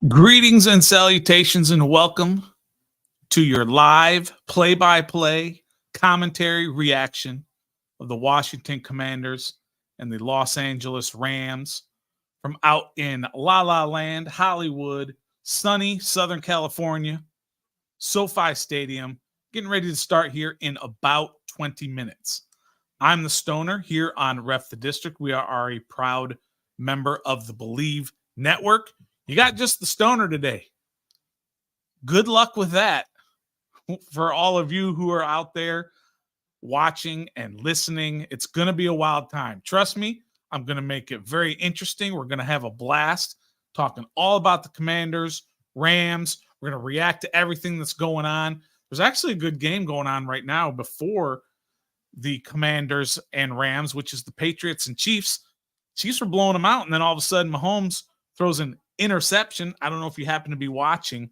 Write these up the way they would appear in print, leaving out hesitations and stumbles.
Greetings and salutations, and welcome to your live play-by-play commentary reaction of the Washington Commanders and the Los Angeles Rams from out in La La Land, Hollywood, sunny Southern California, SoFi Stadium, getting ready to start here in about 20 minutes. I'm the Stoner here on Ref the District. We are a proud member of the Believe Network. You got just the Stoner today. Good luck with that for all of you who are out there watching and listening. It's going to be a wild time. Trust me, I'm going to make it very interesting. We're going to have a blast talking all about the Commanders, Rams. We're going to react to everything that's going on. There's actually a good game going on right now before the Commanders and Rams, which is the Patriots and Chiefs. Chiefs were blowing them out, and then all of a sudden Mahomes throws an interception. I don't know if you happen to be watching,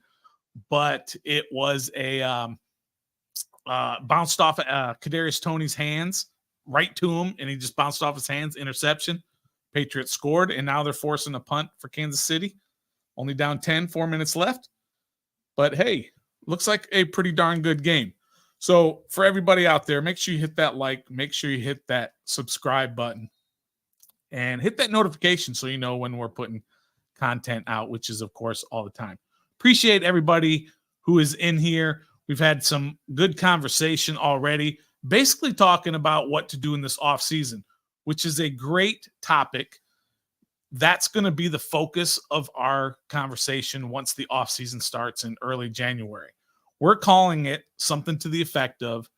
but it was a bounced off Kadarius Toney's hands right to him, and he just bounced off his hands. Interception. Patriots scored, and now they're forcing a punt for Kansas City. Only down 10, 4 minutes left. But hey, looks like a pretty darn good game. So for everybody out there, make sure you hit that like, make sure you hit that subscribe button, and hit that notification so you know when we're putting content out, which is, of course, all the time. Appreciate everybody who is in here. We've had some good conversation already, basically talking about what to do in this off season, which is a great topic. That's going to be the focus of our conversation once the off season starts in early January. We're calling it something to the effect of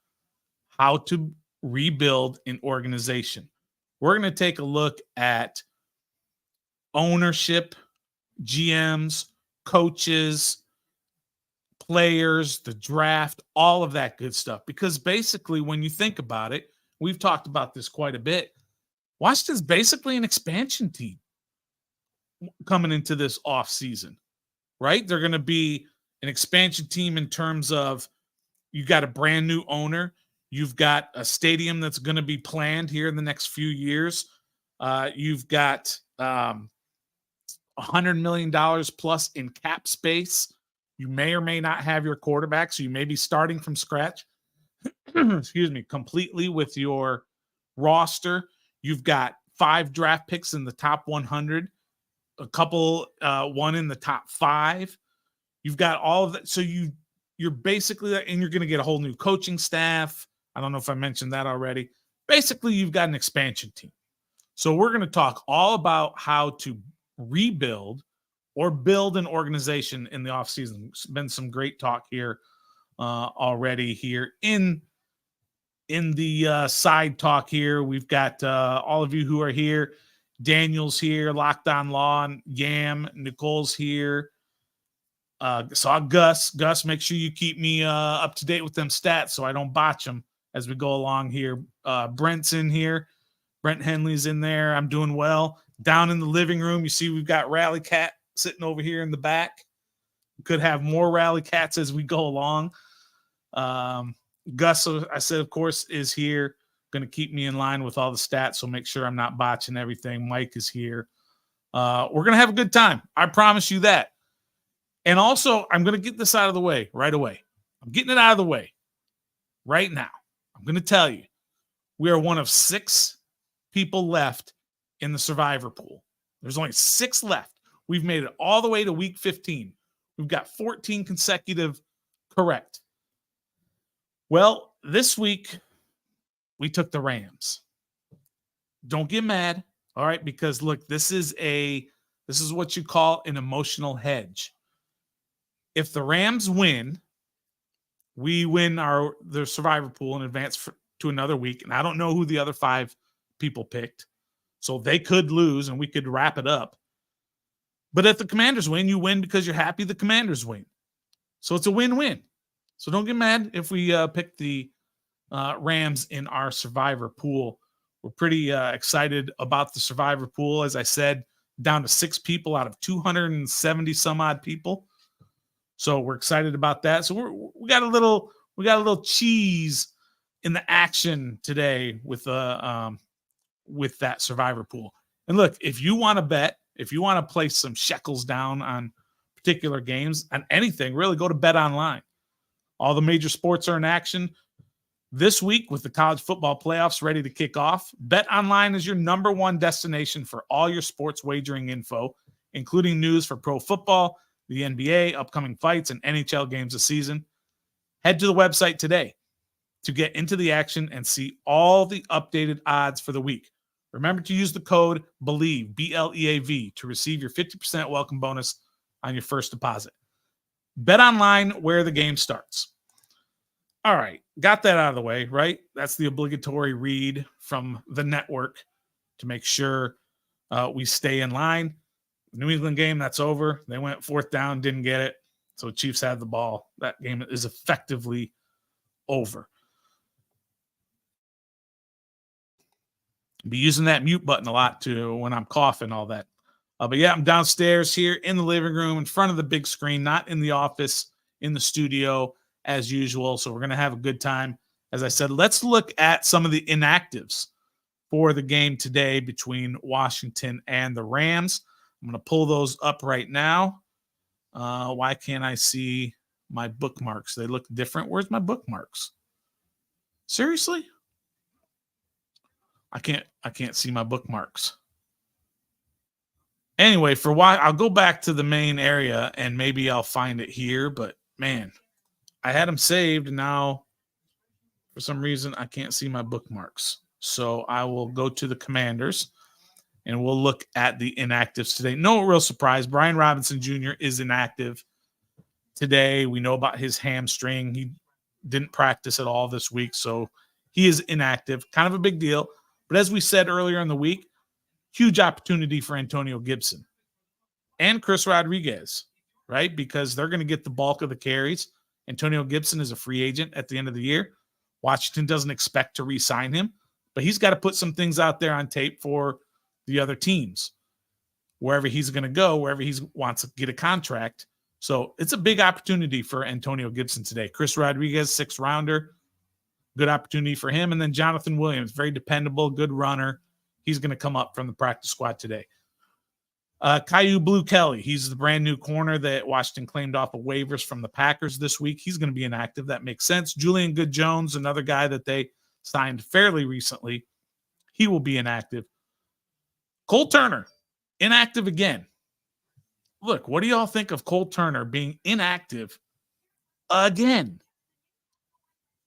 how to rebuild an organization. We're going to take a look at ownership, GMs, coaches, players, the draft, all of that good stuff. Because basically, when you think about it, we've talked about this quite a bit. Washington's basically an expansion team coming into this offseason, right? They're going to be an expansion team in terms of you got a brand new owner. You've got a stadium that's going to be planned here in the next few years. You've got $100 million plus in cap space. You may or may not have your quarterback, so you may be starting from scratch, excuse me, completely with your roster. You've got 5 draft picks in the top 100, a couple, one in the top 5. You've got all of that. So you're basically, and you're going to get a whole new coaching staff. I don't know if I mentioned that already. Basically, you've got an expansion team. So we're going to talk all about how to rebuild or build an organization in the offseason. It's been some great talk here already here in the side talk here. We've got all of you who are here. Daniel's here, Locked On Law, Yam, Nicole's here. Saw Gus. Gus, make sure you keep me up to date with them stats so I don't botch them as we go along here. Brent's in here. Brent Henley's in there. I'm doing well. Down in the living room, you see we've got Rally Cat sitting over here in the back. We could have more Rally Cats as we go along. Gus, I said, of course, is here. Going to keep me in line with all the stats, so make sure I'm not botching everything. Mike is here. We're going to have a good time. I promise you that. And also, I'm going to get this out of the way right away. I'm getting it out of the way right now. I'm going to tell you, we are one of 6 people left in the survivor pool. There's only 6 left. We've made it all the way to week 15. We've got 14 consecutive correct. Well, this week we took the Rams. Don't get mad, all right? Because look, this is what you call an emotional hedge. If the Rams win, we win the survivor pool and advance to another week. And I don't know who the other 5 people picked. So they could lose and we could wrap it up. But if the Commanders win, you win because you're happy the Commanders win. So it's a win-win. So don't get mad if we pick the Rams in our survivor pool. We're pretty excited about the survivor pool. As I said, down to 6 people out of 270 some odd people. So we're excited about that. So we got a little cheese in the action today with that survivor pool. And look, if you want to bet, if you want to place some shekels down on particular games and anything, really, go to Bet Online. All the major sports are in action this week with the college football playoffs ready to kick off. Bet Online is your number one destination for all your sports wagering info, including news for pro football, the NBA, upcoming fights, and NHL games this season. Head to the website today to get into the action and see all the updated odds for the week. Remember to use the code BELIEVE, BLEAV, to receive your 50% welcome bonus on your first deposit. Bet Online, where the game starts. All right, got that out of the way, right? That's the obligatory read from the network to make sure we stay in line. New England game, that's over. They went fourth down, didn't get it. So Chiefs had the ball. That game is effectively over. Be using that mute button a lot too when I'm coughing, all that. But yeah, I'm downstairs here in the living room in front of the big screen, not in the office, in the studio as usual. So we're going to have a good time. As I said, let's look at some of the inactives for the game today between Washington and the Rams. I'm going to pull those up right now. Why can't I see my bookmarks? They look different. Where's my bookmarks? Seriously? I can't see my bookmarks. Anyway, for why I'll go back to the main area and maybe I'll find it here, but man, I had them saved and now for some reason I can't see my bookmarks. So I will go to the Commanders and we'll look at the inactives today. No real surprise. Brian Robinson Jr. is inactive today. We know about his hamstring. He didn't practice at all this week, so he is inactive. Kind of a big deal. But as we said earlier in the week, huge opportunity for Antonio Gibson and Chris Rodriguez, right? Because they're going to get the bulk of the carries. Antonio Gibson is a free agent at the end of the year. Washington doesn't expect to re-sign him, but he's got to put some things out there on tape for the other teams, wherever he's going to go, wherever he wants to get a contract. So it's a big opportunity for Antonio Gibson today. Chris Rodriguez, 6th rounder. Good opportunity for him. And then Jonathan Williams, very dependable, good runner. He's going to come up from the practice squad today. Caillou Blue Kelly, he's the brand new corner that Washington claimed off of waivers from the Packers this week. He's going to be inactive. That makes sense. Julian Good-Jones, another guy that they signed fairly recently. He will be inactive. Cole Turner, inactive again. Look, what do y'all think of Cole Turner being inactive again?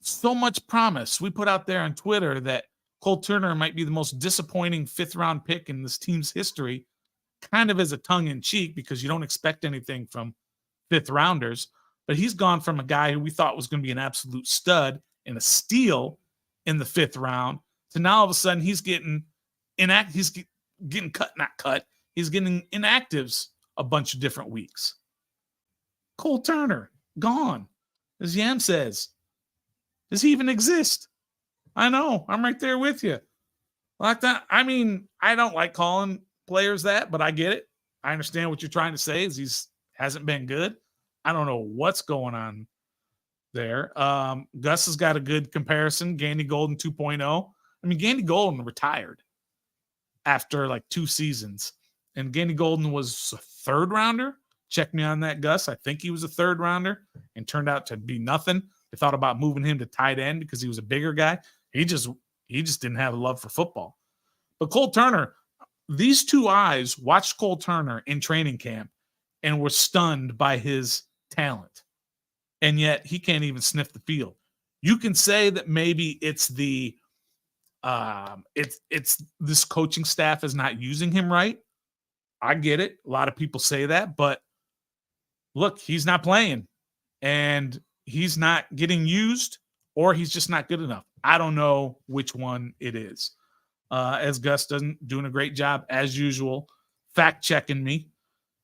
So much promise. We put out there on Twitter that Cole Turner might be the most disappointing 5th-round pick in this team's history, kind of as a tongue-in-cheek because you don't expect anything from 5th-rounders. But he's gone from a guy who we thought was going to be an absolute stud and a steal in the 5th round to now all of a sudden he's getting inactive. He's getting cut, not cut. He's getting inactives a bunch of different weeks. Cole Turner, gone. As Yam says, does he even exist? I know. I'm right there with you. Like that. I mean, I don't like calling players that, but I get it. I understand what you're trying to say is he's hasn't been good. I don't know what's going on there. Gus has got a good comparison. Gandy Golden 2.0. I mean, Gandy Golden retired after like 2 seasons. And Gandy Golden was a 3rd rounder. Check me on that, Gus. I think he was a 3rd rounder and turned out to be nothing. They thought about moving him to tight end because he was a bigger guy. He just didn't have a love for football. But Cole Turner, these 2 eyes watched Cole Turner in training camp and were stunned by his talent. And yet he can't even sniff the field. You can say that maybe it's the it's this coaching staff is not using him right. I get it. A lot of people say that, but look, he's not playing and he's not getting used or he's just not good enough. I don't know which one it is. As Gus doing a great job as usual, fact checking me.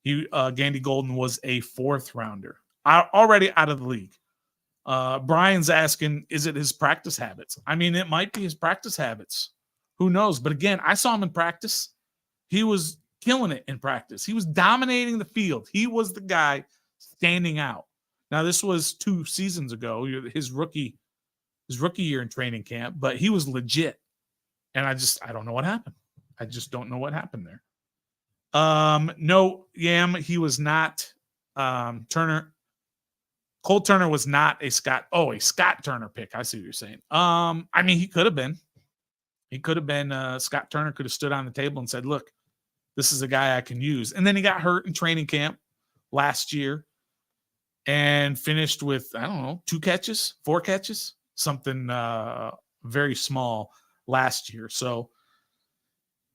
Gandy Golden was a 4th rounder, already out of the league. Brian's asking, is it his practice habits? I mean, it might be his practice habits. Who knows? But again, I saw him in practice. He was killing it in practice. He was dominating the field. He was the guy standing out. Now, this was 2 seasons ago, his rookie year in training camp, but he was legit. And I don't know what happened. I just don't know what happened there. No, Yam, he was not Turner. Cole Turner was not a Scott Turner pick. I see what you're saying. I mean, he could have been. He could have been. Scott Turner could have stood on the table and said, "Look, this is a guy I can use." And then he got hurt in training camp last year and finished with, I don't know, 4 catches, something very small last year. So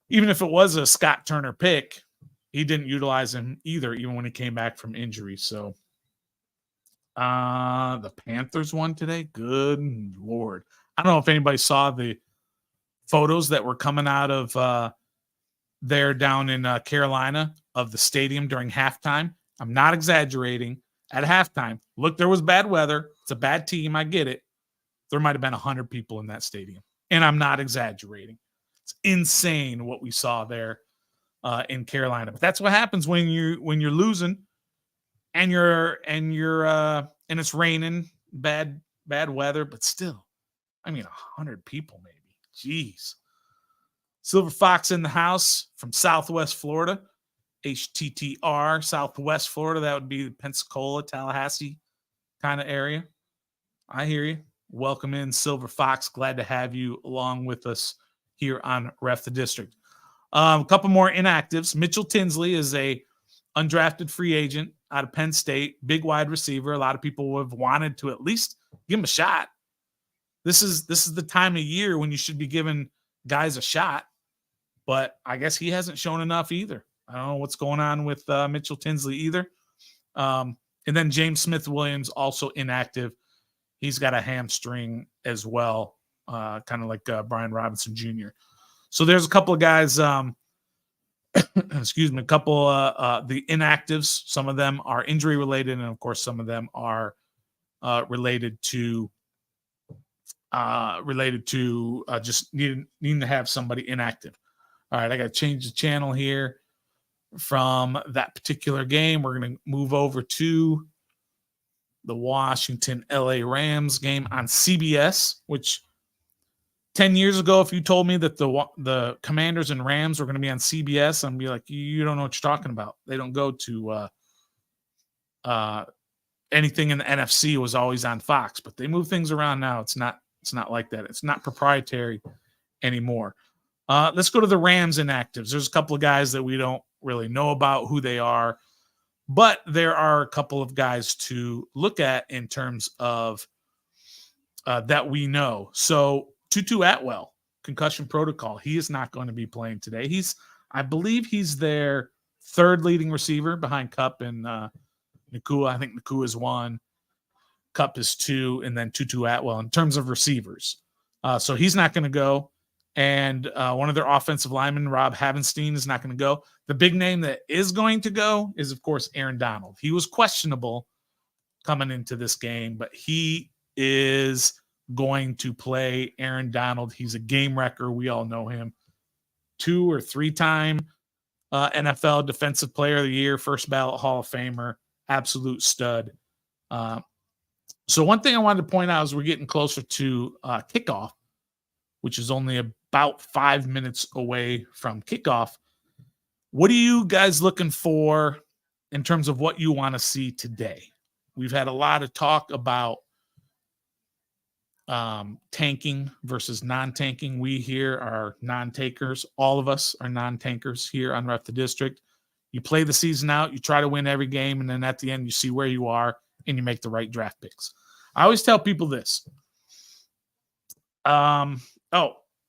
even if it was a Scott Turner pick, he didn't utilize him either, even when he came back from injury. So the Panthers won today. Good Lord. I don't know if anybody saw the photos that were coming out of there down in Carolina of the stadium during halftime. I'm not exaggerating. At halftime, look, there was bad weather. It's a bad team. I get it. There might have been 100 people in that stadium. And I'm not exaggerating. It's insane what we saw there in Carolina. But that's what happens when you're losing and it's raining, bad weather, but still, I mean, 100 people maybe. Jeez. Silver Fox in the house from Southwest Florida. HTTR, Southwest Florida. That would be the Pensacola, Tallahassee kind of area. I hear you. Welcome in, Silver Fox. Glad to have you along with us here on Ref the District. A couple more inactives. Mitchell Tinsley is a undrafted free agent out of Penn State, big wide receiver. A lot of people have wanted to at least give him a shot. This is the time of year when you should be giving guys a shot, but I guess he hasn't shown enough either. I don't know what's going on with Mitchell Tinsley either. And then James Smith-Williams, also inactive. He's got a hamstring as well, kind of like Brian Robinson Jr. So there's a couple of guys, excuse me, a couple the inactives. Some of them are injury related, and of course, some of them are related to just needing to have somebody inactive. All right, I got to change the channel here from that particular game. We're going to move over to the Washington LA Rams game on CBS, which 10 years ago, if you told me that the Commanders and Rams were going to be on CBS, I'd be like, you don't know what you're talking about. They don't go to anything in the NFC was always on Fox, but they move things around now. It's not like that. It's not proprietary anymore. Let's go to the Rams inactives. There's a couple of guys that we don't really know about who they are, but there are a couple of guys to look at in terms of that we know. So Tutu Atwell, concussion protocol. He is not going to be playing today. I believe he's their third leading receiver behind Kupp and Nakua. I think Nakua is 1, Kupp is 2, and then Tutu Atwell in terms of receivers. So he's not going to go. And one of their offensive linemen, Rob Havenstein, is not going to go. The big name that is going to go is, of course, Aaron Donald. He was questionable coming into this game, but he is going to play. Aaron Donald. He's a game wrecker. We all know him. 2 or 3-time NFL Defensive Player of the Year, first ballot Hall of Famer, absolute stud. So one thing I wanted to point out as we're getting closer to kickoff, which is only about 5 minutes away from kickoff. What are you guys looking for in terms of what you want to see today? We've had a lot of talk about tanking versus non-tanking. We here are non-takers. All of us are non-tankers here on Ref the District. You play the season out, you try to win every game, and then at the end you see where you are and you make the right draft picks. I always tell people this.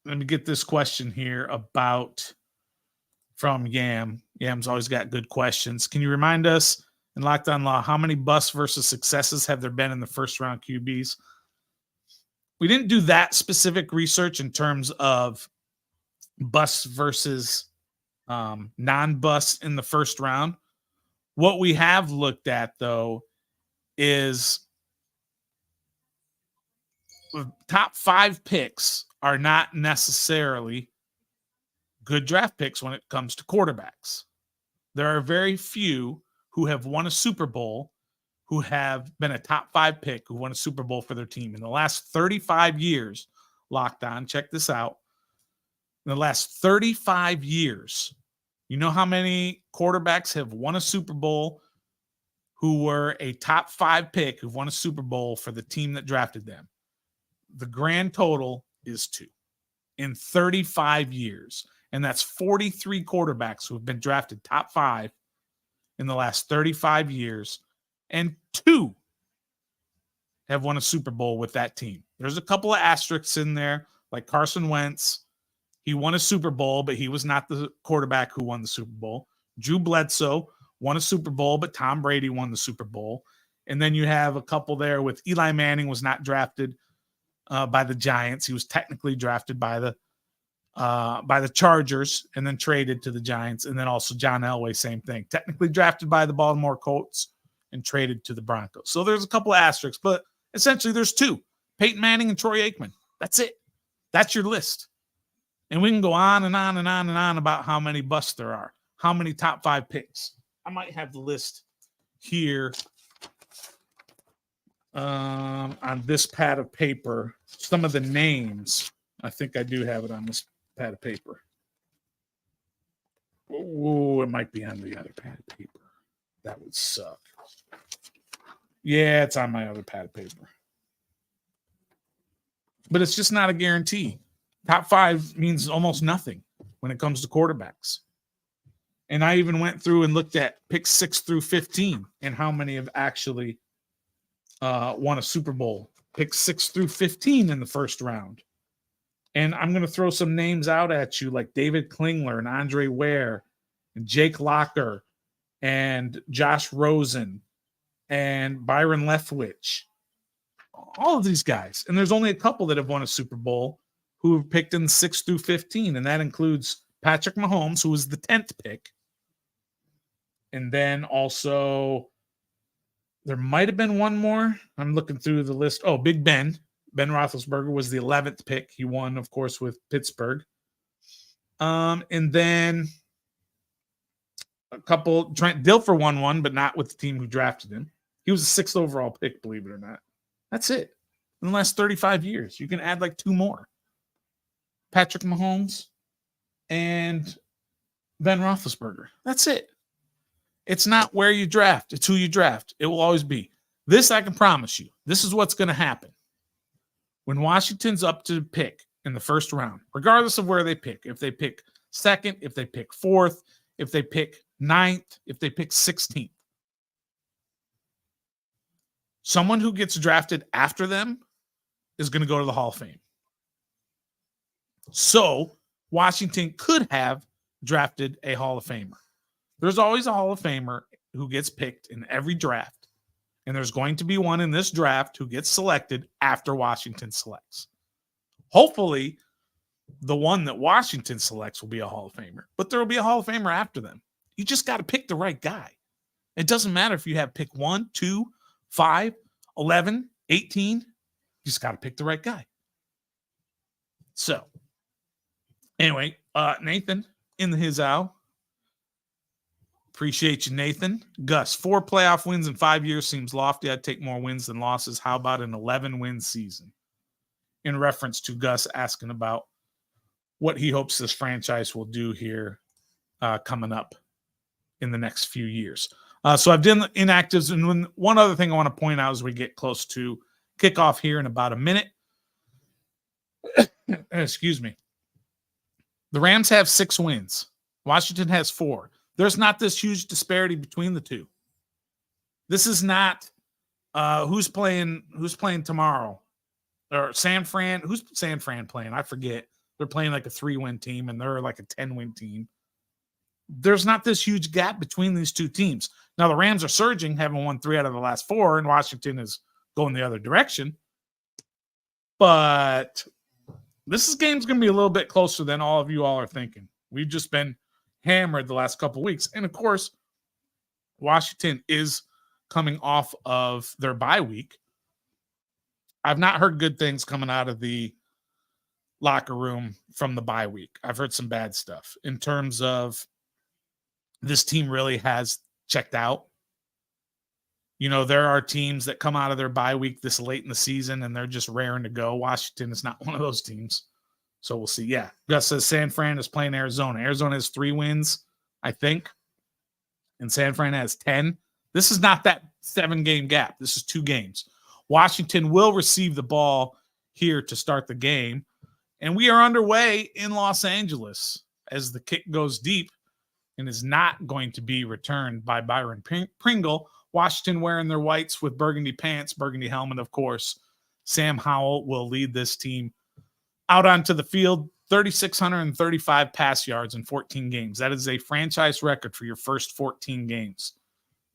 Let me get this question here from Yam. Yam's always got good questions. Can you remind us in Lockdown Law, how many busts versus successes have there been in the first round QBs? We didn't do that specific research in terms of busts versus non-busts in the first round. What we have looked at, though, is the top 5 picks are not necessarily good draft picks when it comes to quarterbacks. There are very few who have won a Super Bowl who have been a top 5 pick who won a Super Bowl for their team. In the last 35 years, Locked On, check this out. In the last 35 years, you know how many quarterbacks have won a Super Bowl who were a top 5 pick who've won a Super Bowl for the team that drafted them. The grand total is 2 in 35 years. And that's 43 quarterbacks who have been drafted top 5 in the last 35 years. And 2 have won a Super Bowl with that team. There's a couple of asterisks in there, like Carson Wentz. He won a Super Bowl, but he was not the quarterback who won the Super Bowl. Drew Bledsoe won a Super Bowl, but Tom Brady won the Super Bowl. And then you have a couple there with Eli Manning was not drafted by the Giants. He was technically drafted by the Chargers and then traded to the Giants. And then also John Elway, same thing. Technically drafted by the Baltimore Colts and traded to the Broncos. So there's a couple of asterisks, but essentially there's 2. Peyton Manning and Troy Aikman. That's it. That's your list. And we can go on and on and on and on about how many busts there are, how many top 5 picks. I might have the list here on this pad of paper. Some of the names, I think I do have it on this pad of paper. Oh, it might be on the other pad of paper. That would suck. Yeah, it's on my other pad of paper. But it's just not a guarantee. Top 5 means almost nothing when it comes to quarterbacks. And I even went through and looked at picks 6 through 15 and how many have actually won a Super Bowl. Picks 6 through 15 in the first round. And I'm going to throw some names out at you like David Klingler and Andre Ware and Jake Locker and Josh Rosen and Byron Leftwich. All of these guys. And there's only a couple that have won a Super Bowl who were picked in 6 through 15. And that includes Patrick Mahomes, who was the 10th pick. And then also, there might have been one more. I'm looking through the list. Oh, Big Ben. Ben Roethlisberger was the 11th pick. He won, of course, with Pittsburgh. And then a couple. Trent Dilfer won one, but not with the team who drafted him. He was a 6th overall pick, believe it or not. That's it. In the last 35 years, you can add like 2 more. Patrick Mahomes and Ben Roethlisberger. That's it. It's not where you draft. It's who you draft. It will always be. This I can promise you. This is what's going to happen. When Washington's up to pick in the first round, regardless of where they pick, if they pick 2nd, if they pick 4th, if they pick 9th, if they pick 16th, someone who gets drafted after them is going to go to the Hall of Fame. So Washington could have drafted a Hall of Famer. There's always a Hall of Famer who gets picked in every draft. And there's going to be one in this draft who gets selected after Washington selects. Hopefully, the one that Washington selects will be a Hall of Famer. But there will be a Hall of Famer after them. You just got to pick the right guy. It doesn't matter if you have pick 1, 2, 5, 11, 18. You just got to pick the right guy. So, anyway, Nathan in his owl. Appreciate you, Nathan. Gus, 4 playoff wins in 5 years seems lofty. I'd take more wins than losses. How about an 11-win season? In reference to Gus asking about what he hopes this franchise will do here coming up in the next few years. So I've done inactives. And one other thing I want to point out as we get close to kickoff here in about a minute. Excuse me. The Rams have 6 wins. Washington has 4. There's not this huge disparity between the two. This is not who's playing tomorrow or San Fran. Who's San Fran playing? I forget. They're playing like a 3-win team and they're like a 10-win team. There's not this huge gap between these two teams. Now the Rams are surging, having won 3 out of the last 4, and Washington is going the other direction. But this game's going to be a little bit closer than all of you all are thinking. We've just been hammered the last couple of weeks. And of course, Washington is coming off of their bye week. I've not heard good things coming out of the locker room from the bye week. I've heard some bad stuff in terms of this team really has checked out. You know, there are teams that come out of their bye week this late in the season and they're just raring to go. Washington is not one of those teams. So we'll see. Yeah. Gus says San Fran is playing Arizona. Arizona has 3 wins, I think. And San Fran has 10. This is not that 7-game gap. This is 2 games. Washington will receive the ball here to start the game. And we are underway in Los Angeles as the kick goes deep and is not going to be returned by Byron Pringle. Washington wearing their whites with burgundy pants, burgundy helmet, of course. Sam Howell will lead this team out onto the field. 3,635 pass yards in 14 games. That is a franchise record for your first 14 games.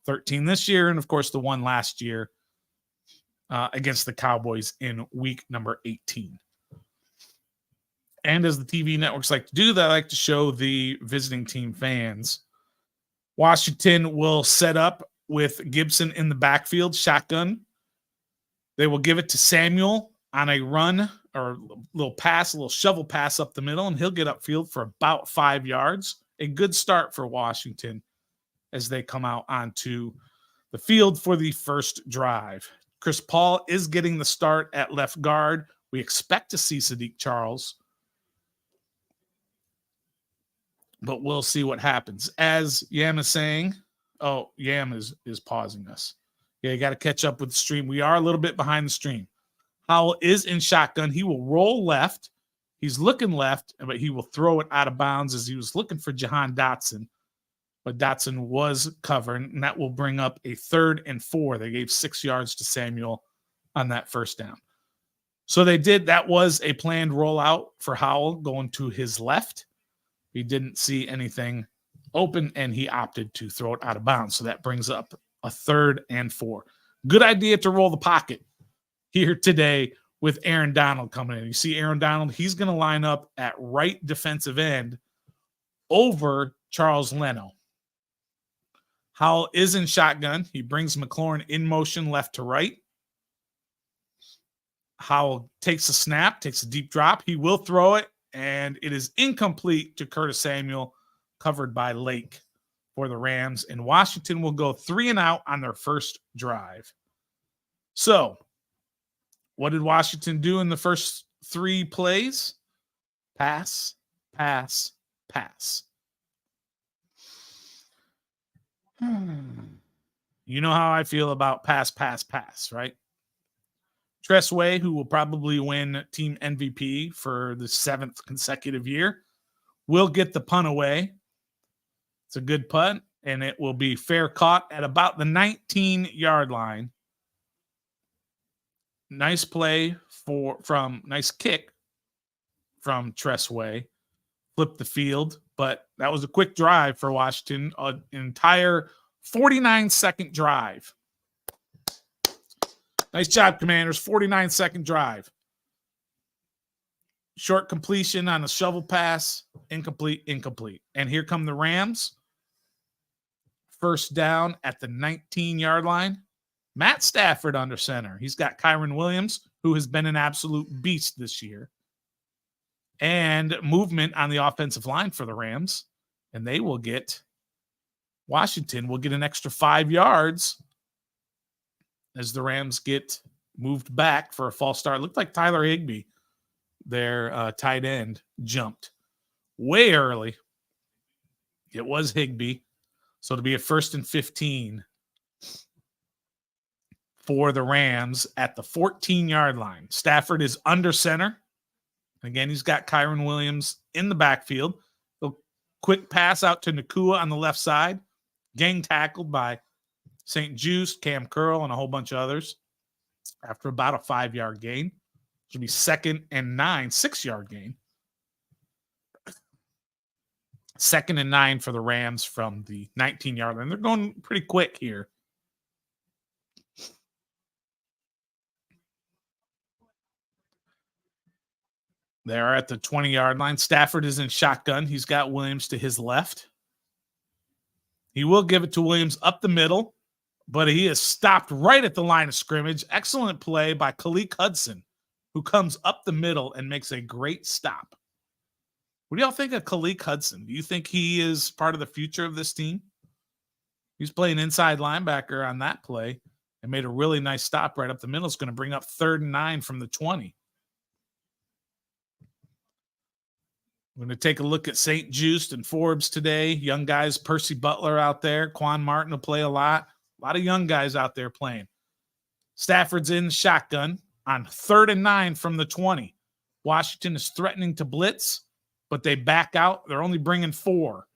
13 this year, and of course the one last year against the Cowboys in week number 18. And as the TV networks like to do, they like to show the visiting team fans. Washington will set up with Gibson in the backfield, shotgun. They will give it to Samuel on a run or a little pass, a little shovel pass up the middle, and he'll get upfield for about 5 yards. A good start for Washington as they come out onto the field for the first drive. Chris Paul is getting the start at left guard. We expect to see Sadiq Charles, but we'll see what happens. As Yam is saying, Yam is pausing us. Yeah, you got to catch up with the stream. We are a little bit behind the stream. Howell is in shotgun. He will roll left. He's looking left, but he will throw it out of bounds as he was looking for Jahan Dotson. But Dotson was covered, and that will bring up a 3rd and 4. They gave 6 yards to Samuel on that first down. So they did. That was a planned rollout for Howell going to his left. He didn't see anything open, and he opted to throw it out of bounds. So that brings up a 3rd and 4. Good idea to roll the pocket here today with Aaron Donald coming in. You see Aaron Donald, he's going to line up at right defensive end over Charles Leno. Howell is in shotgun. He brings McLaurin in motion left to right. Howell takes a snap, takes a deep drop. He will throw it, and it is incomplete to Curtis Samuel, covered by Lake for the Rams. And Washington will go 3 and out on their first drive. So, what did Washington do in the first 3 plays? Pass, pass, pass. You know how I feel about pass, pass, pass, right? Tress Way, who will probably win team MVP for the 7th consecutive year, will get the punt away. It's a good punt, and it will be fair caught at about the 19-yard line. Nice play nice kick from Tress Way. Flipped the field, but that was a quick drive for Washington, an entire 49-second drive. Nice job, Commanders. 49-second drive. Short completion on a shovel pass. Incomplete. And here come the Rams. First down at the 19-yard line. Matt Stafford under center. He's got Kyron Williams, who has been an absolute beast this year. And movement on the offensive line for the Rams. And Washington will get an extra 5 yards as the Rams get moved back for a false start. It looked like Tyler Higbee, their tight end, jumped way early. It was Higbee. So to be a 1st and 15 for the Rams at the 14-yard line. Stafford is under center. Again, he's got Kyron Williams in the backfield. A quick pass out to Nakua on the left side. Gang tackled by St. Juice, Cam Curl, and a whole bunch of others after about a 5-yard gain. Should be 2nd and 9, 6-yard gain. 2nd and 9 for the Rams from the 19-yard line. They're going pretty quick here. They're at the 20-yard line. Stafford is in shotgun. He's got Williams to his left. He will give it to Williams up the middle, but he is stopped right at the line of scrimmage. Excellent play by Khaleke Hudson, who comes up the middle and makes a great stop. What do y'all think of Khaleke Hudson? Do you think he is part of the future of this team? He's playing inside linebacker on that play and made a really nice stop right up the middle. It's going to bring up 3rd and 9 from the 20. We're going to take a look at St. Just and Forbes today. Young guys, Percy Butler out there. Quan Martin will play a lot. A lot of young guys out there playing. Stafford's in shotgun on 3rd and 9 from the 20. Washington is threatening to blitz, but they back out. They're only bringing 4.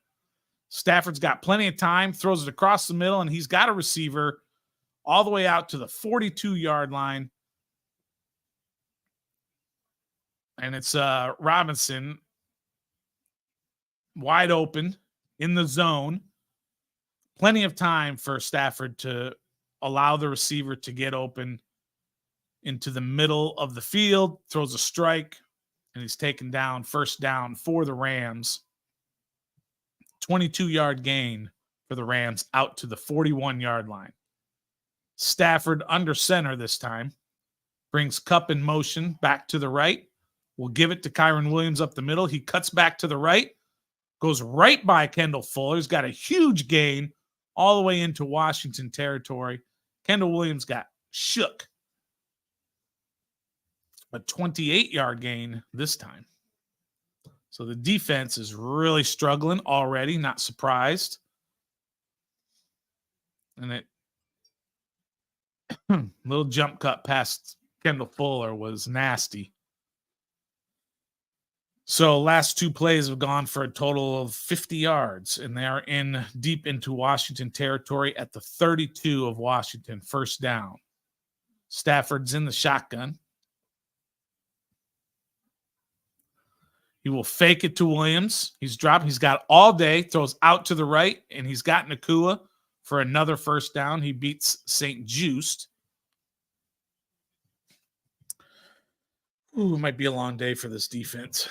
Stafford's got plenty of time, throws it across the middle, and he's got a receiver all the way out to the 42-yard line. And it's Robinson wide open in the zone. Plenty of time for Stafford to allow the receiver to get open into the middle of the field, throws a strike, and he's taken down, first down for the Rams. 22-yard gain for the Rams out to the 41-yard line. Stafford under center this time. Brings Kupp in motion back to the right. We'll give it to Kyren Williams up the middle. He cuts back to the right. Goes right by Kendall Fuller. He's got a huge gain all the way into Washington territory. Kendall Williams got shook. A 28-yard gain this time. So the defense is really struggling already. Not surprised. And it little jump cut past Kendall Fuller was nasty. So last 2 plays have gone for a total of 50 yards, and they are in deep into Washington territory at the 32 of Washington, first down. Stafford's in the shotgun. He will fake it to Williams. He's dropped. He's got all day, throws out to the right, and he's got Nakua for another first down. He beats St. Just. Ooh, it might be a long day for this defense.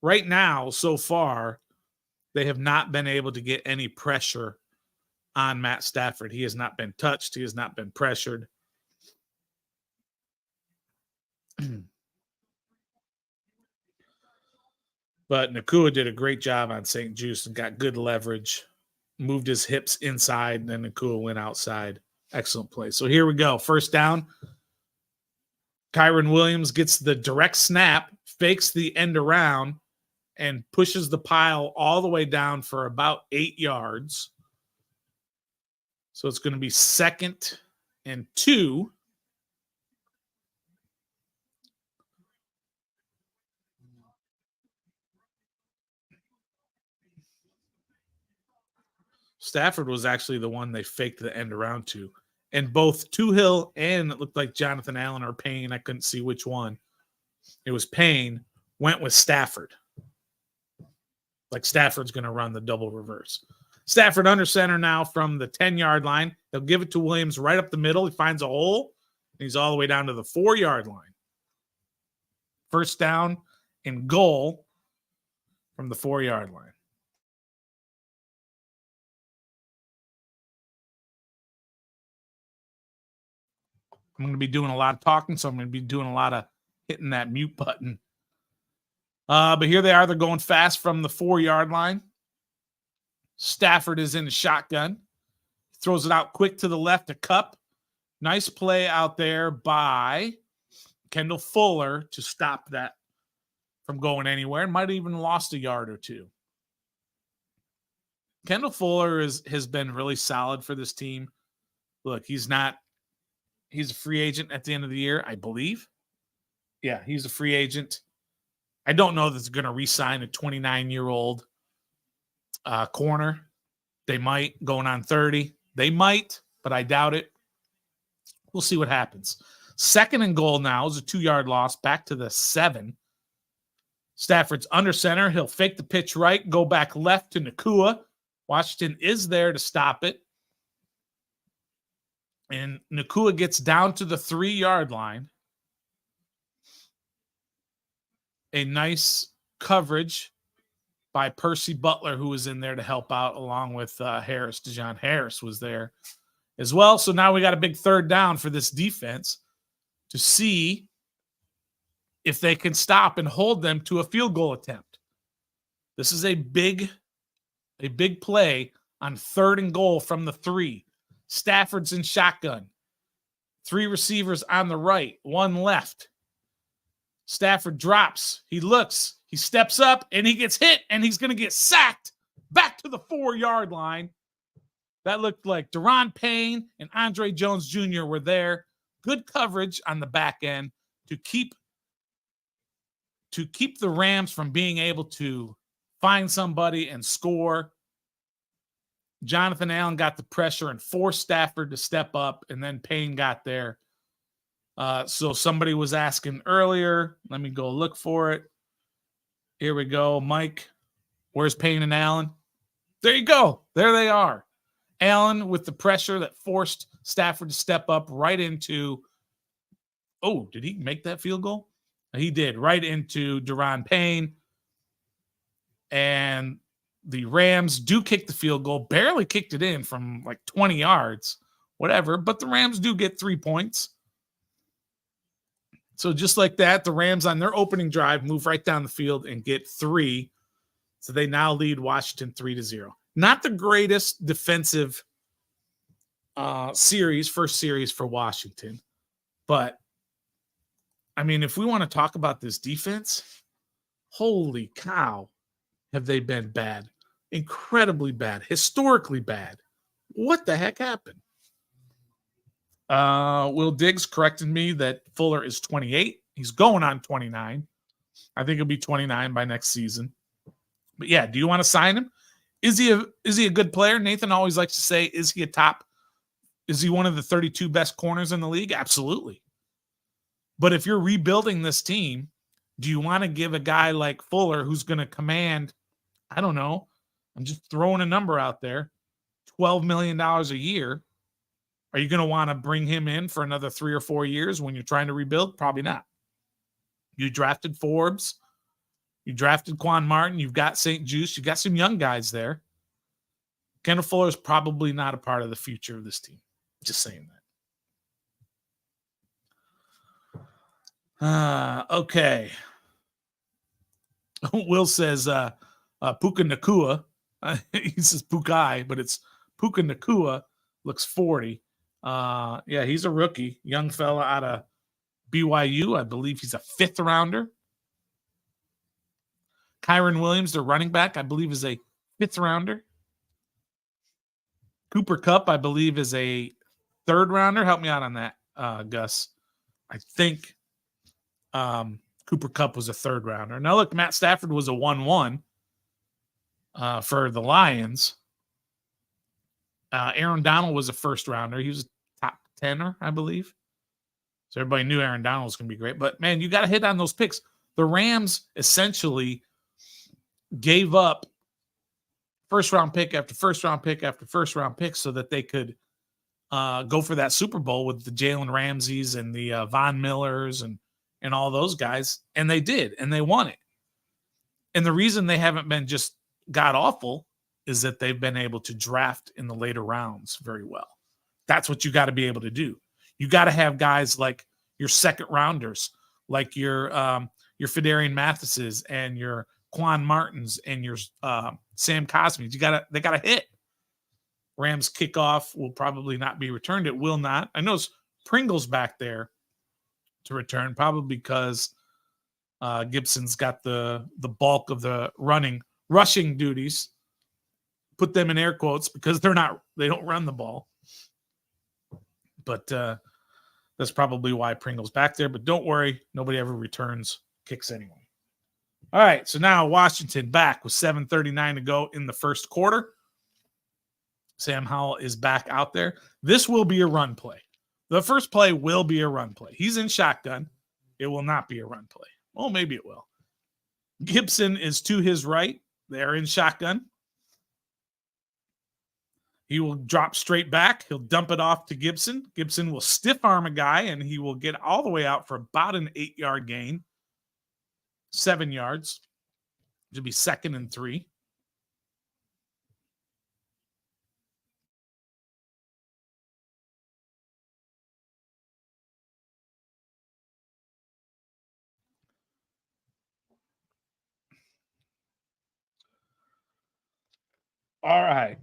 Right now, so far, they have not been able to get any pressure on Matt Stafford. He has not been touched. He has not been pressured. But Nakua did a great job on St. Just and got good leverage. Moved his hips inside, and then Nakua went outside. Excellent play. So here we go. First down. Kyren Williams gets the direct snap, fakes the end around, and pushes the pile all the way down for about 8 yards. So it's going to be 2nd and 2. Stafford was actually the one they faked the end around to. And both Tuhill and it looked like Jonathan Allen or Payne, I couldn't see which one. It was Payne, went with Stafford. Like Stafford's going to run the double reverse. Stafford under center now from the 10-yard line. They'll give it to Williams right up the middle. He finds a hole, and he's all the way down to the 4-yard line. First down and goal from the 4-yard line. I'm going to be doing a lot of talking, so I'm going to be doing a lot of hitting that mute button. But here they are. They're going fast from the 4-yard line. Stafford is in the shotgun. Throws it out quick to the left to Kupp. Nice play out there by Kendall Fuller to stop that from going anywhere. Might have even lost a yard or two. Kendall Fuller has been really solid for this team. Look, he's a free agent at the end of the year, I believe. Yeah, he's a free agent. I don't know that they're going to re-sign a 29-year-old corner. They might, going on 30. They might, but I doubt it. We'll see what happens. 2nd and goal now is a 2-yard loss back to the 7. Stafford's under center. He'll fake the pitch right, go back left to Nakua. Washington is there to stop it. And Nakua gets down to the 3-yard line. A nice coverage by Percy Butler, who was in there to help out along with Harris. Dejon Harris was there as well. So now we got a big 3rd down for this defense to see if they can stop and hold them to a field goal attempt. This is a big play on 3rd and goal from the 3. Stafford's in shotgun. 3 receivers on the right, 1 left. Stafford drops. He looks. He steps up, and he gets hit, and he's going to get sacked back to the 4-yard line. That looked like Deron Payne and Andre Jones Jr. were there. Good coverage on the back end to keep the Rams from being able to find somebody and score. Jonathan Allen got the pressure and forced Stafford to step up, and then Payne got there. So somebody was asking earlier. Let me go look for it. Here we go. Mike, where's Payne and Allen? There you go. There they are. Allen with the pressure that forced Stafford to step up right into – oh, did he make that field goal? He did, right into Deron Payne. And the Rams do kick the field goal. Barely kicked it in from like 20 yards, whatever. But the Rams do get 3 points. So just like that, the Rams on their opening drive move right down the field and get 3. So they now lead Washington 3-0. Not the greatest defensive first series for Washington. But, I mean, if we want to talk about this defense, holy cow, have they been bad. Incredibly bad. Historically bad. What the heck happened? Will Diggs corrected me that Fuller is 28. He's going on 29. I think he'll be 29 by next season. But yeah, do you want to sign him? Is he a good player? Nathan always likes to say, is he one of the 32 best corners in the league? Absolutely. But if you're rebuilding this team, do you want to give a guy like Fuller who's going to command, I don't know, I'm just throwing a number out there, $12 million a year? Are you going to want to bring him in for another 3 or 4 years when you're trying to rebuild? Probably not. You drafted Forbes. You drafted Quan Martin. You've got St. Juice. You've got some young guys there. Kendall Fuller is probably not a part of the future of this team. Just saying that. Okay. Will says Puka Nakua. He says Pukai, but it's Puka Nakua. Looks 40. Yeah, he's a rookie. Young fella out of BYU. I believe he's a 5th rounder. Kyron Williams, the running back, I believe is a 5th rounder. Cooper Kupp, I believe, is a 3rd rounder. Help me out on that, Gus. I think Cooper Kupp was a 3rd rounder. Now, look, Matt Stafford was a 1-1 for the Lions. Aaron Donald was a 1st rounder. He was a top 10er, I believe. So everybody knew Aaron Donald was going to be great. But, man, you got to hit on those picks. The Rams essentially gave up first-round pick after first-round pick after first-round pick so that they could go for that Super Bowl with the Jalen Ramseys and the Von Millers and all those guys. And they did, and they won it. And the reason they haven't been just god-awful is that they've been able to draft in the later rounds very well. That's what you got to be able to do. You got to have guys like your second-rounders, like your Fedarian Mathises and your Quan Martins and your Sam Cosmes. They got to hit. Rams kickoff will probably not be returned. It will not. I know Pringle's back there to return, probably because Gibson's got the bulk of the rushing duties. Put them in air quotes because they don't run the ball. But that's probably why Pringle's back there. But don't worry, nobody ever returns kicks anyway. All right, so now Washington back with 7:39 to go in the first quarter. Sam Howell is back out there. This will be a run play. The first play will be a run play. He's in shotgun. It will not be a run play. Well, maybe it will. Gibson is to his right. They're in shotgun. He will drop straight back. He'll dump it off to Gibson. Gibson will stiff arm a guy, and he will get all the way out for about an 8-yard gain. 7 yards. It'll be 2nd and 3. All right.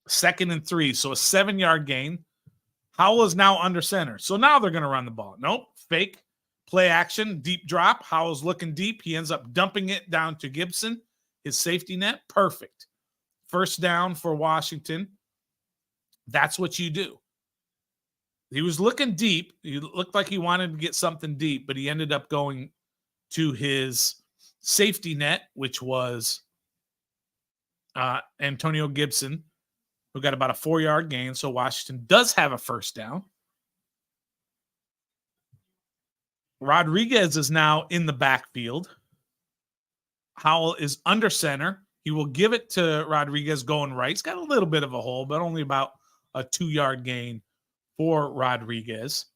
2nd and 3. So a 7-yard gain. Howell is now under center. So now they're going to run the ball. Nope. Fake. Play action. Deep drop. Howell's looking deep. He ends up dumping it down to Gibson. His safety net. Perfect. first down for Washington. That's what you do. He was looking deep. He looked like he wanted to get something deep, but he ended up going to his safety net, which was Antonio Gibson, who got about a 4-yard gain. So Washington does have a first down. Rodriguez is now in the backfield. Howell is under center. He will give it to Rodriguez going right. He's got a little bit of a hole, but only about a 2-yard gain for Rodriguez.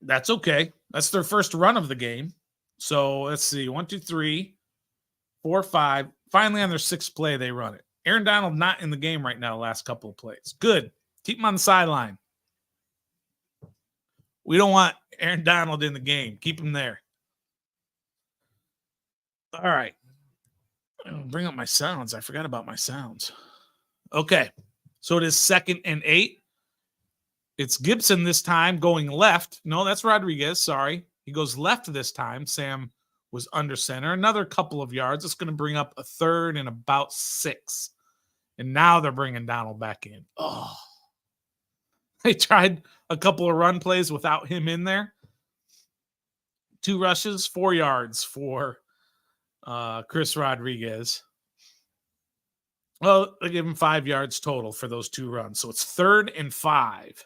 That's okay. That's their first run of the game. So let's see. 1, 2, 3, 4, 5. Finally, on their 6th play, they run it. Aaron Donald not in the game right now, last couple of plays. Good. Keep him on the sideline. We don't want Aaron Donald in the game. Keep him there. All right. Bring up my sounds. I forgot about my sounds. Okay. So it is 2nd and 8. It's Gibson this time going left. No, that's Rodriguez. Sorry. He goes left this time. Sam was under center. Another couple of yards. It's going to bring up a 3rd and about 6. And now they're bringing Donald back in. Oh. They tried a couple of run plays without him in there. 2 rushes, 4 yards for Chris Rodriguez. Well, they give him 5 yards total for those 2 runs. So it's 3rd and 5.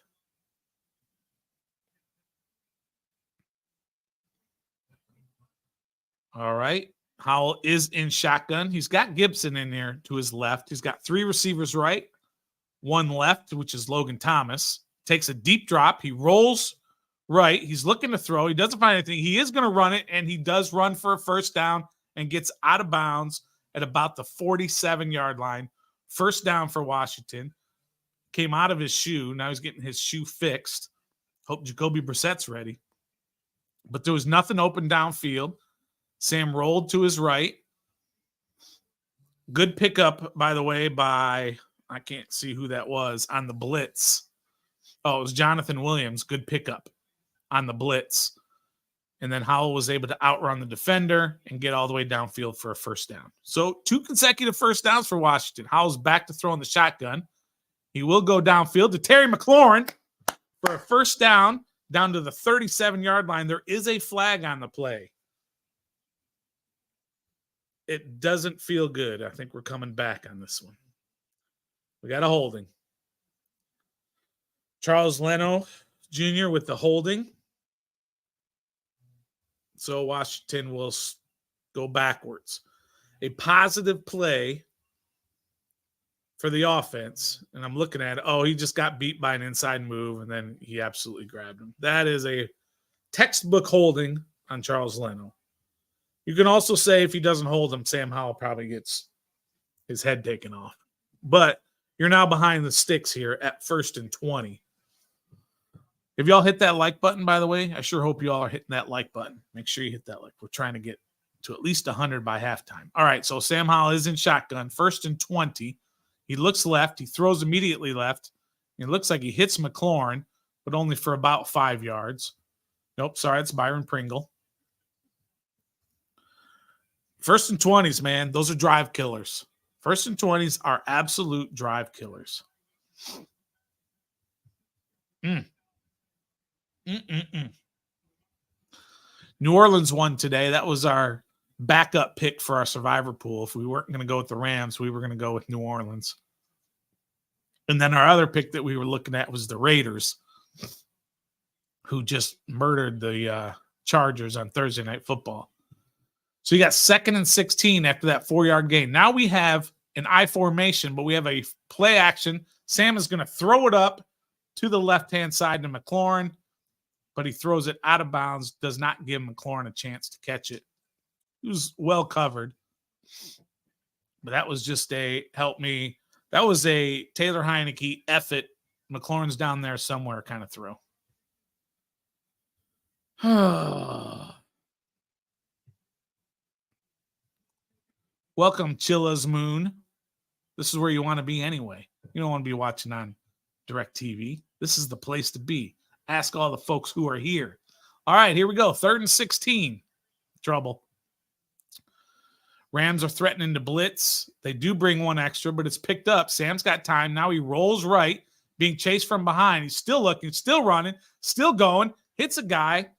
All right. Howell is in shotgun. He's got Gibson in there to his left. He's got 3 receivers right, 1 left, which is Logan Thomas. Takes a deep drop. He rolls right. He's looking to throw. He doesn't find anything. He is going to run it, and he does run for a first down and gets out of bounds at about the 47-yard line. First down for Washington. Came out of his shoe. Now he's getting his shoe fixed. Hope Jacoby Brissett's ready. But there was nothing open downfield. Sam rolled to his right. Good pickup, by the way, by, I can't see who that was, on the blitz. Oh, it was Jonathan Williams. Good pickup on the blitz. And then Howell was able to outrun the defender and get all the way downfield for a first down. So 2 consecutive first downs for Washington. Howell's back to throwing the shotgun. He will go downfield to Terry McLaurin for a first down to the 37-yard line. There is a flag on the play. It doesn't feel good. I think we're coming back on this one. We got a holding. Charles Leno Jr. with the holding. So Washington will go backwards. A positive play for the offense. And I'm looking at it. Oh, he just got beat by an inside move, and then he absolutely grabbed him. That is a textbook holding on Charles Leno. You can also say if he doesn't hold him, Sam Howell probably gets his head taken off. But you're now behind the sticks here at 1st and 20. If y'all hit that like button, by the way, I sure hope you all are hitting that like button. Make sure you hit that like. We're trying to get to at least 100 by halftime. All right, so Sam Howell is in shotgun, 1st and 20. He looks left. He throws immediately left. It looks like he hits McLaurin, but only for about 5 yards. Nope, sorry, it's Byron Pringle. 1st and 20s, man. Those are drive killers. 1st and 20s are absolute drive killers. New Orleans won today. That was our backup pick for our survivor pool. If we weren't going to go with the Rams, we were going to go with New Orleans. And then our other pick that we were looking at was the Raiders, who just murdered the Chargers on Thursday Night Football. So you got 2nd and 16 after that 4-yard gain. Now we have an I formation, but we have a play action. Sam is going to throw it up to the left-hand side to McLaurin, but he throws it out of bounds, does not give McLaurin a chance to catch it. He was well covered. But that was just a help me. That was a Taylor Heineke F it. McLaurin's down there somewhere kind of throw. Welcome, Chilla's Moon. This is where you want to be anyway. You don't want to be watching on DirecTV. This is the place to be. Ask all the folks who are here. All right, here we go. 3rd and 16. Trouble. Rams are threatening to blitz. They do bring one extra, but it's picked up. Sam's got time. Now he rolls right, being chased from behind. He's still looking, still running, still going, hits a guy,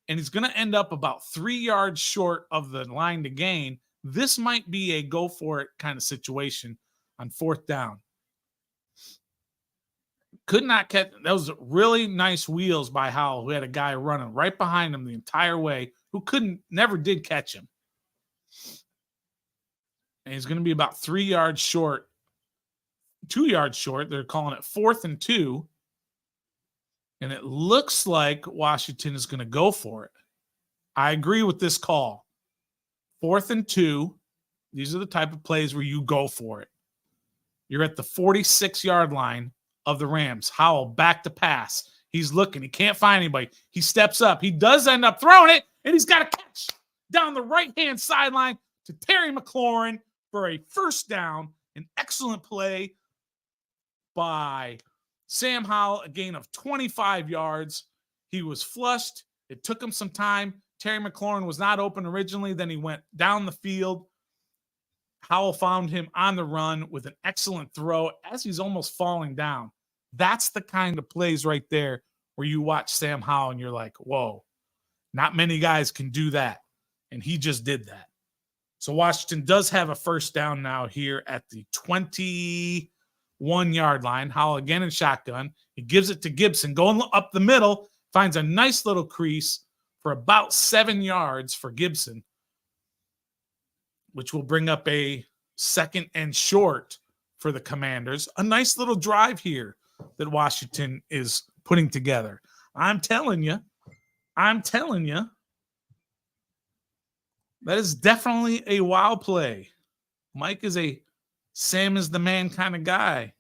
and he's going to end up about 3 yards short of the line to gain. This might be a go for it kind of situation on 4th down. Could not catch. That was really nice wheels by Howell, who had a guy running right behind him the entire way, who never did catch him. And he's going to be about 3 yards short, 2 yards short. They're calling it 4th and 2. And it looks like Washington is going to go for it. I agree with this call. 4th and 2. These are the type of plays where you go for it. You're at the 46-yard line of the Rams. Howell back to pass. He's looking. He can't find anybody. He steps up. He does end up throwing it, and he's got a catch down the right-hand sideline to Terry McLaurin for a first down. An excellent play by Sam Howell, a gain of 25 yards. He was flushed. It took him some time. Terry McLaurin was not open originally. Then he went down the field. Howell found him on the run with an excellent throw as he's almost falling down. That's the kind of plays right there where you watch Sam Howell and you're like, whoa, not many guys can do that. And he just did that. So Washington does have a first down now here at the 21-yard line. Howell again in shotgun. He gives it to Gibson going up the middle, finds a nice little crease for about 7 yards for Gibson, which will bring up a 2nd and short for the Commanders. A nice little drive here that Washington is putting together. I'm telling you, that is definitely a wow play. Mike is a Sam is the man kind of guy.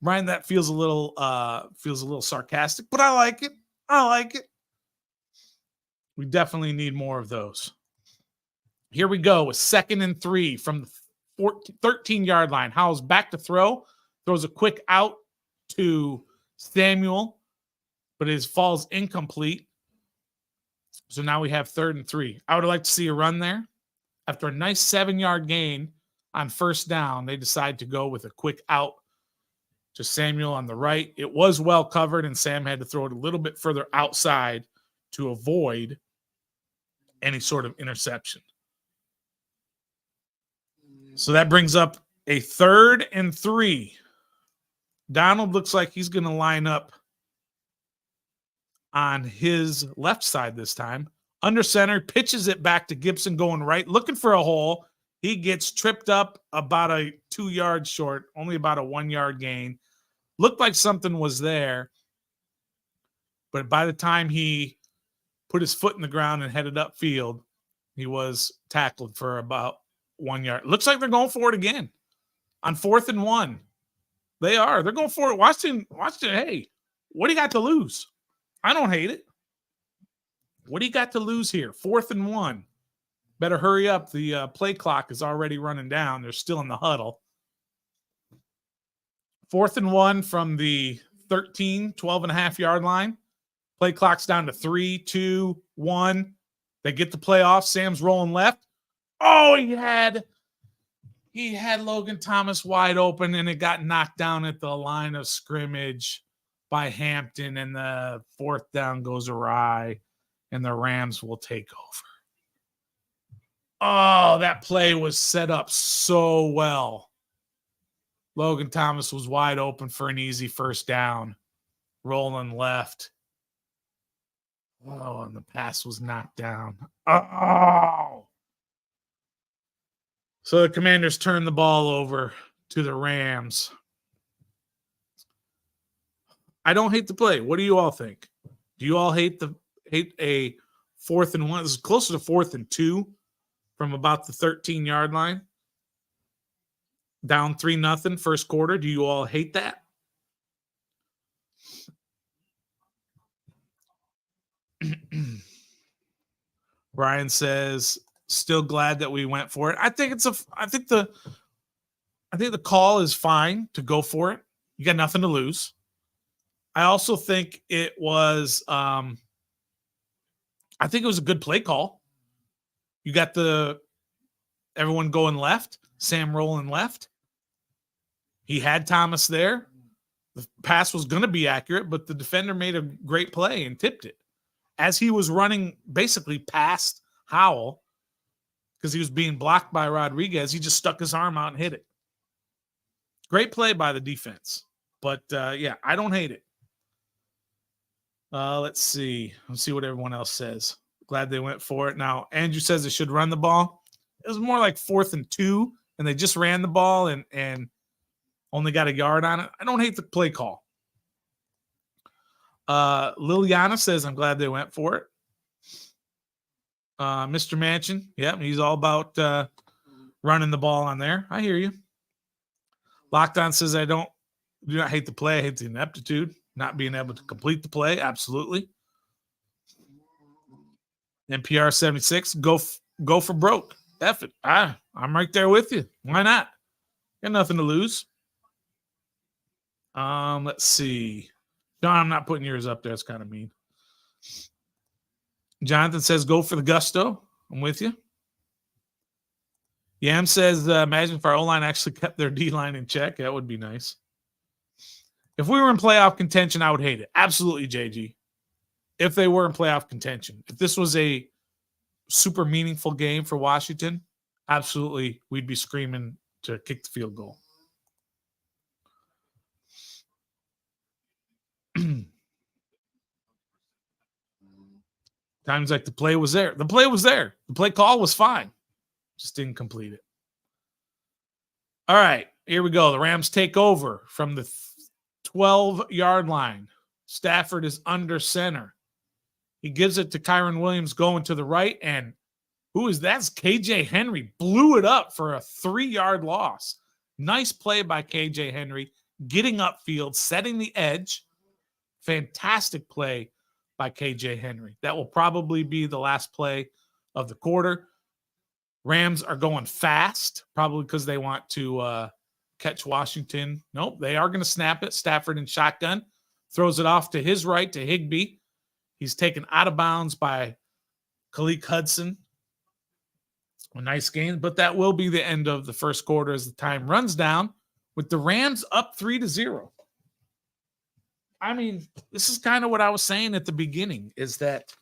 Brian, that feels a little sarcastic, but I like it. We definitely need more of those. Here we go with 2nd and 3 from the 13-yard line. Howell's back to throw. Throws a quick out to Samuel, but his falls incomplete. So now we have 3rd and 3. I would like to see a run there. After a nice 7-yard gain on first down, they decide to go with a quick out to Samuel on the right. It was well covered, and Sam had to throw it a little bit further outside to avoid any sort of interception. So that brings up a 3rd and 3. Donald looks like he's going to line up on his left side this time. Under center, pitches it back to Gibson going right, looking for a hole. He gets tripped up about a 2 yards short, only about a 1 yard gain. Looked like something was there. But by the time he put his foot in the ground and headed upfield, he was tackled for about 1 yard. Looks like they're going for it again on 4th and 1. They are. They're going for it. Washington, hey, what do you got to lose? I don't hate it. What do you got to lose here? 4th and 1. Better hurry up. The play clock is already running down. They're still in the huddle. 4th and 1 from the 12.5-yard line. Play clock's down to 3, 2, 1. They get the play off. Sam's rolling left. Oh, he had Logan Thomas wide open, and it got knocked down at the line of scrimmage by Hampton, and the 4th down goes awry, and the Rams will take over. Oh, that play was set up so well. Logan Thomas was wide open for an easy first down, rolling left. Oh, and the pass was knocked down. Oh! So the Commanders turn the ball over to the Rams. I don't hate the play. What do you all think? Do you all hate a 4th and 1? This is closer to 4th and 2 from about the 13-yard line. Down 3-0 first quarter. Do you all hate that? Brian says, still glad that we went for it. I think the call is fine to go for it. You got nothing to lose. I also think it was a good play call. You got everyone going left, Sam rolling left. He had Thomas there. The pass was going to be accurate, but the defender made a great play and tipped it. As he was running basically past Howell, because he was being blocked by Rodriguez, he just stuck his arm out and hit it. Great play by the defense. But, yeah, I don't hate it. Let's see. Let's see what everyone else says. Glad they went for it. Now, Andrew says they should run the ball. It was more like 4th and 2, and they just ran the ball and only got a yard on it. I don't hate the play call. Liliana says, I'm glad they went for it. Mr. Manchin, yeah, he's all about running the ball on there. I hear you. Lockdown says, I do not hate the play. I hate the ineptitude, not being able to complete the play. Absolutely. NPR 76, go for broke. F it. I'm right there with you. Why not? Got nothing to lose. Let's see. No, I'm not putting yours up there. It's kind of mean. Jonathan says, go for the gusto. I'm with you. Yam says, imagine if our O-line actually kept their D-line in check. That would be nice. If we were in playoff contention, I would hate it. Absolutely, JG. If they were in playoff contention. If this was a super meaningful game for Washington, absolutely, we'd be screaming to kick the field goal. Times like the play was there. The play was there. The play call was fine. Just didn't complete it. All right, here we go. The Rams take over from the 12-yard line. Stafford is under center. He gives it to Kyron Williams going to the right, and who is that? That's KJ Henry. Blew it up for a 3-yard loss. Nice play by KJ Henry, getting upfield, setting the edge. Fantastic play by KJ Henry. That will probably be the last play of the quarter. Rams are going fast, probably because they want to catch Washington. Nope, they are going to snap it. Stafford in shotgun. Throws it off to his right to Higbee. He's taken out of bounds by Khalik Hudson. A nice game, but that will be the end of the first quarter as the time runs down with the Rams up 3-0. I mean, this is kind of what I was saying at the beginning, is that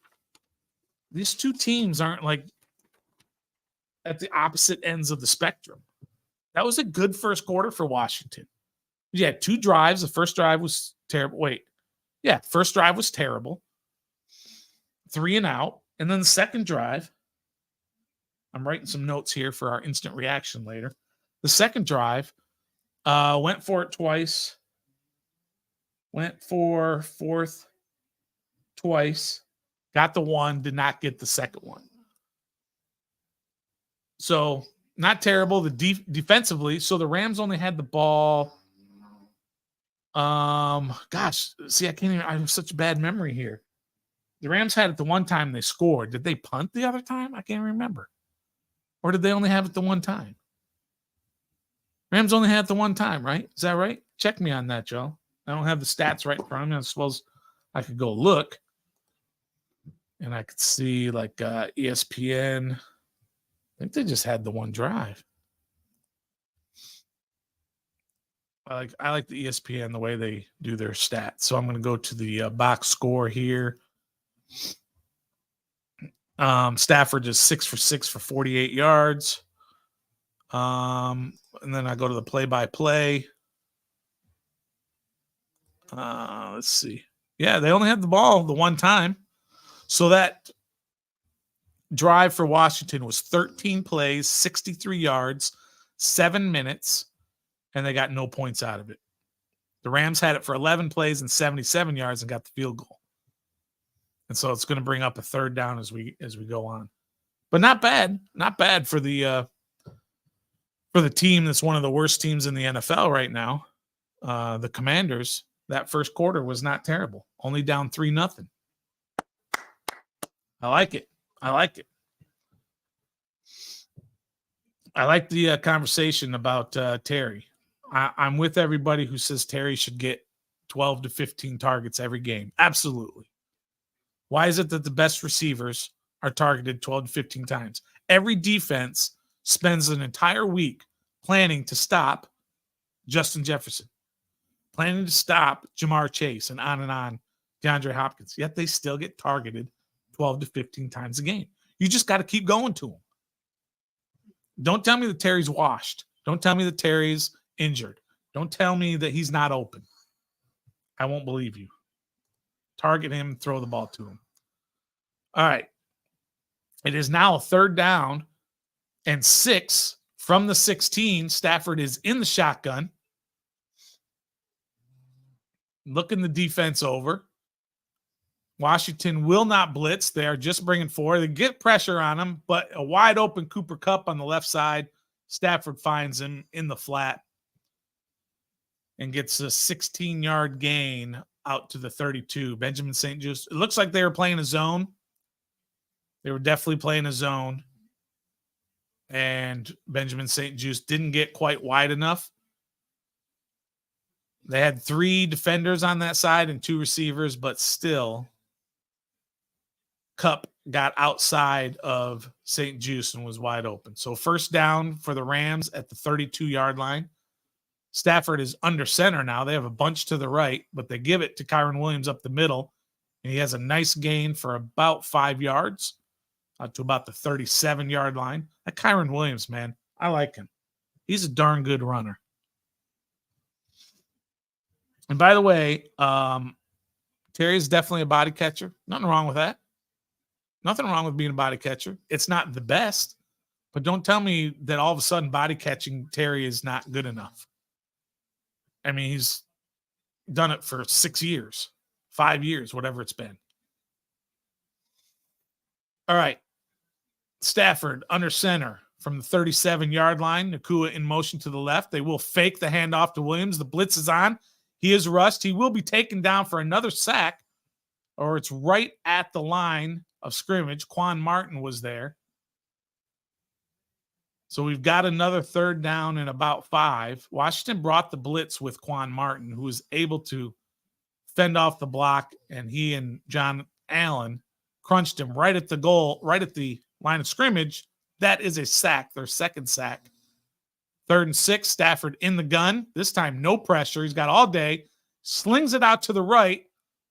these two teams aren't like at the opposite ends of the spectrum. That was a good first quarter for Washington. You had 2 drives. The first drive was terrible. First drive was terrible. 3 and out. And then the second drive, I'm writing some notes here for our instant reaction later. The second drive, went for it twice. Went for 4th twice. Got the 1, did not get the second one. So, not terrible. Defensively, so the Rams only had the ball. I can't even. I have such a bad memory here. The Rams had it the one time they scored. Did they punt the other time? I can't remember. Or did they only have it the one time? Rams only had it the one time, right? Is that right? Check me on that, Joe. I don't have the stats right in front of me. I suppose I could go look. And I could see like ESPN. I think they just had the one drive. I like the ESPN, the way they do their stats. So I'm going to go to the box score here. Stafford is 6 for 6 for 48 yards. And then I go to the play-by-play. Let's see. Yeah, they only had the ball the one time. So that drive for Washington was 13 plays, 63 yards, 7 minutes, and they got no points out of it. The Rams had it for 11 plays and 77 yards and got the field goal. And so it's going to bring up a third down as we go on. But not bad. Not bad for the team that's one of the worst teams in the NFL right now. The Commanders, that first quarter was not terrible. Only down 3-0. I like it. I like the conversation about Terry. I'm with everybody who says Terry should get 12 to 15 targets every game. Absolutely. Why is it that the best receivers are targeted 12 to 15 times? Every defense spends an entire week planning to stop Justin Jefferson, planning to stop Jamar Chase, and on, DeAndre Hopkins. Yet they still get targeted 12 to 15 times a game. You just got to keep going to them. Don't tell me that Terry's washed. Don't tell me that Terry's injured. Don't tell me that he's not open. I won't believe you. Target him, throw the ball to him. All right. It is now a 3rd down and 6 from the 16. Stafford is in the shotgun. Looking the defense over. Washington will not blitz. They are just bringing 4. They get pressure on him, but a wide open Cooper Kupp on the left side. Stafford finds him in the flat and gets a 16-yard gain out to the 32. Benjamin St-Juste. It looks like they were playing a zone. They were definitely playing a zone. And Benjamin St-Juste didn't get quite wide enough. They had 3 defenders on that side and 2 receivers, but still, Kupp got outside of St-Juste and was wide open. So 1st down for the Rams at the 32-yard line. Stafford is under center now. They have a bunch to the right, but they give it to Kyren Williams up the middle, and he has a nice gain for about 5 yards to about the 37-yard line. That Kyren Williams, man, I like him. He's a darn good runner. And by the way, Terry is definitely a body catcher. Nothing wrong with that. Nothing wrong with being a body catcher. It's not the best, but don't tell me that all of a sudden body catching Terry is not good enough. I mean, he's done it for 6 years, 5 years, whatever it's been. All right. Stafford under center from the 37-yard line. Nacua in motion to the left. They will fake the handoff to Williams. The blitz is on. He is rushed. He will be taken down for another sack, or it's right at the line of scrimmage. Quan Martin was there. So we've got another 3rd down and about 5. Washington brought the blitz with Quan Martin, who was able to fend off the block, and he and John Allen crunched him right at the goal, right at the line of scrimmage. That is a sack, their 2nd sack. 3rd and 6, Stafford in the gun. This time, no pressure. He's got all day. Slings it out to the right.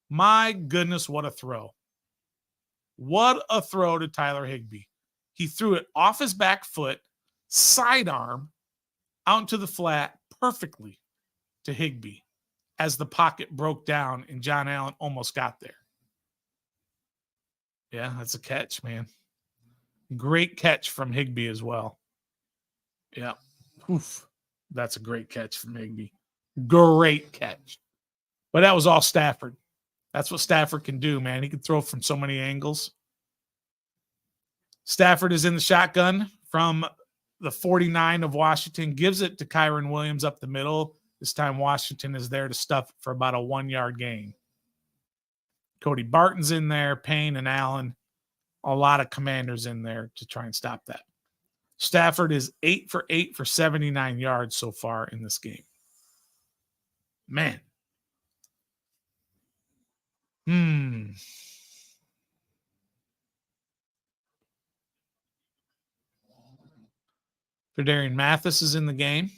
My goodness, what a throw. What a throw to Tyler Higbee. He threw it off his back foot, sidearm, out into the flat perfectly to Higbee as the pocket broke down and John Allen almost got there. Yeah, that's a catch, man. Great catch from Higbee as well. Yeah. Oof. That's a great catch from Higbee. Great catch. But that was all Stafford. That's what Stafford can do, man. He can throw from so many angles. Stafford is in the shotgun from the 49 of Washington, gives it to Kyren Williams up the middle. This time Washington is there to stuff it for about a 1-yard gain. Cody Barton's in there, Payne and Allen. A lot of commanders in there to try and stop that. Stafford is 8 for 8 for 79 yards so far in this game. Man. Phidarian Mathis is in the game. If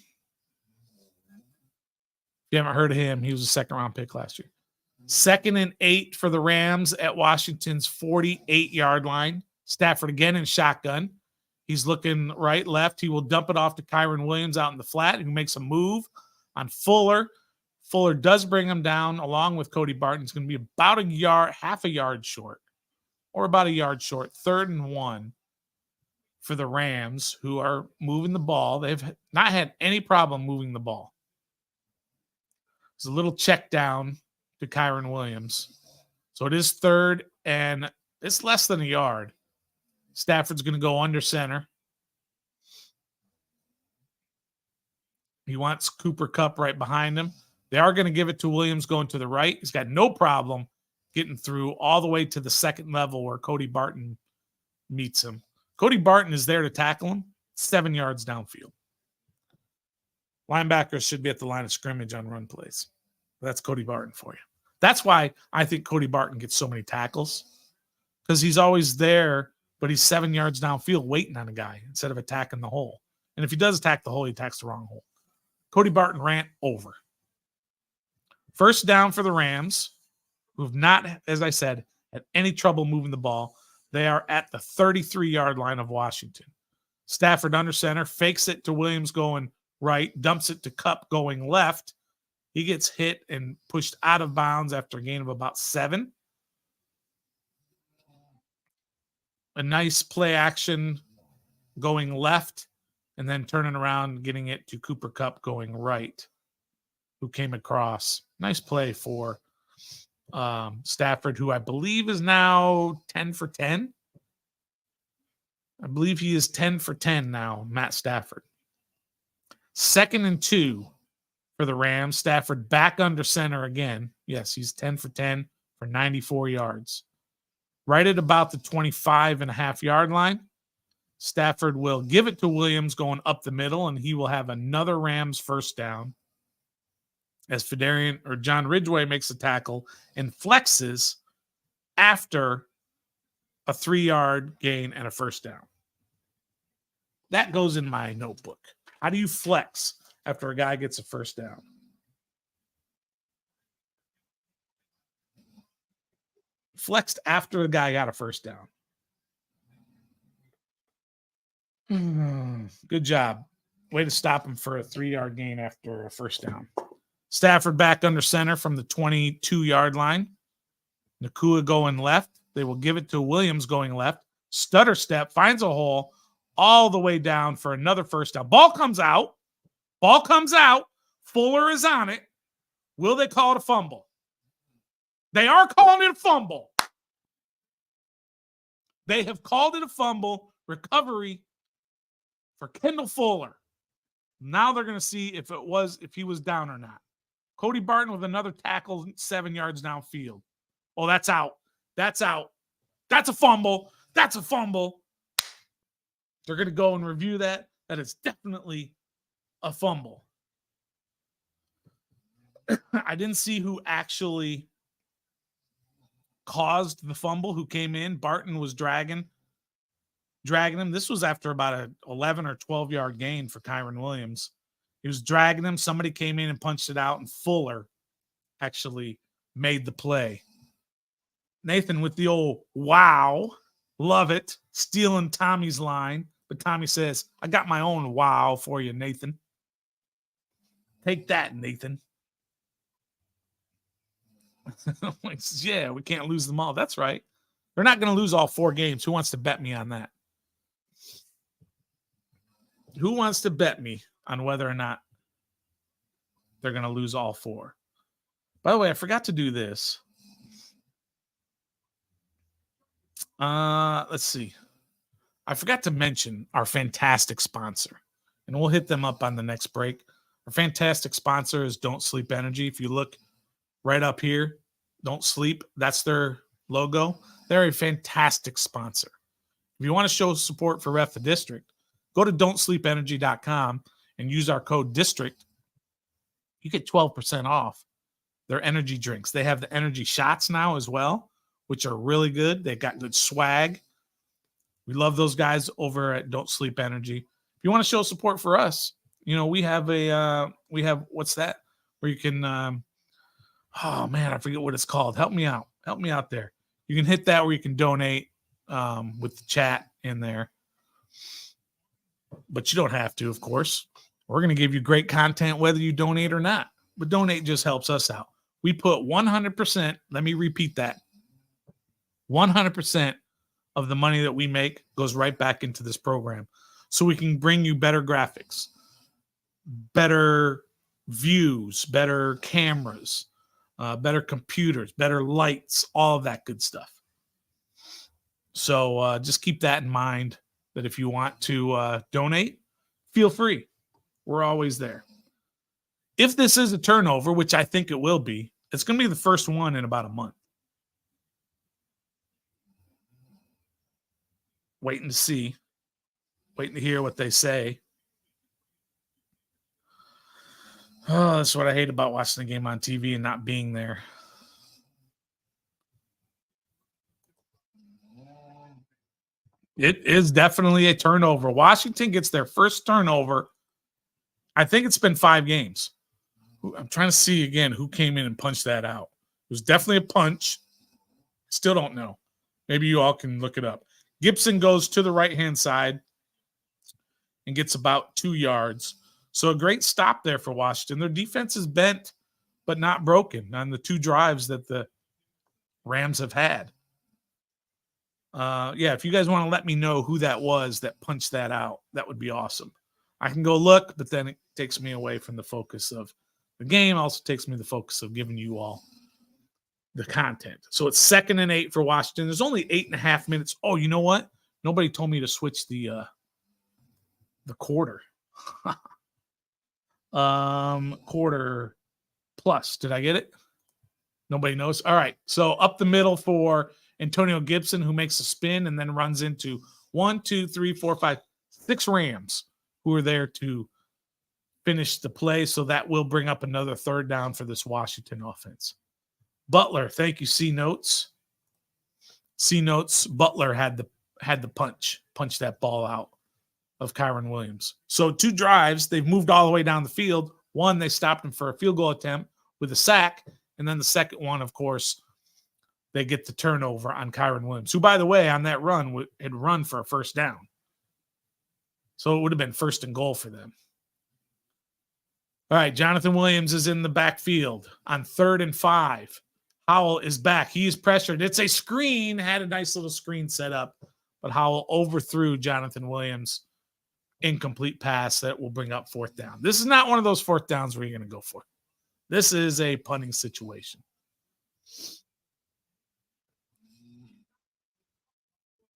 you haven't heard of him, he was a 2nd-round pick last year. 2nd and 8 for the Rams at Washington's 48-yard line. Stafford again in shotgun. He's looking right, left. He will dump it off to Kyren Williams out in the flat. He makes a move on Fuller. Fuller does bring him down along with Cody Barton. It's going to be about a yard, half a yard short, or about a yard short. 3rd and 1 for the Rams, who are moving the ball. They've not had any problem moving the ball. There's a little check down to Kyren Williams. So it is 3rd, and it's less than a yard. Stafford's going to go under center. He wants Cooper Kupp right behind him. They are going to give it to Williams going to the right. He's got no problem getting through all the way to the 2nd level where Cody Barton meets him. Cody Barton is there to tackle him 7 yards downfield. Linebackers should be at the line of scrimmage on run plays. That's Cody Barton for you. That's why I think Cody Barton gets so many tackles, because he's always there but he's 7 yards downfield waiting on a guy instead of attacking the hole. And if he does attack the hole, he attacks the wrong hole. Cody Barton rant over. First down for the Rams, who have not, as I said, had any trouble moving the ball. They are at the 33-yard line of Washington. Stafford under center, fakes it to Williams going right, dumps it to Kupp going left. He gets hit and pushed out of bounds after a gain of about 7. A nice play action going left and then turning around, getting it to Cooper Kupp going right, who came across. Nice play for Stafford, who I believe is now 10 for 10. I believe he is 10 for 10 now, Matt Stafford. 2nd and 2 for the Rams. Stafford back under center again. Yes, he's 10 for 10 for 94 yards. Right at about the 25.5-yard line. Stafford will give it to Williams going up the middle, and he will have another Rams first down as John Ridgeway makes a tackle and flexes after a 3-yard gain and a first down. That goes in my notebook. How do you flex after a guy gets a first down? Flexed after the guy got a first down. Good job. Way to stop him for a 3-yard gain after a first down. Stafford back under center from the 22-yard line. Nakua going left. They will give it to Williams going left. Stutter step, finds a hole all the way down for another first down. Ball comes out. Fuller is on it. Will they call it a fumble? They are calling it a fumble. They have called it a fumble. Recovery for Kendall Fuller. Now they're going to see if he was down or not. Cody Barton with another tackle 7 yards downfield. Oh, that's out. That's out. That's a fumble. That's a fumble. They're going to go and review that. That is definitely a fumble. I didn't see who actually caused the fumble, who came in. Barton was dragging him. This was after about an 11 or 12-yard gain for Kyron Williams. He was dragging him. Somebody came in and punched it out, and Fuller actually made the play. Nathan with the old wow. Love it. Stealing Tommy's line. But Tommy says, I got my own wow for you, Nathan. Take that, Nathan. Like, yeah, we can't lose them all. That's right. They're not going to lose all 4 games. Who wants to bet me on that? Who wants to bet me on whether or not they're going to lose all 4? By the way, I forgot to do this. Let's see. I forgot to mention our fantastic sponsor, and we'll hit them up on the next break. Our fantastic sponsor is Don't Sleep Energy. If you look right up here, Don't Sleep, that's their logo. They're a fantastic sponsor. If you want to show support for Ref the District, go to don'tsleepenergy.com and use our code DISTRICT. You get 12% off their energy drinks. They have the energy shots now as well, which are really good. They've got good swag. We love those guys over at Don't Sleep Energy. If you want to show support for us, we have what's that? Where you can, oh man, I forget what it's called. Help me out there. You can hit that where you can donate with the chat in there. But you don't have to, of course. We're going to give you great content whether you donate or not. But donate just helps us out. We put 100%, let me repeat that, 100% of the money that we make goes right back into this program. So we can bring you better graphics, better views, better cameras, better computers, better lights, all of that good stuff. So just keep that in mind, that if you want to donate, feel free. We're always there. If this is a turnover, which I think it will be, it's going to be the first one in about a month. Waiting to see. Waiting to hear what they say. Oh, that's what I hate about watching the game on TV and not being there. It is definitely a turnover. Washington gets their first turnover. I think it's been 5 games. I'm trying to see again who came in and punched that out. It was definitely a punch. Still don't know. Maybe you all can look it up. Gibson goes to the right-hand side and gets about 2 yards. So a great stop there for Washington. Their defense is bent but not broken on the 2 drives that the Rams have had. Yeah, if you guys want to let me know who that was that punched that out, that would be awesome. I can go look, but then it takes me away from the focus of the game. Also takes me the focus of giving you all the content. So it's 2nd and 8 for Washington. There's only 8.5 minutes. Oh, you know what? Nobody told me to switch the quarter. Quarter plus. Did I get it? Nobody knows. All right. So up the middle for Antonio Gibson, who makes a spin and then runs into 1, 2, 3, 4, 5, 6 Rams who are there to finish the play. So that will bring up another 3rd down for this Washington offense. Butler, thank you. C notes. Butler had the punch that ball out of Kyron Williams. So 2 drives, they've moved all the way down the field. One, they stopped him for a field goal attempt with a sack. And then the second one, of course, they get the turnover on Kyron Williams, who, by the way, on that run had run for a 1st down. So it would have been 1st and goal for them. All right, Jonathan Williams is in the backfield on 3rd and 5. Howell is back. He is pressured. It's a screen, had a nice little screen set up, but Howell overthrew Jonathan Williams. Incomplete pass that will bring up 4th down. This is not one of those 4th downs where you're going to go for it. This is a punting situation.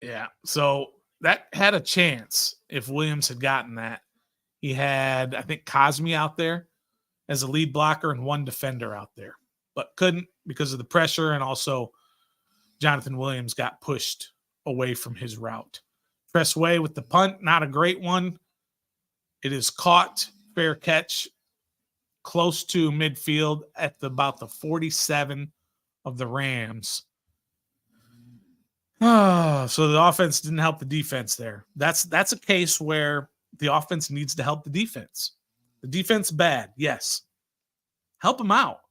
Yeah, so that had a chance if Williams had gotten that. He had, I think, Cosme out there as a lead blocker and 1 defender out there, but couldn't because of the pressure, and also Jonathan Williams got pushed away from his route. Tress Way with the punt, not a great one. It is caught, fair catch, close to midfield at about the 47 of the Rams. So the offense didn't help the defense there. That's a case where the offense needs to help the defense. The defense bad, yes. Help them out.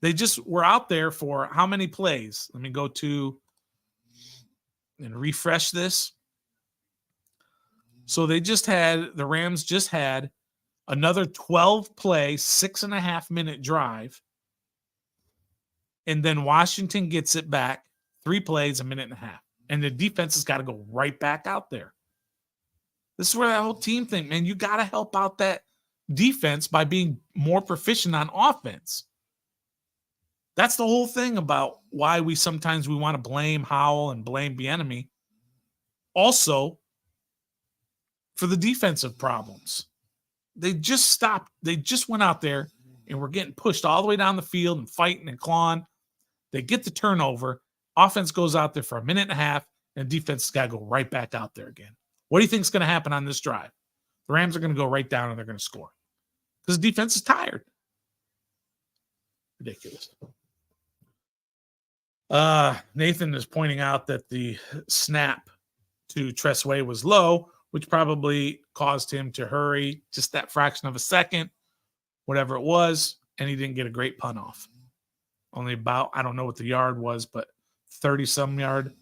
They just were out there for how many plays? Let me go to and refresh this. So the Rams just had another 12-play, 6.5-minute drive. And then Washington gets it back, 3 plays, 1.5 minutes. And the defense has got to go right back out there. This is where that whole team thing, man, you got to help out that defense by being more proficient on offense. That's the whole thing about why we sometimes want to blame Howell and blame Bieniemy. Also, for the defensive problems. They just stopped. They just went out there and were getting pushed all the way down the field and fighting and clawing. They get the turnover. Offense goes out there for 1.5 minutes, and defense has got to go right back out there again. What do you think is going to happen on this drive? The Rams are going to go right down and they're going to score because the defense is tired. Ridiculous. Nathan is pointing out that the snap to Tress Way was low, which probably caused him to hurry just that fraction of a second, whatever it was, and he didn't get a great punt off. Only about, I don't know what the yard was, but 30-some yard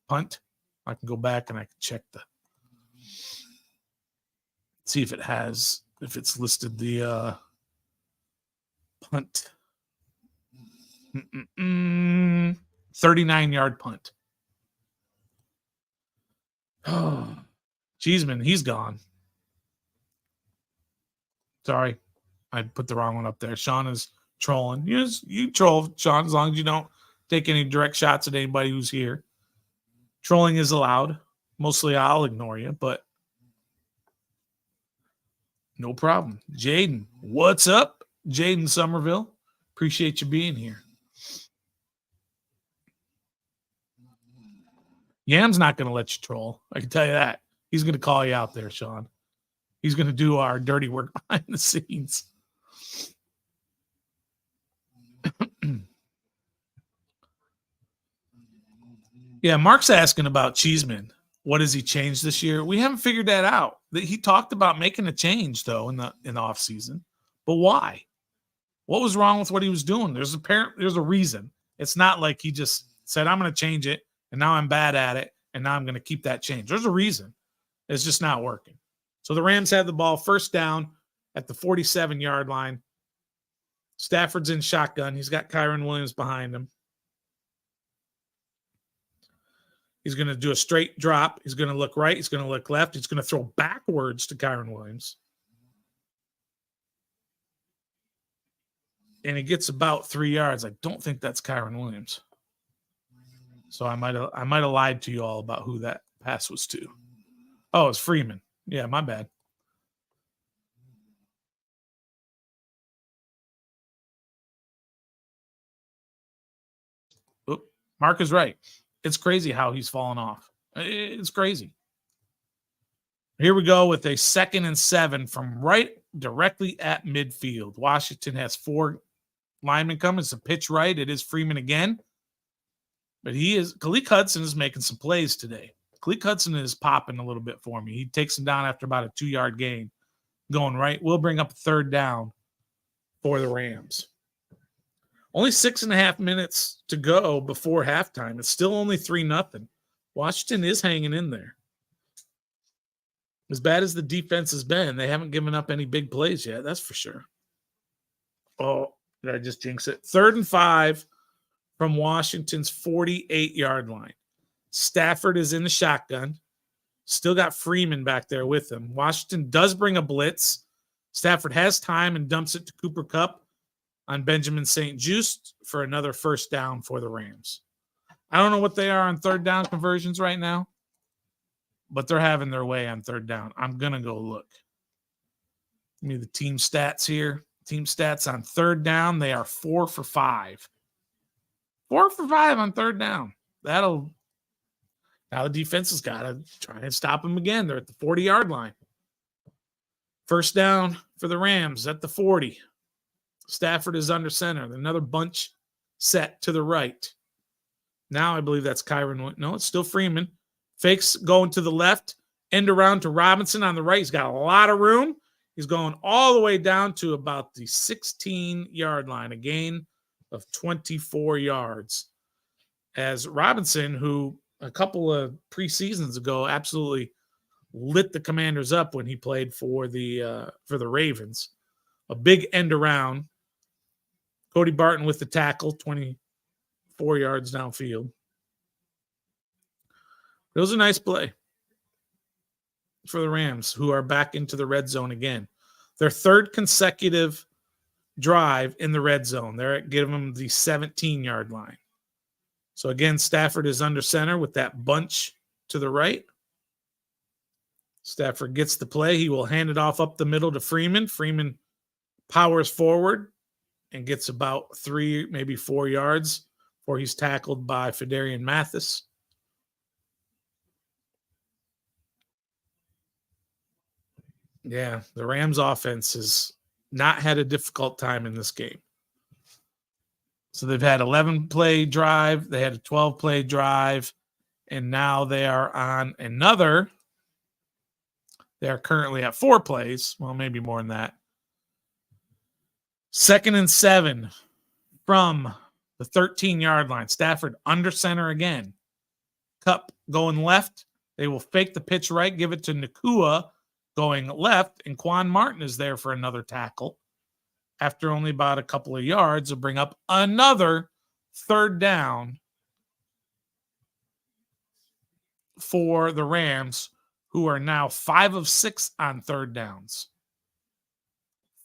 punt. I can go back and I can check see if it's listed the punt. 39-yard punt. Oh, Cheeseman, he's gone. Sorry, I put the wrong one up there. Sean is trolling. You troll, Sean, as long as you don't take any direct shots at anybody who's here. Trolling is allowed. Mostly I'll ignore you, but no problem. Jaden, what's up? Jaden Somerville. Appreciate you being here. Yam's not going to let you troll. I can tell you that. He's going to call you out there, Sean. He's going to do our dirty work behind the scenes. Yeah, Mark's asking about Cheeseman. What has he changed this year? We haven't figured that out. He talked about making a change though in the offseason. But why? What was wrong with what he was doing? There's a reason. It's not like he just said, I'm going to change it, and now I'm bad at it, and now I'm going to keep that change. There's a reason. It's just not working. So the Rams had the ball first down at the 47-yard line. Stafford's in shotgun. He's got Kyron Williams behind him. He's going to do a straight drop. He's going to look right. He's going to look left. He's going to throw backwards to Kyron Williams. And he gets about 3 yards. I don't think that's Kyron Williams. So I might have lied to you all about who that pass was to. Oh, it's Freeman. Yeah, my bad. Oop, Mark is right. It's crazy how he's fallen off. It's crazy. Here we go with a 2nd and 7 from right directly at midfield. Washington has 4 linemen coming. It's a pitch right. It is Freeman again. But Khaleke Hudson is making some plays today. Khaleke Hudson is popping a little bit for me. He takes him down after about a 2-yard gain. Going right. We'll bring up a 3rd down for the Rams. Only 6.5 minutes to go before halftime. It's still only 3-0. Washington is hanging in there. As bad as the defense has been, they haven't given up any big plays yet. That's for sure. Oh, did I just jinx it? 3rd and 5 from Washington's 48-yard line. Stafford is in the shotgun. Still got Freeman back there with him. Washington does bring a blitz. Stafford has time and dumps it to Cooper Kupp on Benjamin St. Juste for another 1st down for the Rams. I don't know what they are on 3rd down conversions right now, but they're having their way on 3rd down. I'm going to go look. Give me the team stats here. Team stats on 3rd down, they are 4 for 5. 4 for 5 on 3rd down. Now the defense has got to try and stop them again. They're at the 40-yard line. 1st down for the Rams at the 40. Stafford is under center. Another bunch set to the right. Now I believe that's Kyron. No, it's still Freeman. Fakes going to the left. End around to Robinson on the right. He's got a lot of room. He's going all the way down to about the 16-yard line. A gain of 24 yards. As Robinson, who a couple of preseasons ago absolutely lit the Commanders up when he played for the Ravens. A big end around. Cody Barton with the tackle, 24 yards downfield. It was a nice play for the Rams, who are back into the red zone again. Their 3rd consecutive drive in the red zone. They're giving them the 17-yard line. So again, Stafford is under center with that bunch to the right. Stafford gets the play. He will hand it off up the middle to Freeman. Freeman powers forward and gets about 3, maybe 4 yards before he's tackled by Fedarian Mathis. Yeah, the Rams offense has not had a difficult time in this game. So they've had 11-play drive. They had a 12-play drive. And now they are on another. They are currently at 4 plays. Well, maybe more than that. 2nd and 7 from the 13-yard line. Stafford under center again. Kupp going left. They will fake the pitch right, give it to Nakua going left, and Quan Martin is there for another tackle. After only about a couple of yards, they'll bring up another 3rd down for the Rams, who are now 5 of 6 on 3rd downs.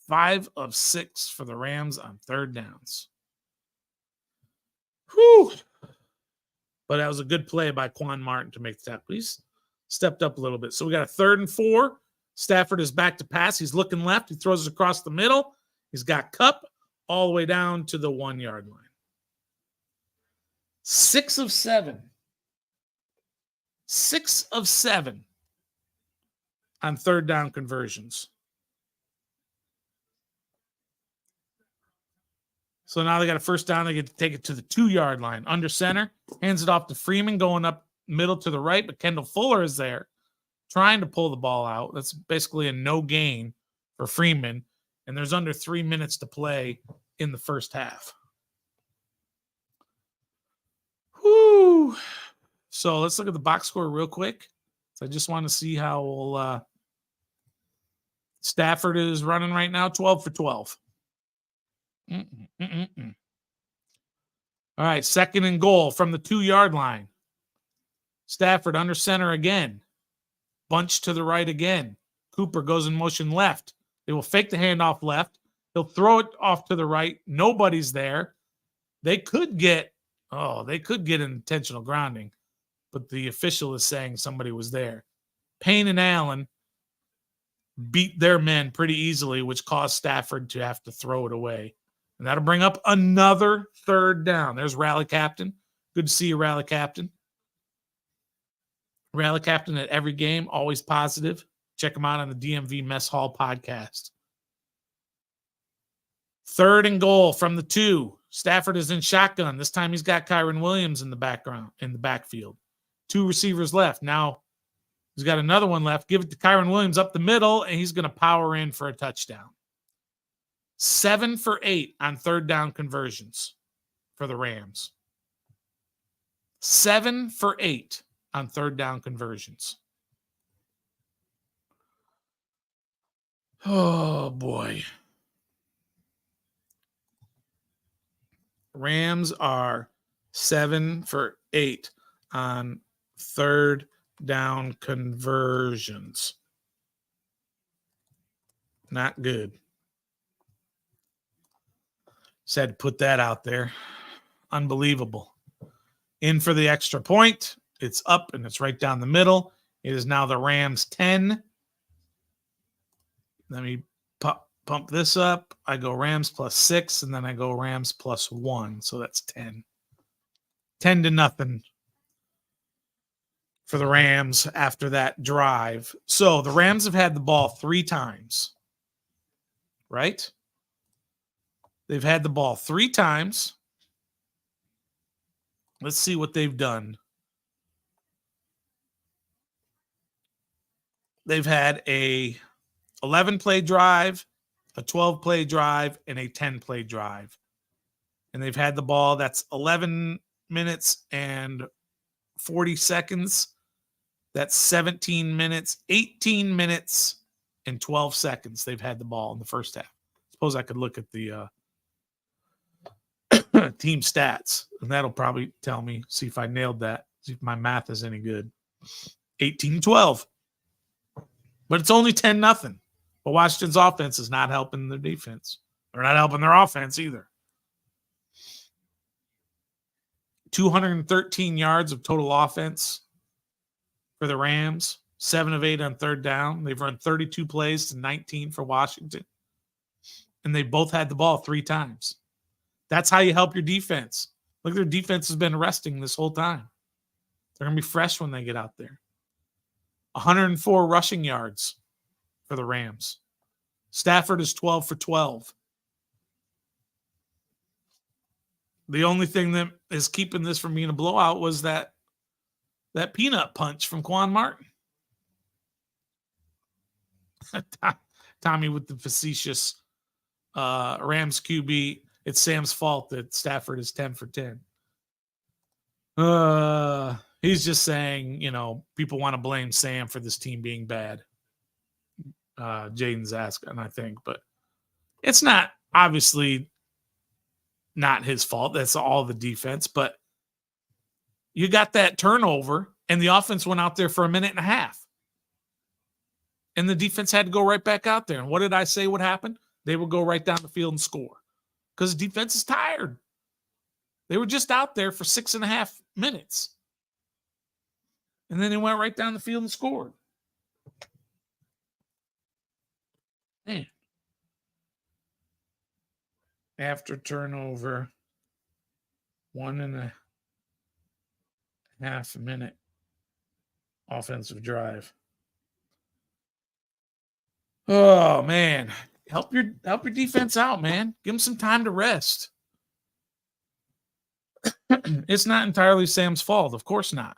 5 of 6 for the Rams on 3rd downs. Whew. But that was a good play by Quan Martin to make the tackle. He's stepped up a little bit. So we got a 3rd and 4. Stafford is back to pass. He's looking left. He throws it across the middle. He's got Kupp all the way down to the 1-yard line. 6 of 7. 6 of 7 on 3rd down conversions. So now they got a 1st down. They get to take it to the 2-yard line. Under center. Hands it off to Freeman going up middle to the right, but Kendall Fuller is there trying to pull the ball out. That's basically a no gain for Freeman, and there's under 3 minutes to play in the first half. Whoo! So let's look at the box score real quick. So I just want to see how Stafford is running right now. 12 for 12. All right, 2nd and goal from the 2-yard line. Stafford under center again. Bunch to the right again. Cooper goes in motion left. They will fake the handoff left. He'll throw it off to the right. Nobody's there. They could get an intentional grounding, but the official is saying somebody was there. Payne and Allen beat their men pretty easily, which caused Stafford to have to throw it away. And that'll bring up another 3rd down. There's Rally Captain. Good to see you, Rally Captain. Rally Captain at every game, always positive. Check him out on the DMV Mess Hall podcast. 3rd and goal from the 2. Stafford is in shotgun. This time he's got Kyron Williams in the backfield. 2 receivers left. Now he's got another one left. Give it to Kyron Williams up the middle, and he's going to power in for a touchdown. 7 for 8 on 3rd down conversions for the Rams. 7 for 8 on 3rd down conversions. Oh, boy. Rams are 7 for 8 on 3rd down conversions. Not good. Said to put that out there. Unbelievable. In for the extra point. It's up and it's right down the middle. It is now the Rams 10. Let me pump this up. I go Rams +6, and then I go Rams +1. So that's 10. 10-0 for the Rams after that drive. So the Rams have had the ball 3 times. Right? They've had the ball 3 times. Let's see what they've done. They've had a 11-play drive, a 12-play drive, and a 10-play drive. And they've had the ball. That's 11 minutes and 40 seconds. That's 17 minutes, 18 minutes, and 12 seconds they've had the ball in the first half. Suppose I could look at the team stats, and that'll probably tell me, see if I nailed that, see if my math is any good. 18-12. But it's only 10-0. But Washington's offense is not helping their defense. They're not helping their offense either. 213 yards of total offense for the Rams. 7 of 8 on 3rd down. They've run 32 plays to 19 for Washington. And they both had the ball 3 times. That's how you help your defense. Look, their defense has been resting this whole time. They're going to be fresh when they get out there. 104 rushing yards for the Rams. Stafford is 12 for 12. The only thing that is keeping this from being a blowout was that peanut punch from Quan Martin. Tommy with the facetious Rams QB. It's Sam's fault that Stafford is 10 for 10. He's just saying, people want to blame Sam for this team being bad. Jaden's asking, I think, but it's not obviously not his fault. That's all the defense, but you got that turnover and the offense went out there for a minute and a half. And the defense had to go right back out there. And what did I say would happen? They would go right down the field and score because the defense is tired. They were just out there for 6.5 minutes. And then they went right down the field and scored. Man. After turnover, 1.5 minute offensive drive. Oh, man. Help your defense out, man. Give them some time to rest. It's not entirely Sam's fault. Of course not.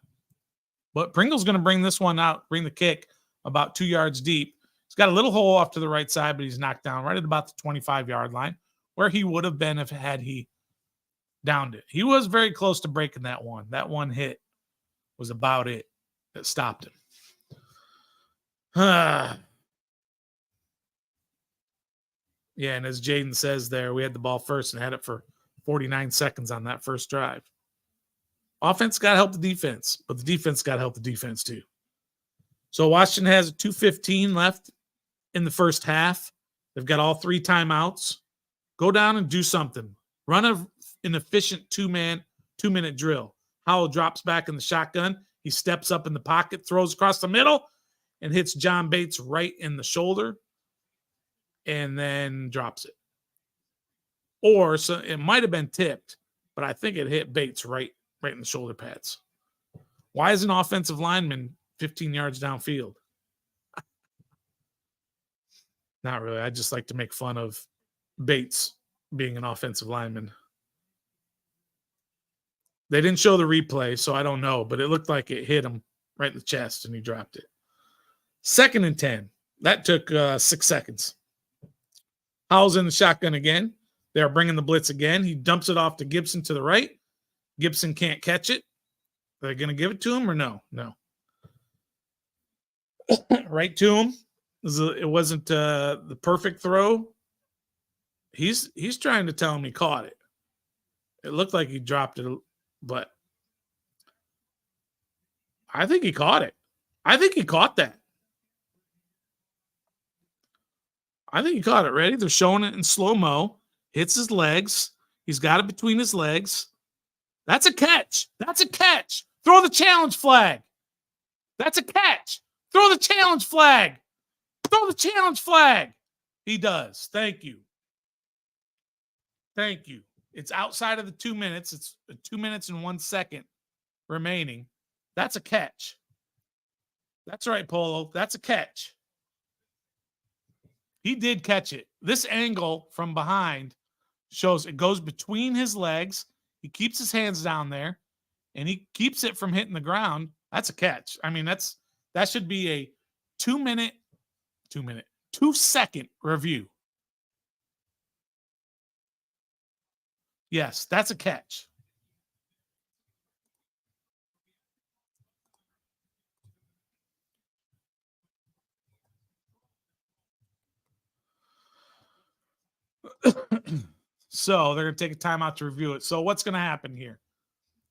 But Pringle's going to bring this one out, bring the kick about 2 yards deep. He's got a little hole off to the right side, but he's knocked down right at about the 25-yard line, where he would have been if had he downed it. He was very close to breaking that one. That one hit was about it that stopped him. Yeah, and as Jaden says there, we had the ball first and had it for 49 seconds on that first drive. Offense got to help the defense, but the defense got to help the defense too. So Washington has 2:15 left in the first half. They've got all 3 timeouts. Go down and do something. Run an efficient 2-minute drill. Howell drops back in the shotgun. He steps up in the pocket, throws across the middle, and hits John Bates right in the shoulder, and then drops it. Or so it might have been tipped, but I think it hit Bates right in the shoulder pads. Why is an offensive lineman 15 yards downfield? Not really. I just like to make fun of Bates being an offensive lineman. They didn't show the replay, so I don't know, but it looked like it hit him right in the chest and he dropped it. 2nd and 10. That took 6 seconds. Howell's in the shotgun again. They're bringing the blitz again. He dumps it off to Gibson to the right. Gibson can't catch it. Are they going to give it to him or no? No. Right to him. It wasn't the perfect throw. He's trying to tell him he caught it. It looked like he dropped it, but I think he caught it. I think he caught that. I think he caught it. Ready? They're showing it in slow-mo. Hits his legs. He's got it between his legs. That's a catch. That's a catch. Throw the challenge flag. That's a catch. Throw the challenge flag. Throw the challenge flag. He does. Thank you. Thank you. It's outside of the 2 minutes. It's 2 minutes and 1 second remaining. That's a catch. That's right, Polo. That's a catch. He did catch it. This angle from behind shows it goes between his legs. He keeps his hands down there, and he keeps it from hitting the ground. That's a catch. I mean, that should be a 2-second review. Yes, that's a catch. So they're going to take a timeout to review it. So what's going to happen here?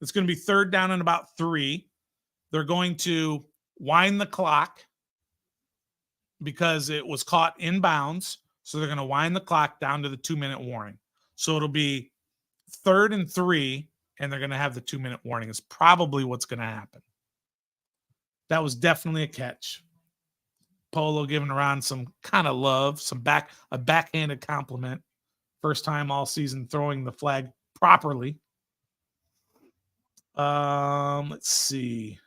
It's going to be 3rd down and about 3. They're going to wind the clock because it was caught in bounds. So they're going to wind the clock down to the 2-minute warning. So it'll be 3rd and 3, and they're going to have the 2-minute warning. Is probably what's going to happen. That was definitely a catch. Polo giving around some kind of love, a backhanded compliment. First time all season throwing the flag properly. Let's see.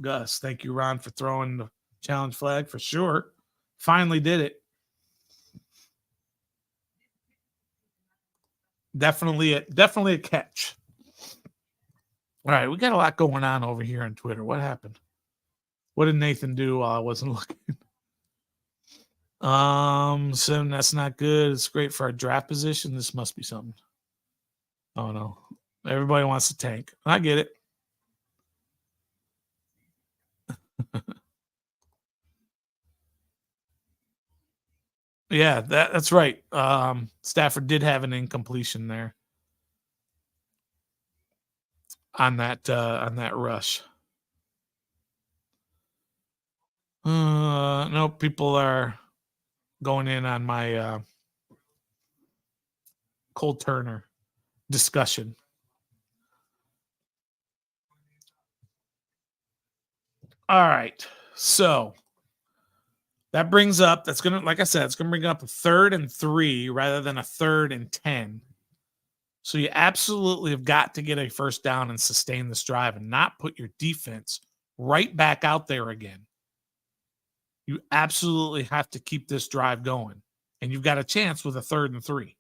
Gus, thank you, Ron, for throwing the challenge flag for sure. Finally did it. Definitely a catch. All right, we got a lot going on over here on Twitter. What happened? What did Nathan do while I wasn't looking? So that's not good. It's great for our draft position. This must be something. Oh no. Everybody wants to tank. I get it. Yeah, that's right. Stafford did have an incompletion there on that rush. No, people are going in on my Cole Turner discussion. All right. So that brings up, that's going to, like I said, it's going to bring up a 3rd and 3 rather than a 3rd and 10. So you absolutely have got to get a first down and sustain this drive and not put your defense right back out there again. You absolutely have to keep this drive going. And you've got a chance with a 3rd and 3.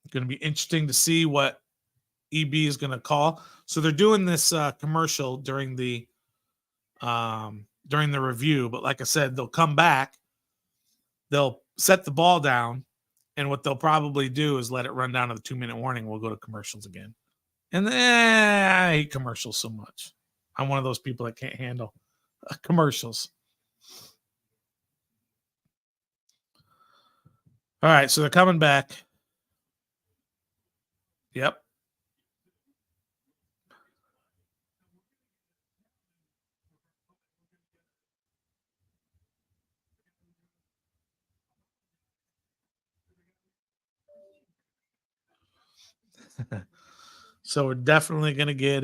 It's going to be interesting to see what EB is going to call. So they're doing this commercial during the review. But like I said, they'll come back, they'll set the ball down, and what they'll probably do is let it run down to the 2-minute warning. We'll go to commercials again. And then I hate commercials so much. I'm one of those people that can't handle commercials. All right, so they're coming back. Yep. So we're definitely going to get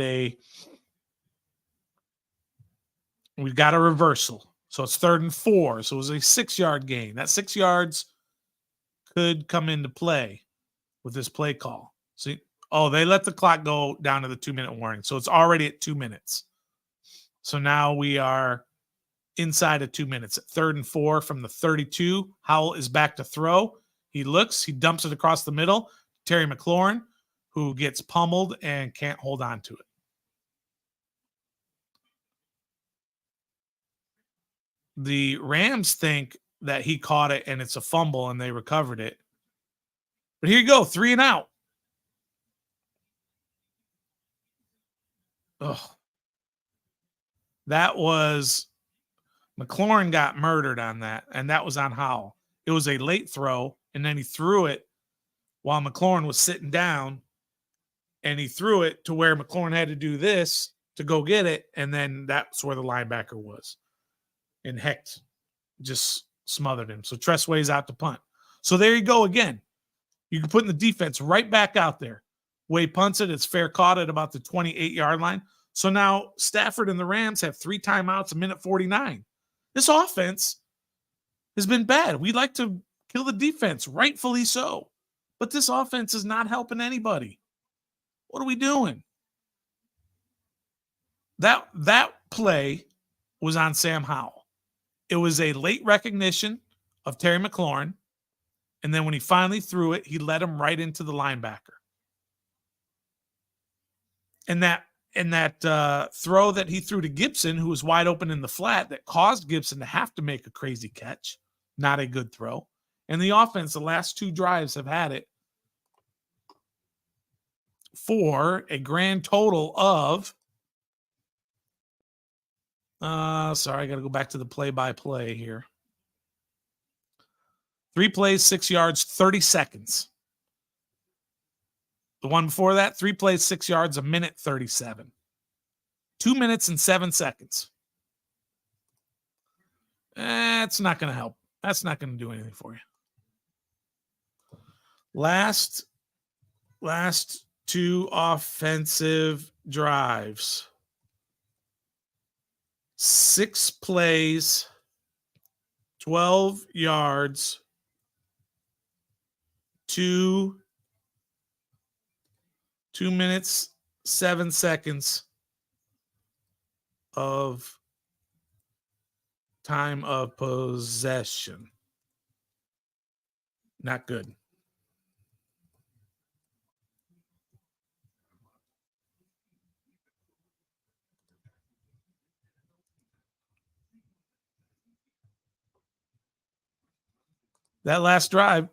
we've got a reversal. So it's 3rd and 4. So it was a 6-yard gain. That 6 yards could come into play with this play call. See, they let the clock go down to the 2-minute warning. So it's already at 2 minutes. So now we are inside of 2 minutes. At 3rd and 4 from the 32, Howell is back to throw. He looks, he dumps it across the middle. Terry McLaurin, who gets pummeled and can't hold on to it. The Rams think that he caught it and it's a fumble and they recovered it. But here you go, 3 and out. Ugh. That was McLaurin got murdered on that, and that was on Howell. It was a late throw, and then he threw it while McLaurin was sitting down, and he threw it to where McLaurin had to do this to go get it, and then that's where the linebacker was. And Hecht just smothered him. So Tressway's out to punt. So there you go again. You can put the defense right back out there. Way punts it. It's fair caught at about the 28-yard line. So now Stafford and the Rams have 3 timeouts, a minute 49. This offense has been bad. We like to kill the defense, rightfully so. But this offense is not helping anybody. What are we doing? That play was on Sam Howell. It was a late recognition of Terry McLaurin. And then when he finally threw it, he led him right into the linebacker. And that throw that he threw to Gibson, who was wide open in the flat, that caused Gibson to have to make a crazy catch. Not a good throw. And the offense, the last 2 drives have had it for a grand total of sorry, I got to go back to the play-by-play here. 3 plays, 6 yards, 30 seconds. The one before that, 3 plays, 6 yards, a minute 37. 2 minutes and 7 seconds. It's not going to help. That's not going to do anything for you. Last 2 offensive drives. 6 plays, 12 yards, 2 minutes, 7 seconds of time of possession. Not good. That last drive,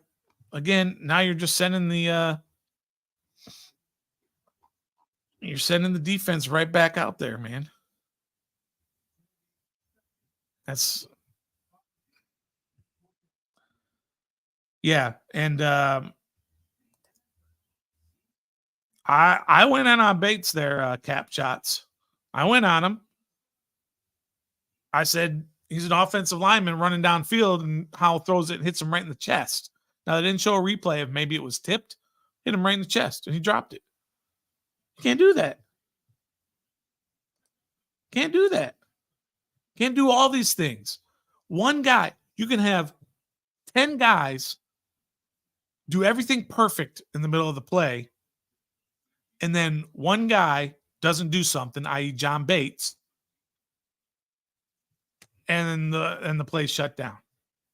again, now you're just sending the defense right back out there, man. And I went in on Bates there, cap shots. I went on him. I said he's an offensive lineman running downfield, and Howell throws it and hits him right in the chest. Now, they didn't show a replay of maybe it was tipped. Hit him right in the chest, and he dropped it. You can't do that. Can't do that. Can't do all these things. One guy, you can have 10 guys do everything perfect in the middle of the play, and then one guy doesn't do something, i.e. John Bates, and the play's shut down.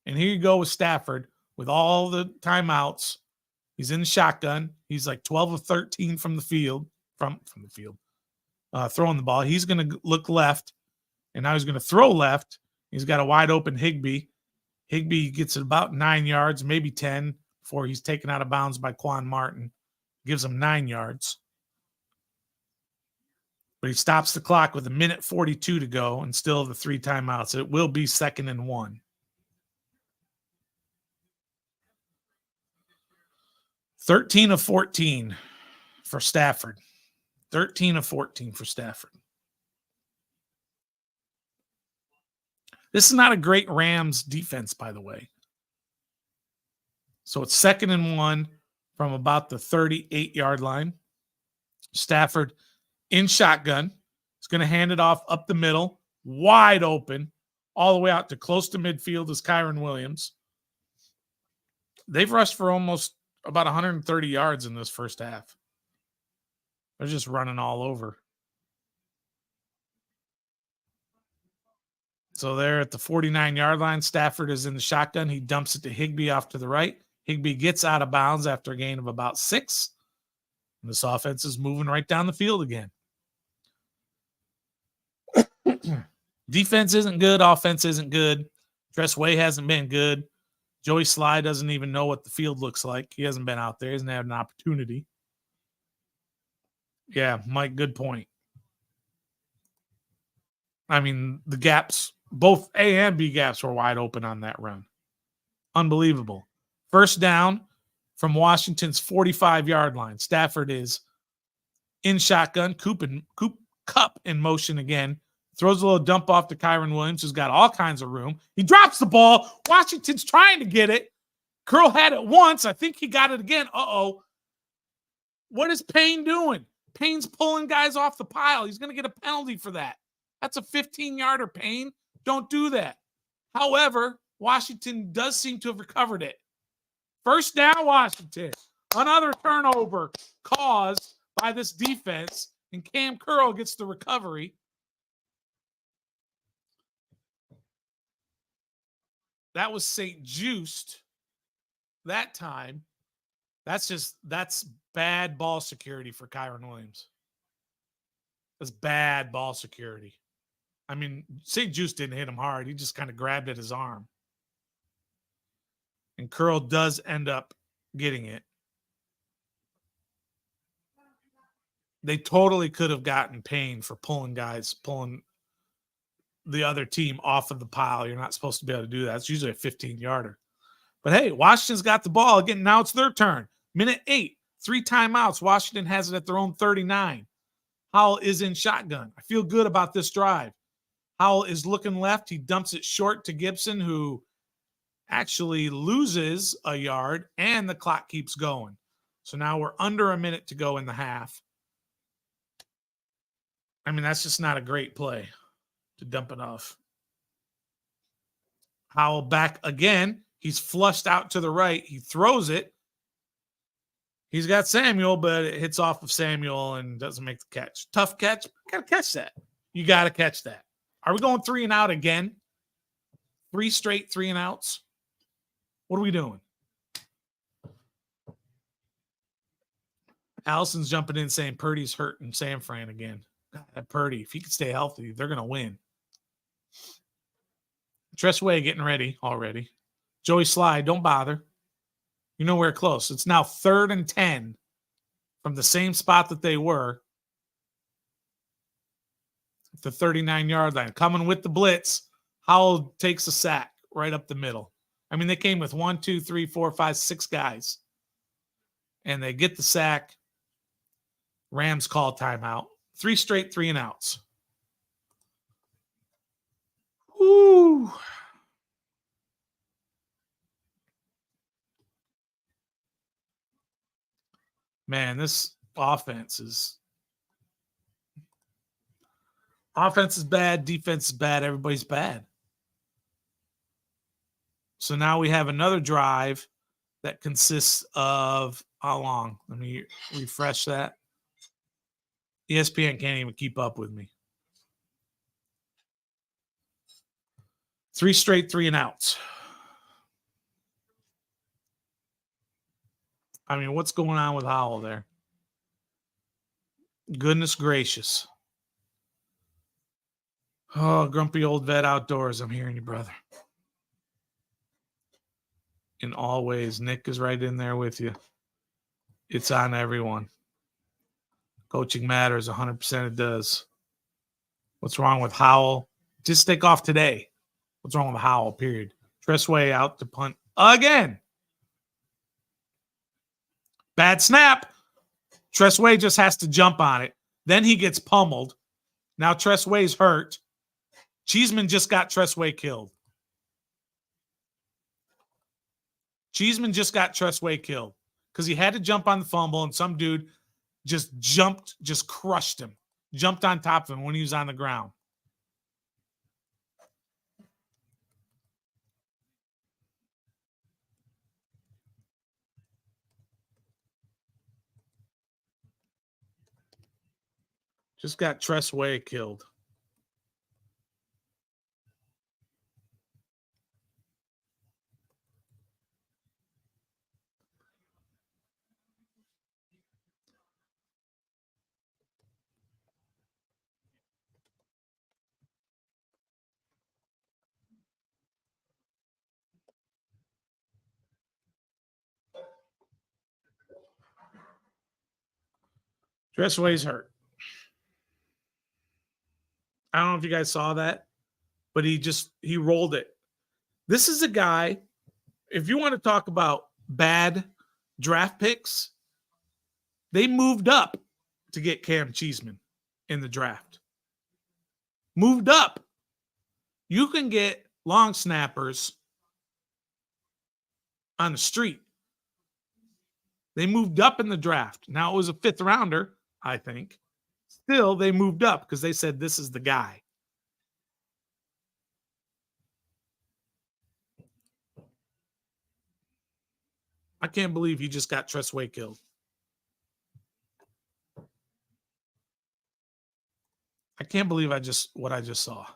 And here you go with Stafford with all the timeouts. He's in the shotgun. He's like 12 of 13 from the field, throwing the ball. He's going to look left, and now he's going to throw left. He's got a wide open Higbee. Higbee gets it about 9 yards, maybe 10, before he's taken out of bounds by Quan Martin. Gives him 9 yards. But he stops the clock with 1:42 to go and still the 3 timeouts. It will be 2nd and 1. 13 of 14 for Stafford. 13 of 14 for Stafford. This is not a great Rams defense, by the way. So it's 2nd and 1 from about the 38-yard line. Stafford in shotgun. He's going to hand it off up the middle, wide open, all the way out to close to midfield is Kyron Williams. They've rushed for almost about 130 yards in this first half. They're just running all over. So they're at the 49-yard line. Stafford is in the shotgun. He dumps it to Higbee off to the right. Higbee gets out of bounds after a gain of about 6. And this offense is moving right down the field again. Defense isn't good. Offense isn't good. Tress Way hasn't been good. Joey Sly doesn't even know what the field looks like. He hasn't been out there. He hasn't had an opportunity. Yeah, Mike, good point. I mean, the gaps, both A and B gaps were wide open on that run. Unbelievable. First down from Washington's 45-yard line. Stafford is in shotgun. Cup in motion again. Throws a little dump off to Kyron Williams, who's got all kinds of room. He drops the ball. Washington's trying to get it. Curl had it once. I think he got it again. Uh-oh. What is Payne doing? Payne's pulling guys off the pile. He's going to get a penalty for that. That's a 15-yarder, Payne. Don't do that. However, Washington does seem to have recovered it. First down, Washington. Another turnover caused by this defense, and Cam Curl gets the recovery. That was St. Juiced that time. That's bad ball security for Kyron Williams. That's bad ball security. I mean, St. Juice didn't hit him hard. He just kind of grabbed at his arm. And Curl does end up getting it. They totally could have gotten Payne for pulling the other team off of the pile. You're not supposed to be able to do that. It's usually a 15-yarder. But hey, Washington's got the ball. Again, now it's their turn. 1:08, 3 timeouts. Washington has it at their own 39. Howell is in shotgun. I feel good about this drive. Howell is looking left. He dumps it short to Gibson, who actually loses a yard, and the clock keeps going. So now we're under a minute to go in the half. I mean, that's just not a great play to dump it off. Howell back again. He's flushed out to the right. He throws it. He's got Samuel, but it hits off of Samuel and doesn't make the catch. Tough catch. Got to catch that. You got to catch that. Are we going 3 and out again? 3 straight 3 and outs? What are we doing? Allison's jumping in saying Purdy's hurting San Fran again. God, Purdy, if he can stay healthy, they're going to win. Tress Way getting ready already. Joey Sly, don't bother. You know we're close. It's now 3rd and 10 from the same spot that they were. The 39-yard line. Coming with the blitz. Howell takes a sack right up the middle. I mean, they came with 1, 2, 3, 4, 5, 6 guys. And they get the sack. Rams call timeout. 3 straight 3 and outs. Woo. Man, this offense is bad, defense is bad, everybody's bad. So now we have another drive that consists of how long? Let me refresh that. ESPN can't even keep up with me. 3 straight 3 and outs. I mean, what's going on with Howell there? Goodness gracious. Oh, grumpy old vet outdoors. I'm hearing you, brother. In all ways, Nick is right in there with you. It's on everyone. Coaching matters. 100% it does. What's wrong with Howell? Just take off today. What's wrong with Howell, period? Tressway out to punt again. Bad snap. Tressway just has to jump on it. Then he gets pummeled. Now Tressway's hurt. Cheeseman just got Tressway killed. Cheeseman just got Tressway killed because he had to jump on the fumble, and some dude just jumped, just crushed him, jumped on top of him when he was on the ground. Just got Tressway killed. Tressway's hurt. I don't know if you guys saw that, but he rolled it. This is a guy, if you want to talk about bad draft picks, they moved up to get Cam Cheeseman in the draft. Moved up. You can get long snappers on the street. They moved up in the draft. Now it was a 5th rounder, I think. Still, they moved up because they said this is the guy. I can't believe he just got Tressway killed. I can't believe what I just saw.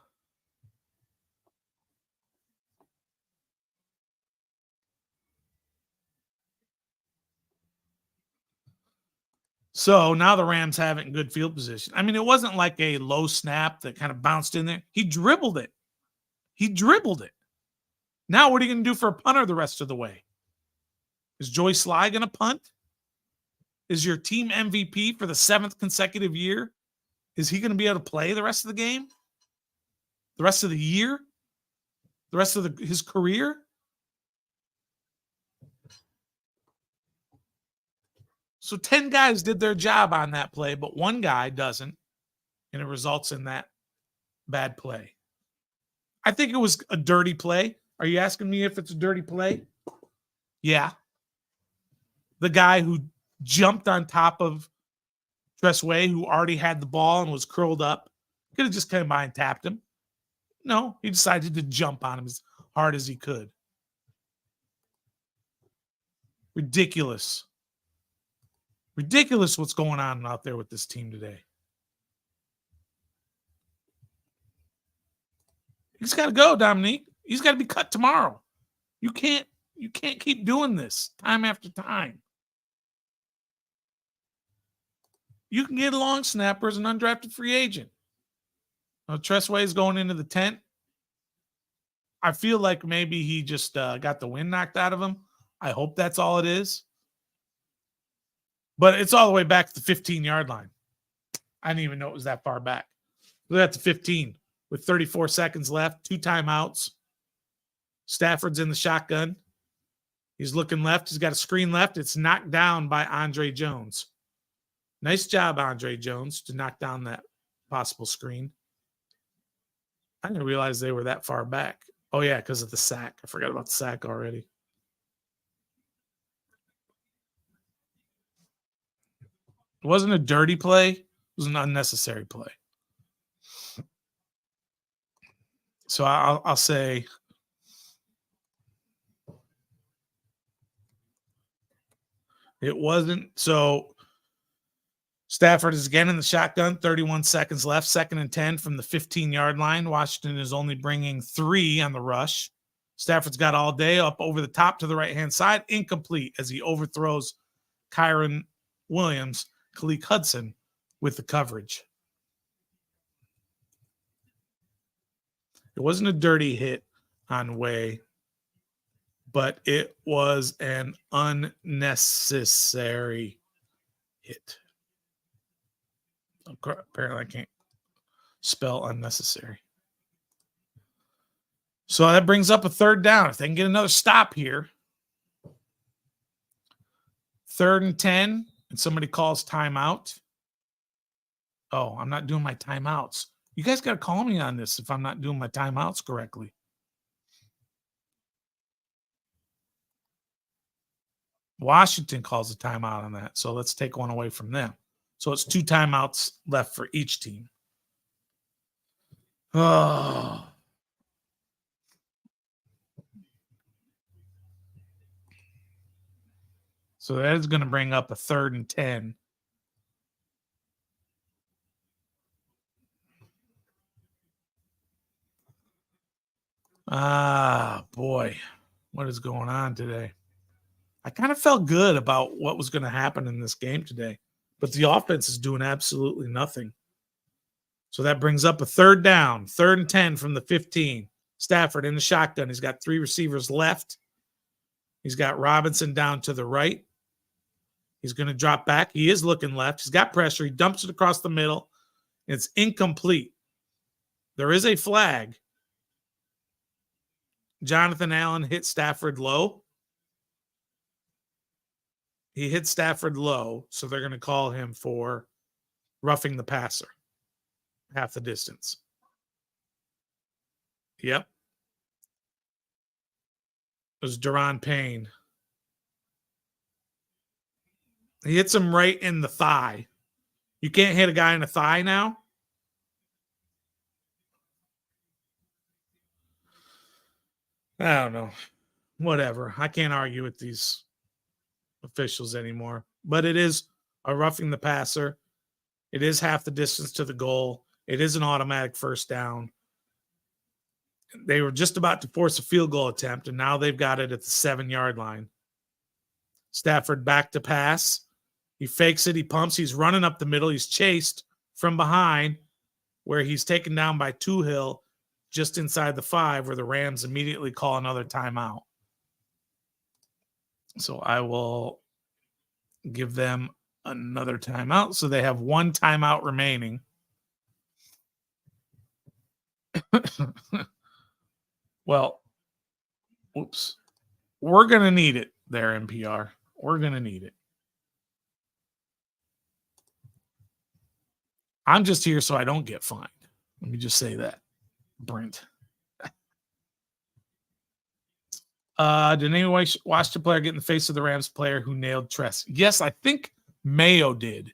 So now the Rams have it in good field position. I mean, it wasn't like a low snap that kind of bounced in there. He dribbled it. Now what are you going to do for a punter the rest of the way? Is Joey Sly going to punt? Is your team MVP for the 7th consecutive year? Is he going to be able to play the rest of the game? The rest of the year? The rest of his career? So 10 guys did their job on that play, but one guy doesn't, and it results in that bad play. I think it was a dirty play. Are you asking me if it's a dirty play? Yeah. The guy who jumped on top of Tressway, who already had the ball and was curled up, could have just come by and tapped him. No, he decided to jump on him as hard as he could. Ridiculous. Ridiculous what's going on out there with this team today. He's got to go, Dominique. He's got to be cut tomorrow. You can't keep doing this time after time. You can get a long snapper as an undrafted free agent. Now, Tressway is going into the tent. I feel like maybe he just got the wind knocked out of him. I hope that's all it is. But it's all the way back to the 15-yard line. I didn't even know it was that far back. Look at the 15 with 34 seconds left, 2 timeouts. Stafford's in the shotgun. He's looking left. He's got a screen left. It's knocked down by Andre Jones. Nice job, Andre Jones, to knock down that possible screen. I didn't realize they were that far back. Oh, yeah, because of the sack. I forgot about the sack already. It wasn't a dirty play. It was an unnecessary play. So I'll say it wasn't. So Stafford is again in the shotgun, 31 seconds left, 2nd and 10 from the 15-yard line. Washington is only bringing 3 on the rush. Stafford's got all day up over the top to the right-hand side, incomplete as he overthrows Kyron Williams, Khaleke Hudson with the coverage. It wasn't a dirty hit on Way, but it was an unnecessary hit. Apparently, I can't spell unnecessary. So that brings up a third down. If they can get another stop here, 3rd and 10, and somebody calls timeout. Oh, I'm not doing my timeouts. You guys got to call me on this if I'm not doing my timeouts correctly. Washington calls a timeout on that. So let's take one away from them. So it's 2 timeouts left for each team. Oh. So that is going to bring up a 3rd and 10. Ah, boy. What is going on today? I kind of felt good about what was going to happen in this game today, but the offense is doing absolutely nothing. So that brings up a 3rd down, 3rd and 10 from the 15. Stafford in the shotgun. He's got 3 receivers left. He's got Robinson down to the right. He's going to drop back. He is looking left. He's got pressure. He dumps it across the middle. It's incomplete. There is a flag. Jonathan Allen hit Stafford low. He hit Stafford low, so they're going to call him for roughing the passer. Half the distance. Yep. It was Daron Payne. He hits him right in the thigh. You can't hit a guy in the thigh now? I don't know. Whatever. I can't argue with these officials anymore. But it is a roughing the passer. It is half the distance to the goal. It is an automatic first down. They were just about to force a field goal attempt, and now they've got it at the 7-yard line. Stafford back to pass. He fakes it. He pumps. He's running up the middle. He's chased from behind, where he's taken down by Tuhill just inside the 5, where the Rams immediately call another timeout. So I will give them another timeout. So they have 1 timeout remaining. Well, oops. We're going to need it there, NPR. We're going to need it. I'm just here so I don't get fined. Let me just say that, Brent. Did anyone watch the player get in the face of the Rams player who nailed Tress? Yes, I think Mayo did.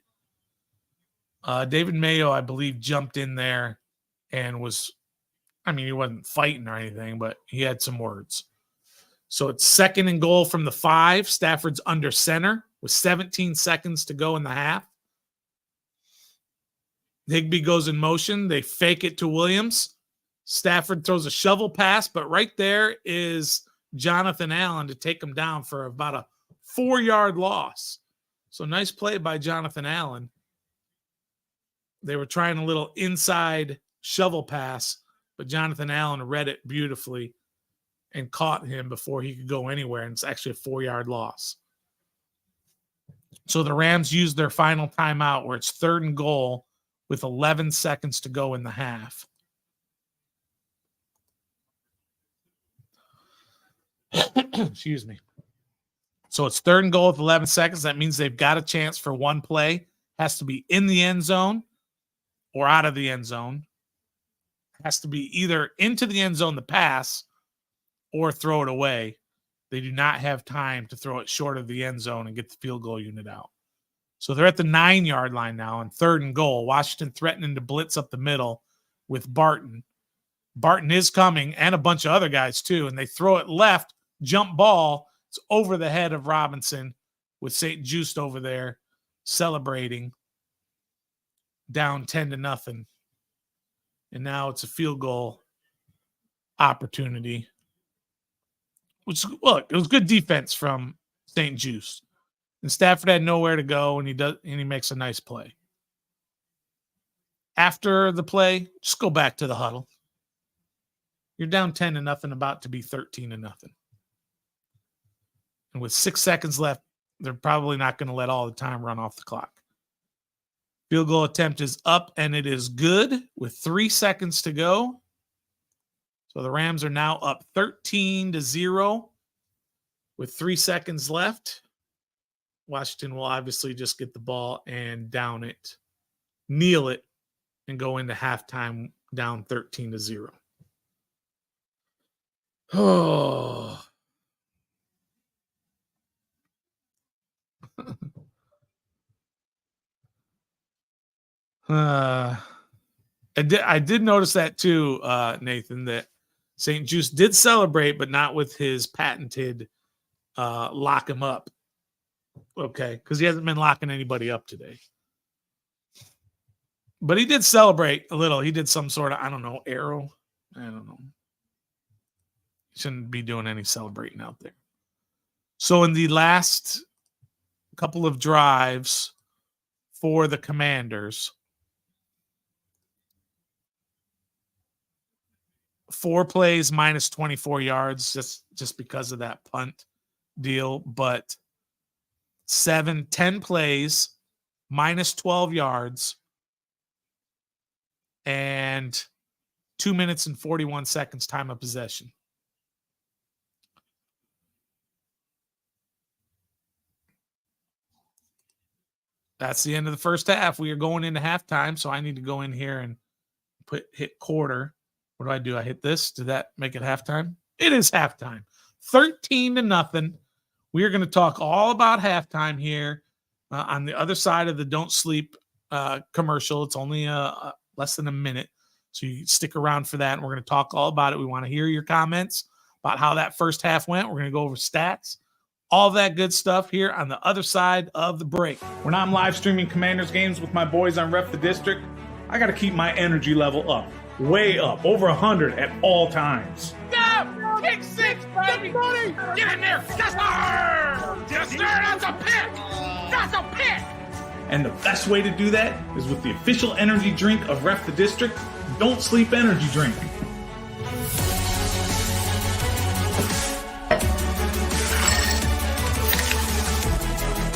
David Mayo, I believe, jumped in there and was, I mean, he wasn't fighting or anything, but he had some words. So it's 2nd and goal from the 5. Stafford's under center with 17 seconds to go in the half. Higbee goes in motion. They fake it to Williams. Stafford throws a shovel pass, but right there is Jonathan Allen to take him down for about a 4-yard loss. So nice play by Jonathan Allen. They were trying a little inside shovel pass, but Jonathan Allen read it beautifully and caught him before he could go anywhere, and it's actually a 4-yard loss. So the Rams used their final timeout where it's 3rd and goal with 11 seconds to go in the half. Excuse me. So it's 3rd and goal with 11 seconds. That means they've got a chance for one play. Has to be in the end zone or out of the end zone. Has to be either into the end zone, the pass, or throw it away. They do not have time to throw it short of the end zone and get the field goal unit out. So they're at the 9-yard line now on 3rd and goal. Washington threatening to blitz up the middle with Barton. Barton is coming and a bunch of other guys too, and they throw it left, jump ball. It's over the head of Robinson with St. Just over there celebrating, down 10-0. And now it's a field goal opportunity. Which, look, it was good defense from St. Just. And Stafford had nowhere to go, and he makes a nice play. After the play, just go back to the huddle. You're down 10-0, about to be 13-0. And with 6 seconds left, they're probably not going to let all the time run off the clock. Field goal attempt is up, and it is good with 3 seconds to go. So the Rams are now up 13-0 with 3 seconds left. Washington will obviously just get the ball and down it, kneel it, and go into halftime down 13-0. Oh. I did notice that too, Nathan, that St. Juice did celebrate, but not with his patented lock him up. Okay, because he hasn't been locking anybody up today. But he did celebrate a little. He did some sort of, I don't know, arrow. I don't know. Shouldn't be doing any celebrating out there. So in the last couple of drives for the Commanders, 4 plays minus 24 yards just because of that punt deal, but 10 plays minus 12 yards and 2 minutes and 41 seconds time of possession. That's the end of the first half. We are going into halftime, so I need to go in here and hit quarter. What do? I hit this. Did that make it halftime? It is halftime. 13-0. We are going to talk all about halftime here on the other side of the Don't Sleep commercial. It's only less than a minute, so you stick around for that, and we're going to talk all about it. We want to hear your comments about how that first half went. We're going to go over stats, all that good stuff here on the other side of the break. When I'm live streaming Commanders games with my boys on Ref the District, I got to keep my energy level up. Way up, over 100 at all times. No! Kick 6, baby! Get in there! Yes, sir! That's a pick! That's a pick! And the best way to do that is with the official energy drink of Ref the District, Don't Sleep Energy Drink.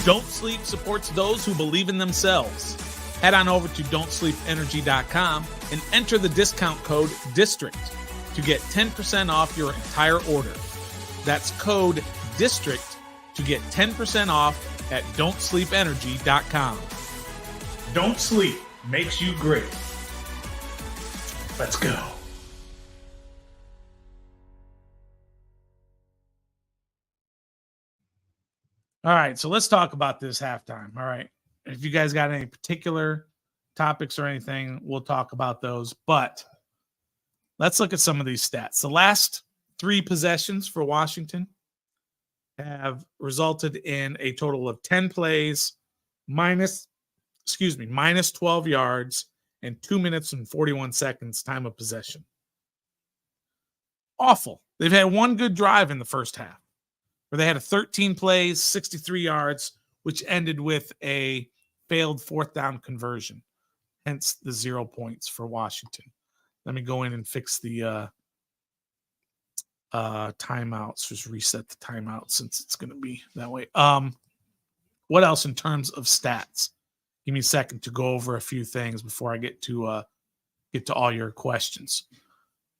Don't Sleep supports those who believe in themselves. Head on over to don'tsleepenergy.com and enter the discount code DISTRICT to get 10% off your entire order. That's code DISTRICT to get 10% off at don'tsleepenergy.com. Don't Sleep makes you great. Let's go. All right, so let's talk about this halftime. All right. If you guys got any particular topics or anything, we'll talk about those. But let's look at some of these stats. The last 3 possessions for Washington have resulted in a total of 10 plays, minus 12 yards, and 2 minutes and 41 seconds time of possession. Awful. They've had one good drive in the first half where they had a 13 plays, 63 yards, which ended with a failed 4th down conversion, hence the 0 points for Washington. Let me go in and fix the timeouts. Just reset the timeout since it's going to be that way. What else in terms of stats? Give me a second to go over a few things before I get to all your questions.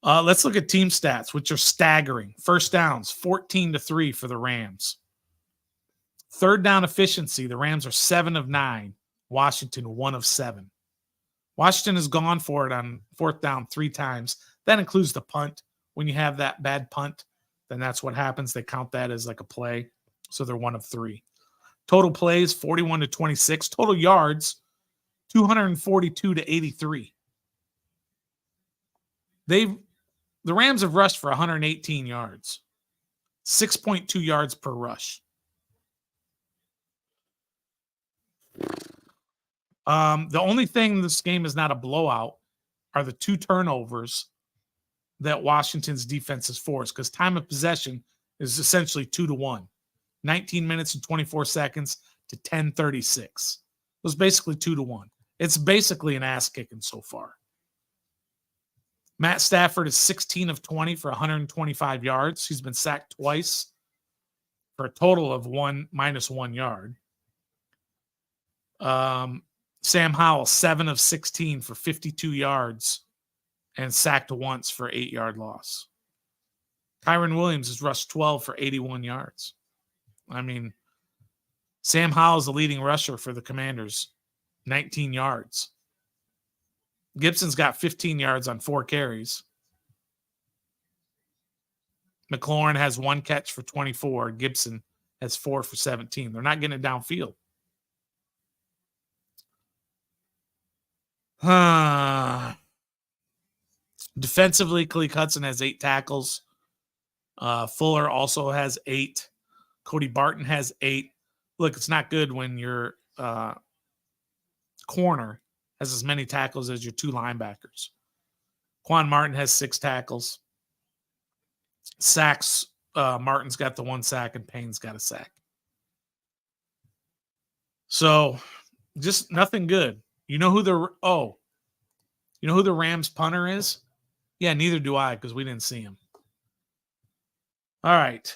Let's look at team stats, which are staggering. First downs, 14-3 for the Rams. Third down efficiency, the Rams are 7 of 9. Washington, 1 of 7. Washington has gone for it on 4th down 3 times. That includes the punt. When you have that bad punt, then that's what happens. They count that as like a play. So they're 1 of 3. Total plays, 41-26. Total yards, 242-83. The Rams have rushed for 118 yards, 6.2 yards per rush. The only thing this game is not a blowout are the 2 turnovers that Washington's defense has forced, because time of possession is essentially 2-1. 19 minutes and 24 seconds to 1036. It was basically 2-1. It's basically an ass kicking so far. Matt Stafford is 16 of 20 for 125 yards. He's been sacked twice for a total of -1 yard. Sam Howell, 7 of 16 for 52 yards and sacked once for 8-yard loss. Kyron Williams has rushed 12 for 81 yards. I mean, Sam Howell's the leading rusher for the Commanders, 19 yards. Gibson's got 15 yards on 4 carries. McLaurin has 1 catch for 24. Gibson has 4 for 17. They're not getting it downfield. Defensively, Khaleke Hudson has 8 tackles. Fuller also has 8. Cody Barton has 8. Look, it's not good when your corner has as many tackles as your 2 linebackers. Quan Martin has 6 tackles. Sacks, Martin's got the 1 sack and Payne's got a sack. So just nothing good. You know who the Rams punter is? Yeah, neither do I because we didn't see him. All right.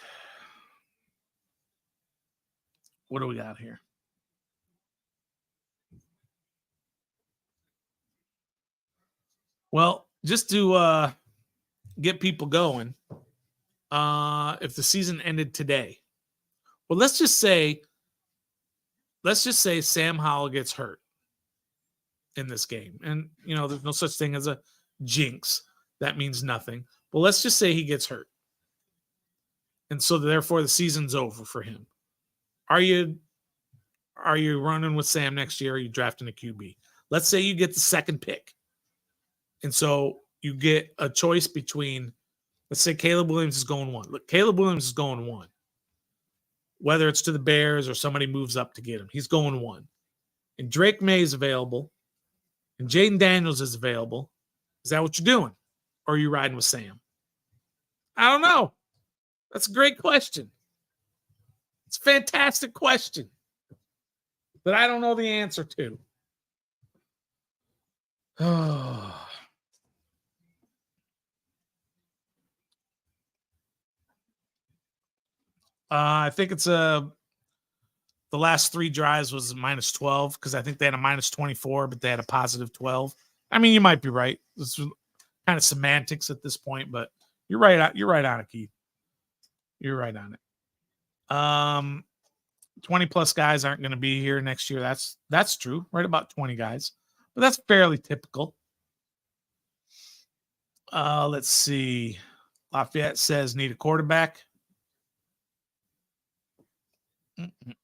What do we got here? Well, just to get people going, if the season ended today, well, let's just say Sam Howell gets hurt in this game. And, there's no such thing as a jinx. That means nothing. But let's just say he gets hurt. And so therefore the season's over for him. Are you running with Sam next year? Or are you drafting a QB? Let's say you get the second pick. And so you get a choice between, let's say Caleb Williams is going 1. Look, Caleb Williams is going 1. Whether it's to the Bears or somebody moves up to get him, he's going 1. And Drake May is available. And Jaden Daniels is available. Is that what you're doing? Or are you riding with Sam? I don't know. That's a great question. It's a fantastic question that I don't know the answer to. I think it's the last 3 drives was -12 because I think they had a -24, but they had a +12. I mean, you might be right. This is kind of semantics at this point, but you're right. You're right on it, Keith. You're right on it. 20 plus guys aren't going to be here next year. That's true. Right about 20 guys, but that's fairly typical. Let's see. Lafayette says need a quarterback.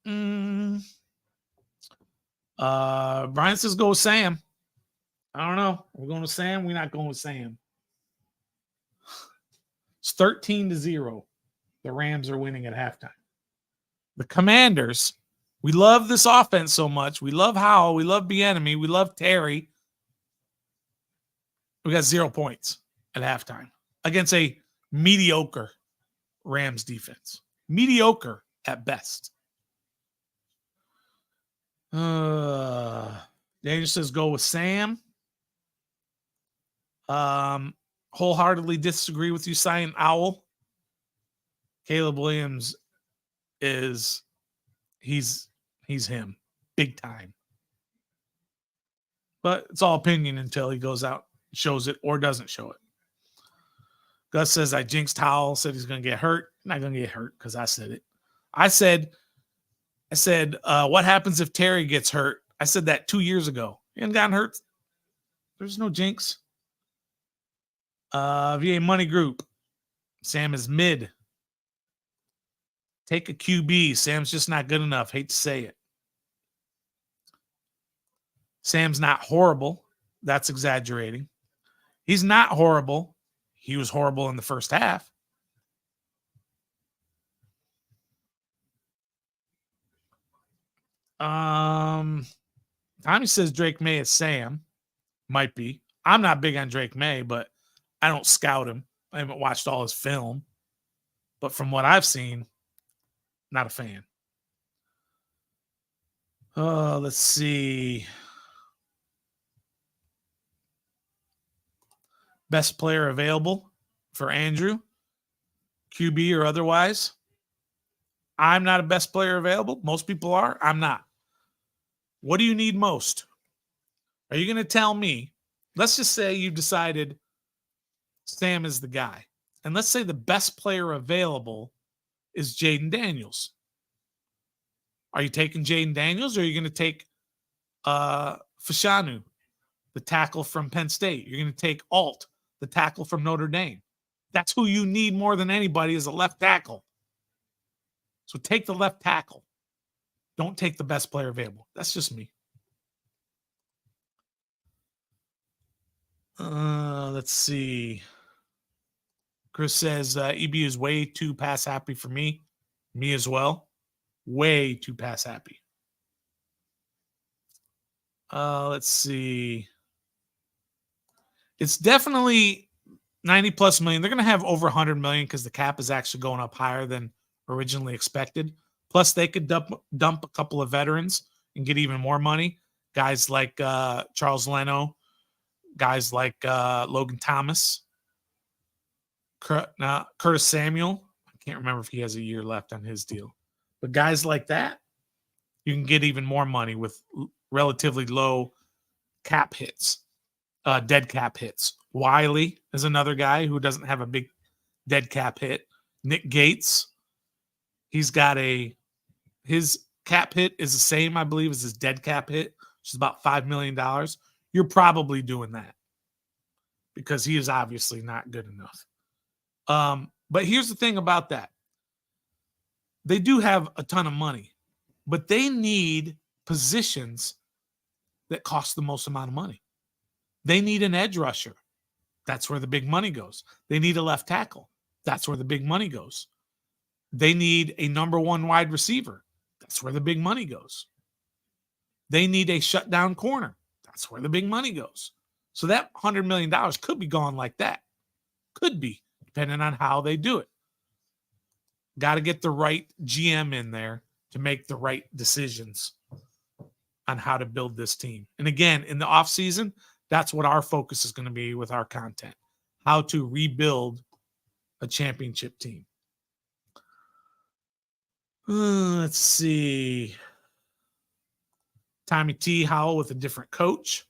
Brian says go with Sam. I don't know. We're going with Sam. We're not going with Sam. It's 13-0. The Rams are winning at halftime. The Commanders, we love this offense so much. We love Howell. We love Bieniemy. We love Terry. We got 0 points at halftime against a mediocre Rams defense. Mediocre at best. Daniel says go with Sam. Wholeheartedly disagree with you, Cyan Owl. Caleb Williams he's him big time. But it's all opinion until he goes out, shows it, or doesn't show it. Gus says I jinxed Howell, said he's going to get hurt. Not going to get hurt because I said it. I said, what happens if Terry gets hurt? I said that 2 years ago. He hasn't gotten hurt. There's no jinx. VA Money Group. Sam is mid. Take a QB. Sam's just not good enough. Hate to say it. Sam's not horrible. That's exaggerating. He's not horrible. He was horrible in the first half. Tommy says Drake May is Sam. Might be. I'm not big on Drake May, but I don't scout him. I haven't watched all his film. But from what I've seen, not a fan. Let's see. Best player available for Andrew, QB or otherwise. I'm not a best player available. Most people are. I'm not. What do you need most? Are you going to tell me? Let's just say you decided Sam is the guy. And let's say the best player available is Jaden Daniels. Are you taking Jaden Daniels or are you going to take Fashanu, the tackle from Penn State? You're going to take Alt, the tackle from Notre Dame. That's who you need more than anybody is a left tackle. So take the left tackle. Don't take the best player available. That's just me. Let's see. Chris says EB is way too pass happy for me. Me as well. Way too pass happy. Let's see. It's definitely 90 plus million. They're going to have over 100 million because the cap is actually going up higher than originally expected. Plus, they could dump a couple of veterans and get even more money. Guys like Charles Leno, guys like Logan Thomas, Curtis Samuel. I can't remember if he has a year left on his deal. But guys like that, you can get even more money with relatively low cap hits, dead cap hits. Wiley is another guy who doesn't have a big dead cap hit. Nick Gates, he's got his cap hit is the same, I believe, as his dead cap hit, which is about $5 million. You're probably doing that because he is obviously not good enough. But here's the thing about that. They do have a ton of money, but they need positions that cost the most amount of money. They need an edge rusher. That's where the big money goes. They need a left tackle. That's where the big money goes. They need a number one wide receiver. That's where the big money goes. They need a shutdown corner. That's where the big money goes. So that $100 million could be gone like that. Could be, depending on how they do it. Got to get the right GM in there to make the right decisions on how to build this team. And again, in the offseason, that's what our focus is going to be with our content. How to rebuild a championship team. Let's see. Tommy T. Howell with a different coach.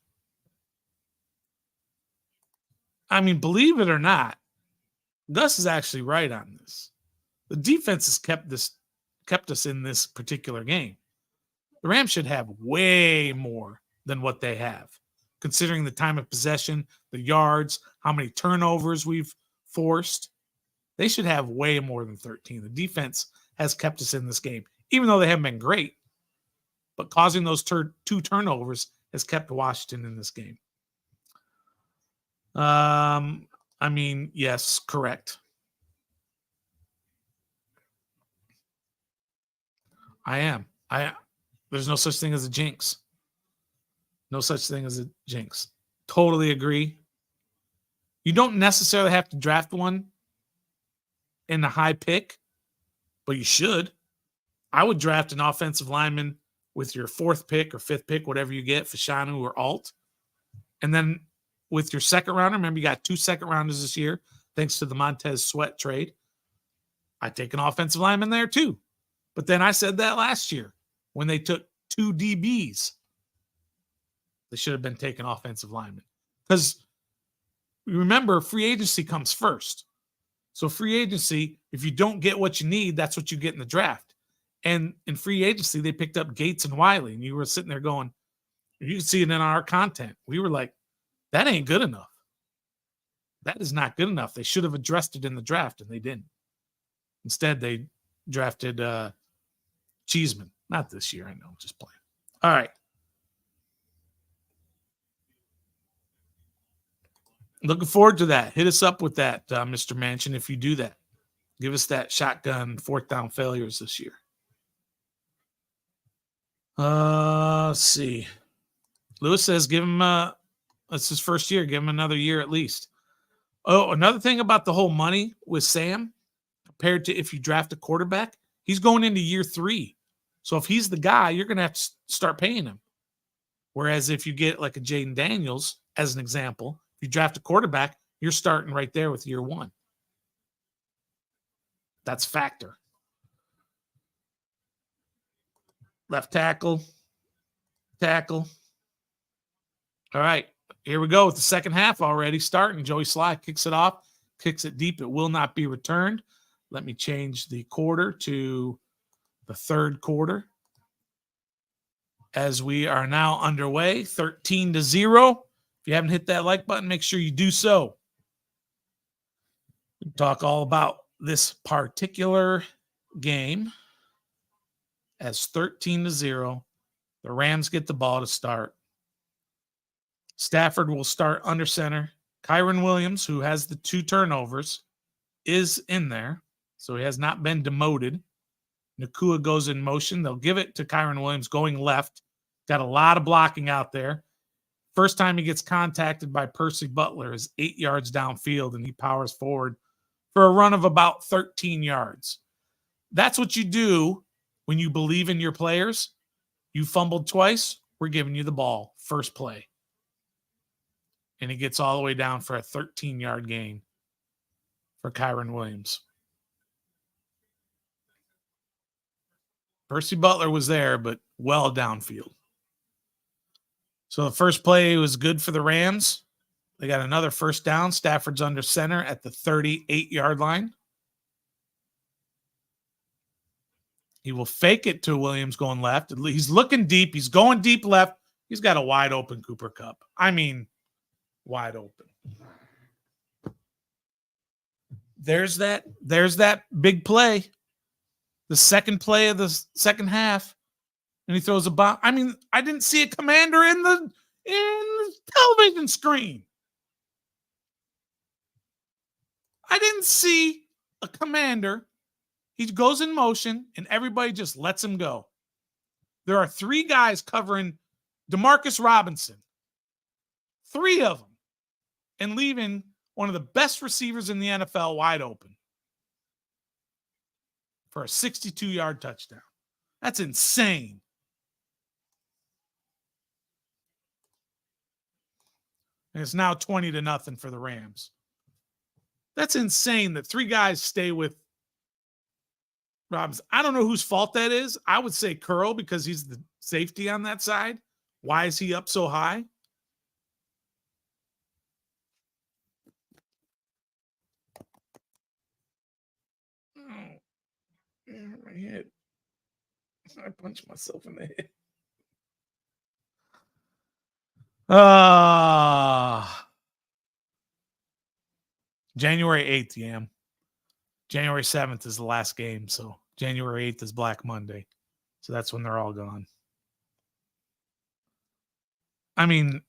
I mean, believe it or not, Gus is actually right on this. The defense has kept us in this particular game. The Rams should have way more than what they have, considering the time of possession, the yards, how many turnovers we've forced. They should have way more than 13. The defense has kept us in this game, even though they haven't been great. But causing those two turnovers has kept Washington in this game. I mean, yes, correct. I am. There's no such thing as a jinx. No such thing as a jinx. Totally agree. You don't necessarily have to draft one in the high pick, but you should. I would draft an offensive lineman with your fourth pick or fifth pick, whatever you get, Fashanu or Alt. And then with your second rounder, remember you got 2 second rounders this year, thanks to the Montez Sweat trade. I'd take an offensive lineman there too. But then I said that last year when they took 2 DBs. They should have been taking offensive linemen. Because remember, free agency comes first. So free agency, if you don't get what you need, that's what you get in the draft. And in free agency, they picked up Gates and Wiley. And you were sitting there going, you can see it in our content. We were like, that ain't good enough. That is not good enough. They should have addressed it in the draft, and they didn't. Instead, they drafted Cheeseman. Not this year, I know. Just playing. All right. Looking forward to that. Hit us up with that, Mr. Manchin, if you do that. Give us that shotgun 4th down failures this year. Let's see. Lewis says, give him it's his first year. Give him another year at least. Oh, another thing about the whole money with Sam, compared to if you draft a quarterback, he's going into year 3. So if he's the guy, you're going to have to start paying him. Whereas if you get like a Jaden Daniels, as an example, if you draft a quarterback, you're starting right there with year one. That's factor. Left tackle. All right, here we go with the second half already starting. Joey Sly kicks it off, kicks it deep. It will not be returned. Let me change the quarter to the third quarter as we are now underway, 13-0. If you haven't hit that like button, make sure you do so. We talk all about this particular game as 13-0. The Rams get the ball to start. Stafford will start under center. Kyren Williams, who has the 2 turnovers, is in there, so he has not been demoted. Nakua goes in motion. They'll give it to Kyren Williams going left. Got a lot of blocking out there. First time he gets contacted by Percy Butler is 8 yards downfield, and he powers forward for a run of about 13 yards. That's what you do when you believe in your players. You fumbled twice, we're giving you the ball. First play. And he gets all the way down for a 13-yard gain for Kyren Williams. Percy Butler was there, but well downfield. So the first play was good for the Rams. They got another first down. Stafford's under center at the 38-yard line. He will fake it to Williams going left. He's looking deep. He's going deep left. He's got a wide open Cooper Kupp. I mean, wide open. There's that big play. The second play of the second half. And he throws a bomb. I mean, I didn't see a commander in the television screen. I didn't see a commander. He goes in motion, and everybody just lets him go. There are 3 guys covering Demarcus Robinson. 3 of them. And leaving one of the best receivers in the NFL wide open for a 62-yard touchdown. That's insane. And it's now 20-0 for the Rams. That's insane that 3 guys stay with Robinson. I don't know whose fault that is. I would say Curl because he's the safety on that side. Why is he up so high? Oh, my head. I punched myself in the head. January 8th, Yam. January 7th is the last game, so January 8th is Black Monday. So that's when they're all gone. I mean,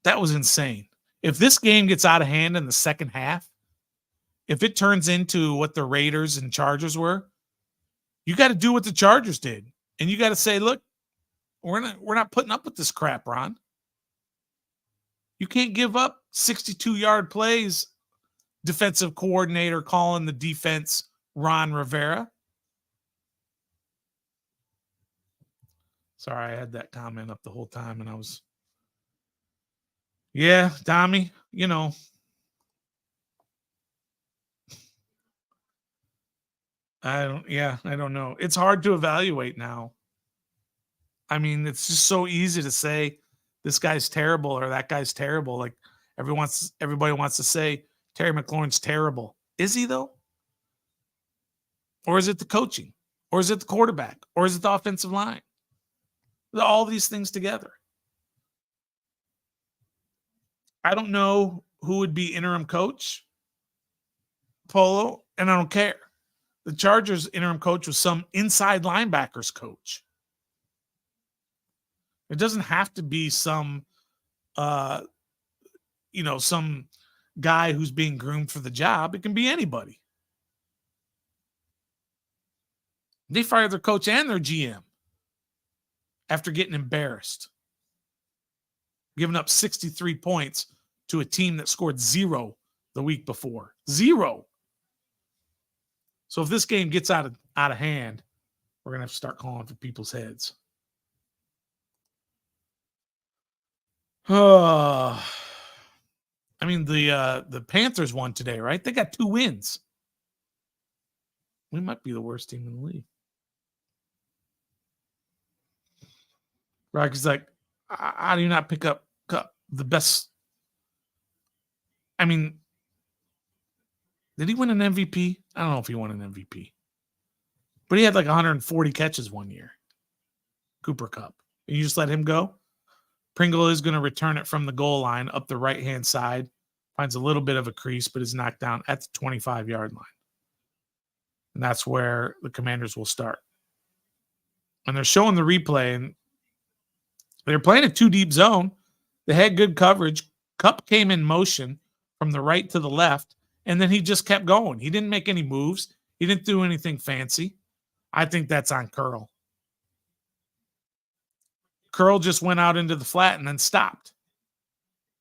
that was insane. If this game gets out of hand in the second half, if it turns into what the Raiders and Chargers were, you got to do what the Chargers did. And you got to say, look, we're not putting up with this crap, Ron. You can't give up 62-yard plays, defensive coordinator calling the defense Ron Rivera. Sorry, I had that comment up the whole time, and I was, yeah, Tommy, you know. I don't know. It's hard to evaluate now. I mean, it's just so easy to say this guy's terrible or that guy's terrible. Like everybody wants to say Terry McLaurin's terrible. Is he though? Or is it the coaching? Or is it the quarterback? Or is it the offensive line? All these things together. I don't know who would be interim coach, Polo, and I don't care. The Chargers interim coach was some inside linebackers coach. It doesn't have to be some guy who's being groomed for the job. It can be anybody. They fired their coach and their GM after getting embarrassed, giving up 63 points to a team that scored 0 the week before. 0. So if this game gets out of hand, We're going to have to start calling for people's heads. I mean, the Panthers won today, right? They got 2 wins. We might be the worst team in the league. Rocky's like, how do you not pick up the best? I mean, did he win an MVP? I don't know if he won an MVP. But he had like 140 catches one year. Cooper Kupp. And you just let him go? Pringle is going to return it from the goal line up the right-hand side. Finds a little bit of a crease, but is knocked down at the 25-yard line. And that's where the Commanders will start. And they're showing the replay, and they're playing a 2-deep zone. They had good coverage. Kupp came in motion from the right to the left, and then he just kept going. He didn't make any moves. He didn't do anything fancy. I think that's on Curl. Curl just went out into the flat and then stopped.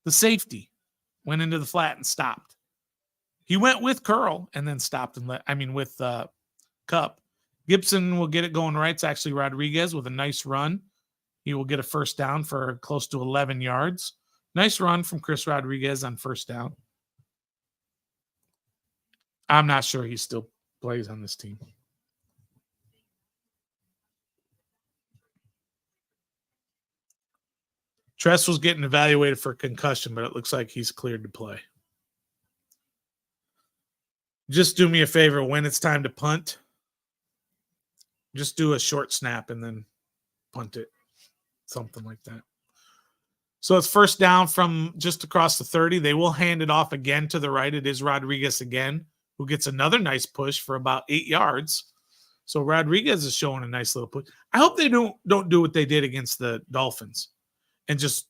The safety went into the flat and stopped. He went with Curl and then stopped and with Kupp. Gibson will get it going right. It's actually Rodriguez with a nice run. He will get a first down for close to 11 yards. Nice run from Chris Rodriguez on first down. I'm not sure he still plays on this team. Tressel's getting evaluated for concussion, but it looks like he's cleared to play. Just do me a favor. When it's time to punt, just do a short snap and then punt it. Something like that. So it's first down from just across the 30. They will hand it off again to the right. It is Rodriguez again, who gets another nice push for about 8 yards. So Rodriguez is showing a nice little push. I hope they don't do what they did against the Dolphins and just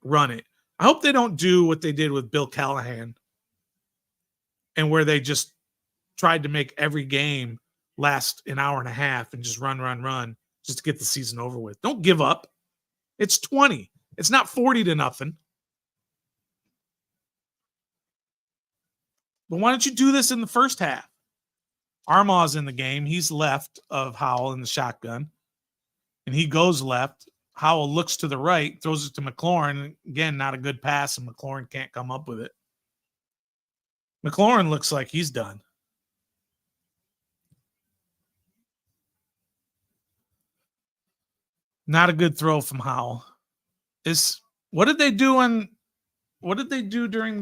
run it. I hope they don't do what they did with Bill Callahan and where they just tried to make every game last an hour and a half and just run just to get the season over with. Don't give up. It's 20. It's not 40-0. But why don't you do this in the first half? Armaugh's in the game. He's left of Howell in the shotgun. And he goes left. Howell looks to the right, throws it to McLaurin. Again, not a good pass, and McLaurin can't come up with it. McLaurin looks like he's done. Not a good throw from Howell. What did they do during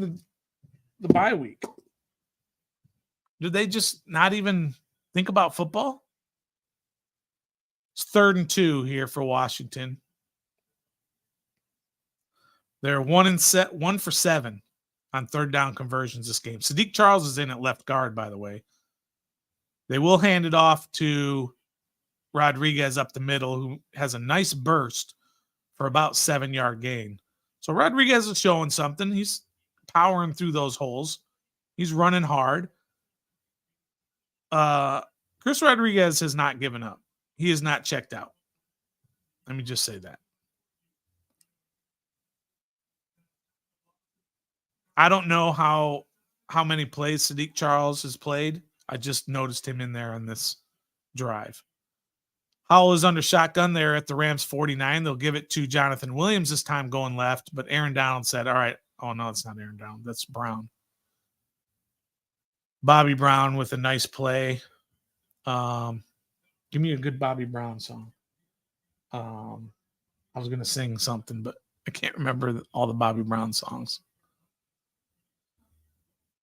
the bye week? Did they just not even think about football? It's 3rd and 2 here for Washington. They're 1 for 7 on third down conversions this game. Sadiq Charles is in at left guard, by the way. They will hand it off to Rodriguez up the middle, who has a nice burst for about 7-yard gain. So Rodriguez is showing something. He's powering through those holes. He's running hard. Chris Rodriguez has not given up. He has not checked out. Let me just say that. I don't know how many plays Sadiq Charles has played. I just noticed him in there on this drive. Howell is under shotgun there at the Rams 49. They'll give it to Jonathan Williams this time going left, but Aaron Donald said, all right. Oh, no, it's not Aaron Donald. That's Brown. Bobby Brown with a nice play. Give me a good Bobby Brown song. I was going to sing something, but I can't remember all the Bobby Brown songs.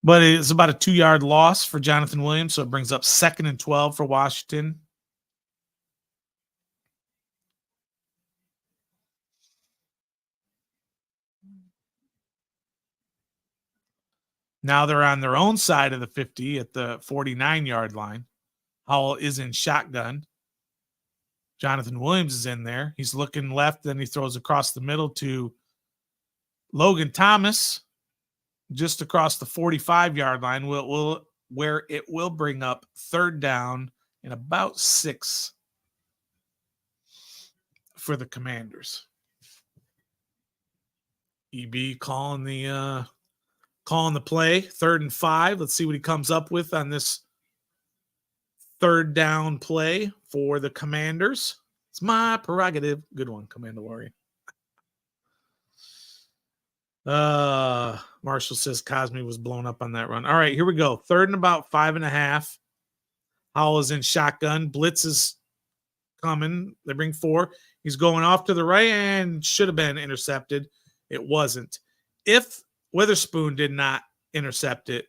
But it's about a 2-yard loss for Jonathan Williams, so it brings up 2nd and 12 for Washington. Now they're on their own side of the 50 at the 49-yard line. Howell is in shotgun. Jonathan Williams is in there. He's looking left, then he throws across the middle to Logan Thomas, just across the 45-yard line, where it will bring up 3rd down and about 6 for the Commanders. EB calling the play, 3rd and 5. Let's see what he comes up with on this third down play for the Commanders. It's my prerogative. Good one, Mandalorian. Marshall says Cosme was blown up on that run. All right, here we go. Third and about 5.5. Howell is in shotgun. Blitz is coming. They bring 4. He's going off to the right and should have been intercepted. It wasn't. If Witherspoon did not intercept it,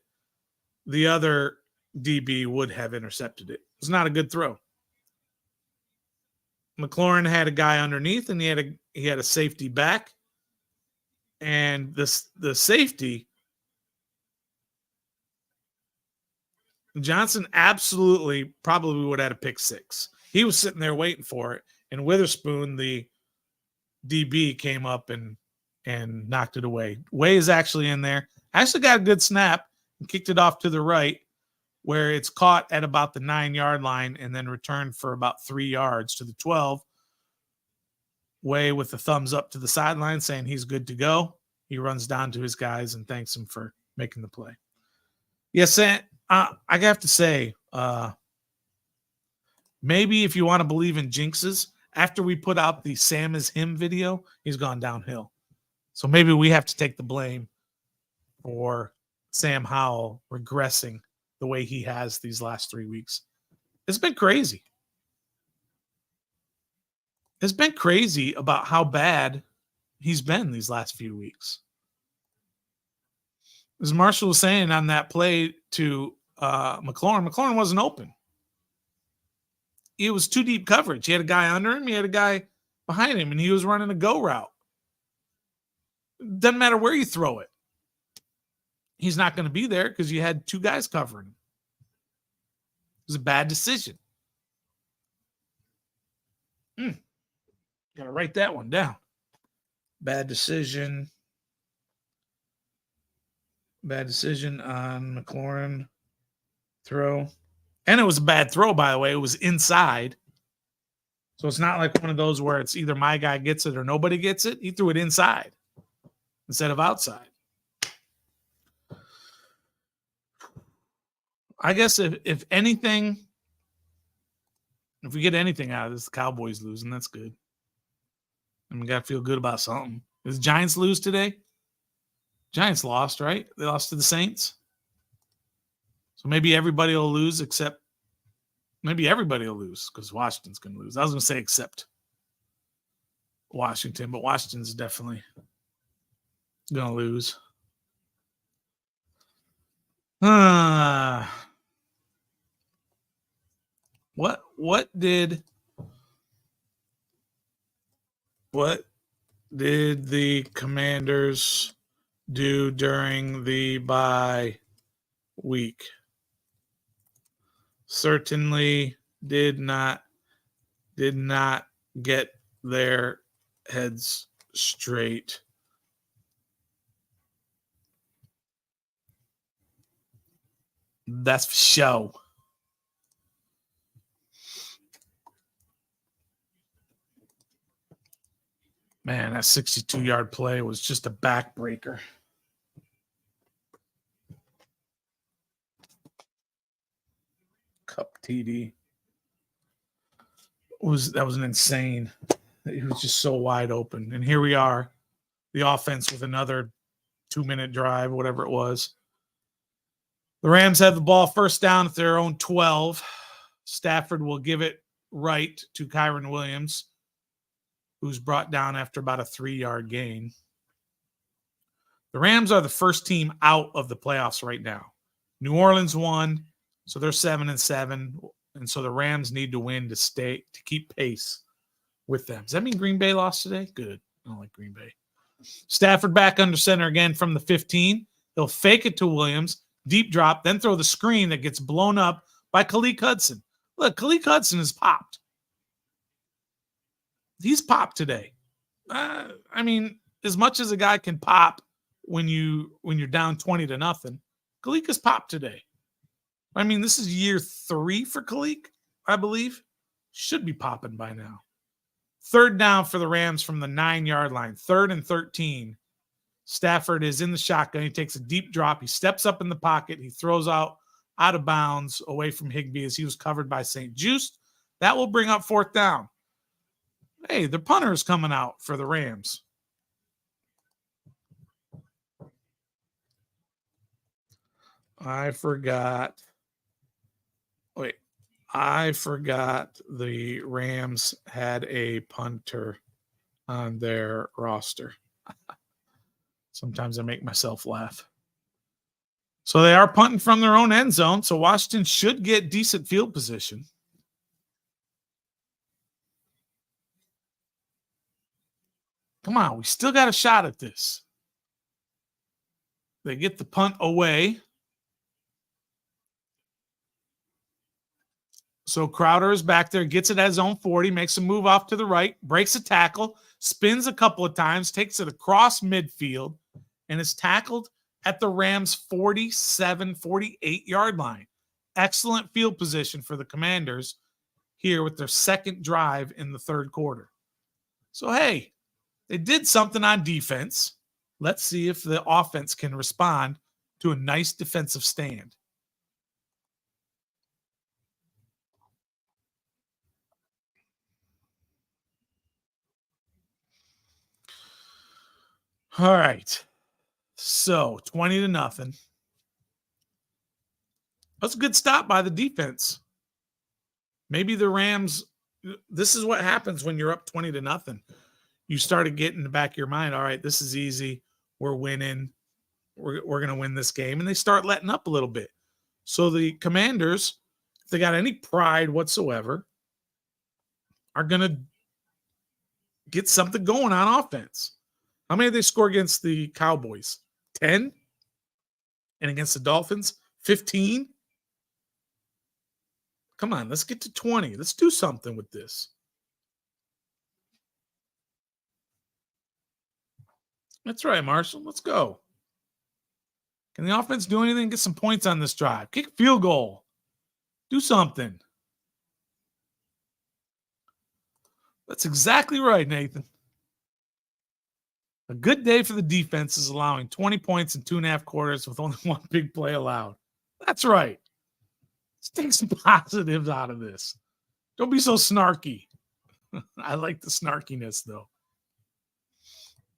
the other DB would have intercepted it. It was not a good throw. McLaurin had a guy underneath, and he had a safety back. And the safety, Johnson absolutely probably would have had a pick 6. He was sitting there waiting for it, and Witherspoon, the DB, came up and knocked it away. Way is actually in there. Actually got a good snap and kicked it off to the right, where it's caught at about the 9-yard line and then returned for about 3 yards to the 12. Way with the thumbs up to the sideline saying he's good to go. He runs down to his guys and thanks him for making the play. Yes, I have to say, maybe if you want to believe in jinxes, after we put out the Sam is him video, he's gone downhill. So maybe we have to take the blame for Sam Howell regressing the way he has these last 3 weeks. It's been crazy. It's been crazy about how bad he's been these last few weeks. As Marshall was saying on that play to McLaurin wasn't open. It was too deep coverage. He had a guy under him. He had a guy behind him, and he was running a go route. Doesn't matter where you throw it. He's not going to be there because you had 2 guys covering him. It was a bad decision. Got to write that one down. Bad decision. Bad decision on McLaurin throw. And it was a bad throw, by the way. It was inside. So it's not like one of those where it's either my guy gets it or nobody gets it. He threw it inside instead of outside. I guess if anything, if we get anything out of this, the Cowboys losing, that's good. And we got to feel good about something. Did the Giants lose today? Giants lost, right? They lost to the Saints. So maybe everybody will lose except maybe everybody will lose because Washington's going to lose. I was going to say except Washington, but Washington's definitely going to lose. What did the Commanders do during the bye week? Certainly did not get their heads straight. That's for show. Man, that 62-yard play was just a backbreaker. Cup TD. That was an insane. He was just so wide open. And here we are, the offense with another 2-minute drive, whatever it was. The Rams have the ball first down at their own 12. Stafford will give it right to Kyron Williams, who's brought down after about a 3-yard gain. The Rams are the first team out of the playoffs right now. New Orleans won, so they're 7-7, and so the Rams need to win to keep pace with them. Does that mean Green Bay lost today? Good. I don't like Green Bay. Stafford back under center again from the 15. He'll fake it to Williams, deep drop, then throw the screen that gets blown up by Khaleke Hudson. Look, Khaleke Hudson is popped. He's popped today. I mean, as much as a guy can pop when you're down 20-0, Khaleke has popped today. I mean, this is year 3 for Khaleke, I believe. Should be popping by now. Third down for the Rams from the 9-yard line. 3rd and 13. Stafford is in the shotgun. He takes a deep drop. He steps up in the pocket. He throws out out of bounds away from Higbee as he was covered by St. Just. That will bring up 4th down. Hey, the punter is coming out for the Rams. I forgot. Wait, I forgot the Rams had a punter on their roster. Sometimes I make myself laugh. So they are punting from their own end zone. So Washington should get decent field position. Come on, we still got a shot at this. They get the punt away. So Crowder is back there, gets it at his own 40, makes a move off to the right, breaks a tackle, spins a couple of times, takes it across midfield, and is tackled at the Rams' 47, 48-yard line. Excellent field position for the Commanders here with their second drive in the third quarter. So, hey, they did something on defense. Let's see if the offense can respond to a nice defensive stand. All right. So 20-0. That's a good stop by the defense. Maybe the Rams, this is what happens when you're up 20-0. You started getting in the back of your mind, all right, this is easy. We're winning. We're going to win this game. And they start letting up a little bit. So the Commanders, if they got any pride whatsoever, are going to get something going on offense. How many did they score against the Cowboys? 10? And against the Dolphins? 15? Come on, let's get to 20. Let's do something with this. That's right, Marshall. Let's go. Can the offense do anything? Get some points on this drive. Kick a field goal. Do something. That's exactly right, Nathan. A good day for the defense is allowing 20 points in 2.5 quarters with only one big play allowed. That's right. Let's take some positives out of this. Don't be so snarky. I like the snarkiness, though.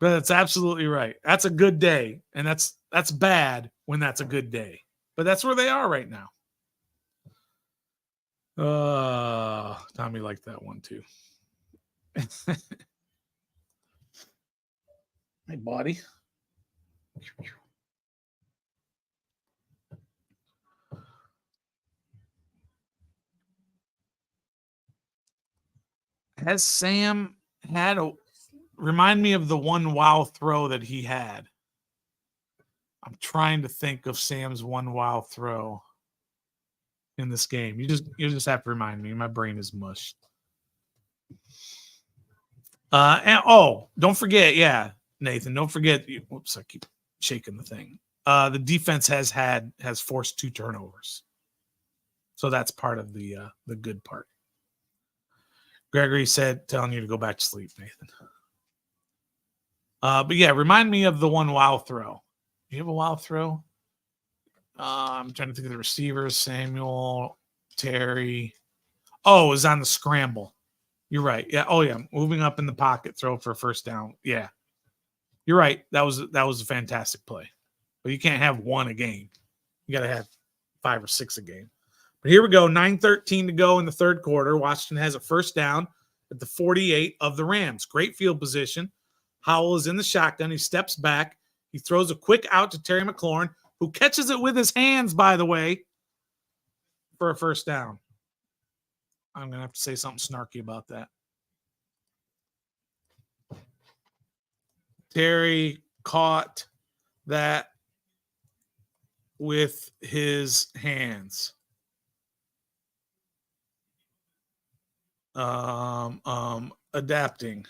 But that's absolutely right. That's a good day, and that's bad when that's a good day. But that's where they are right now. Tommy liked that one, too. Hey, buddy. Has Sam had a remind me of the one wow throw that he had? I'm trying to think of Sam's one wow throw in this game. You just have to remind me. My brain is mush. And don't forget, yeah, Nathan, don't forget. Whoops, I keep shaking the thing. The defense has forced 2 turnovers, so that's part of the good part. Gregory said, telling you to go back to sleep, Nathan. But yeah, remind me of the one wow throw. Do you have a wow throw? I'm trying to think of the receivers. Samuel, Terry. Oh, it was on the scramble. You're right. Yeah. Oh, yeah. Moving up in the pocket, throw for a first down. Yeah. You're right. That was a fantastic play. But you can't have one a game. You got to have 5 or 6 a game. But here we go. 9:13 to go in the third quarter. Washington has a first down at the 48 of the Rams. Great field position. Howell is in the shotgun. He steps back. He throws a quick out to Terry McLaurin, who catches it with his hands, by the way, for a first down. I'm going to have to say something snarky about that. Terry caught that with his hands. Adapting.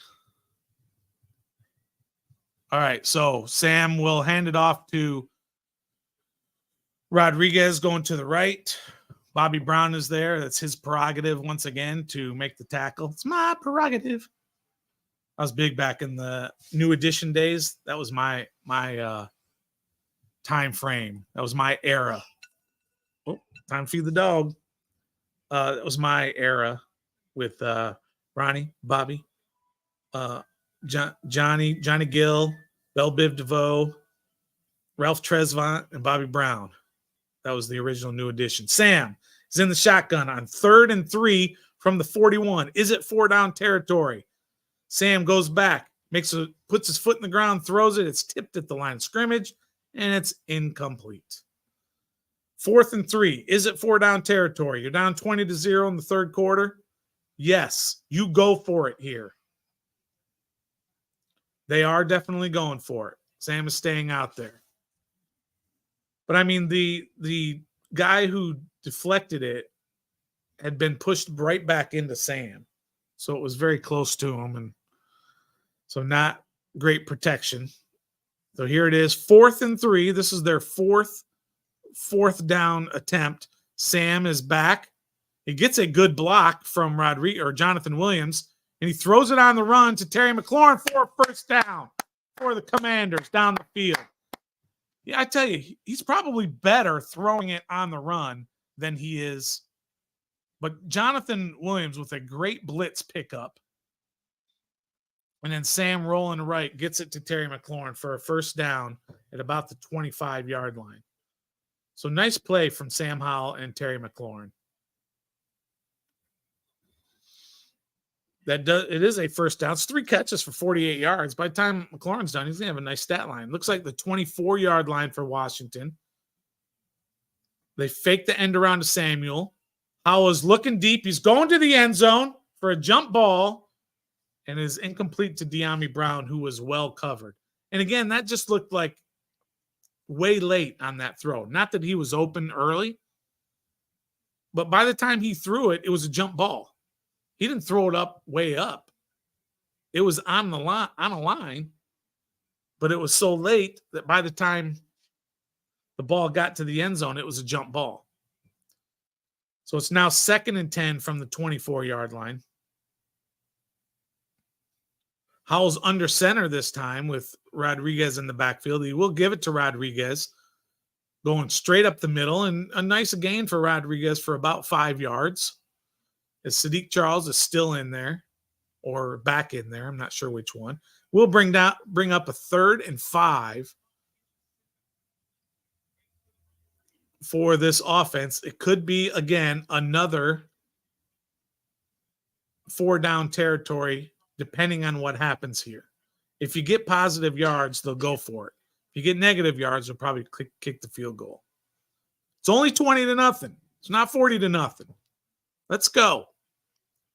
All right, so Sam will hand it off to Rodriguez going to the right. Bobby Brown is there. That's his prerogative once again to make the tackle. It's my prerogative. I was big back in the New Edition days. That was my time frame. That was my era. Oh, Time to feed the dog. That was my era with Ronnie, Bobby, Johnny Gill, Belle Biv DeVoe, Ralph Tresvant, and Bobby Brown. That was the original New Edition. Sam is in the shotgun on 3rd and 3 from the 41. Is it 4-down territory? Sam goes back, puts his foot in the ground, throws it. It's tipped at the line of scrimmage, and it's incomplete. 4th and 3. Is it 4-down territory? You're down 20-0 in the third quarter. Yes, you go for it here. They are definitely going for it. Sam is staying out there. But I mean, the guy who deflected it had been pushed right back into Sam. So it was very close to him. And so not great protection. So here it is, 4th and 3. This is their fourth down attempt. Sam is back. He gets a good block from Jonathan Williams, and he throws it on the run to Terry McLaurin for a first down for the Commanders down the field. Yeah, I tell you, he's probably better throwing it on the run than he is. But Jonathan Williams with a great blitz pickup. And then Sam rolling right gets it to Terry McLaurin for a first down at about the 25-yard line. So nice play from Sam Howell and Terry McLaurin. It is a first down. It's 3 catches for 48 yards. By the time McLaurin's done, he's going to have a nice stat line. Looks like the 24-yard line for Washington. They fake the end around to Samuel. Howell is looking deep. He's going to the end zone for a jump ball and is incomplete to De'Ami Brown, who was well covered. And again, that just looked like way late on that throw. Not that he was open early, but by the time he threw it, it was a jump ball. He didn't throw it way up. It was on a line, but it was so late that by the time the ball got to the end zone, it was a jump ball. So it's now 2nd and 10 from the 24-yard line. Howell's under center this time with Rodriguez in the backfield. He will give it to Rodriguez, going straight up the middle, and a nice gain for Rodriguez for about 5 yards. As Sadiq Charles is still in there or back in there. I'm not sure which one. We'll bring up a 3rd and 5 for this offense. It could be, again, another 4-down territory, depending on what happens here. If you get positive yards, they'll go for it. If you get negative yards, they'll probably kick the field goal. It's only 20-0. It's not 40-0. Let's go.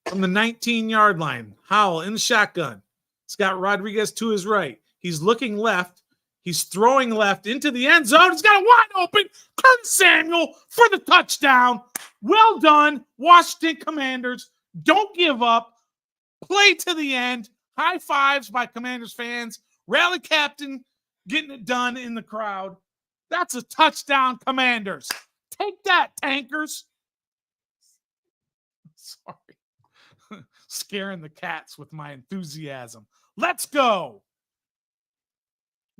From the 19-yard line, Howell in the shotgun. He's got Rodriguez to his right. He's looking left. He's throwing left into the end zone. He's got a wide open Curtis Samuel for the touchdown. Well done, Washington Commanders. Don't give up. Play to the end. High fives by Commanders fans. Rally captain getting it done in the crowd. That's a touchdown, Commanders. Take that, tankers. Sorry. Scaring the cats with my enthusiasm. Let's go.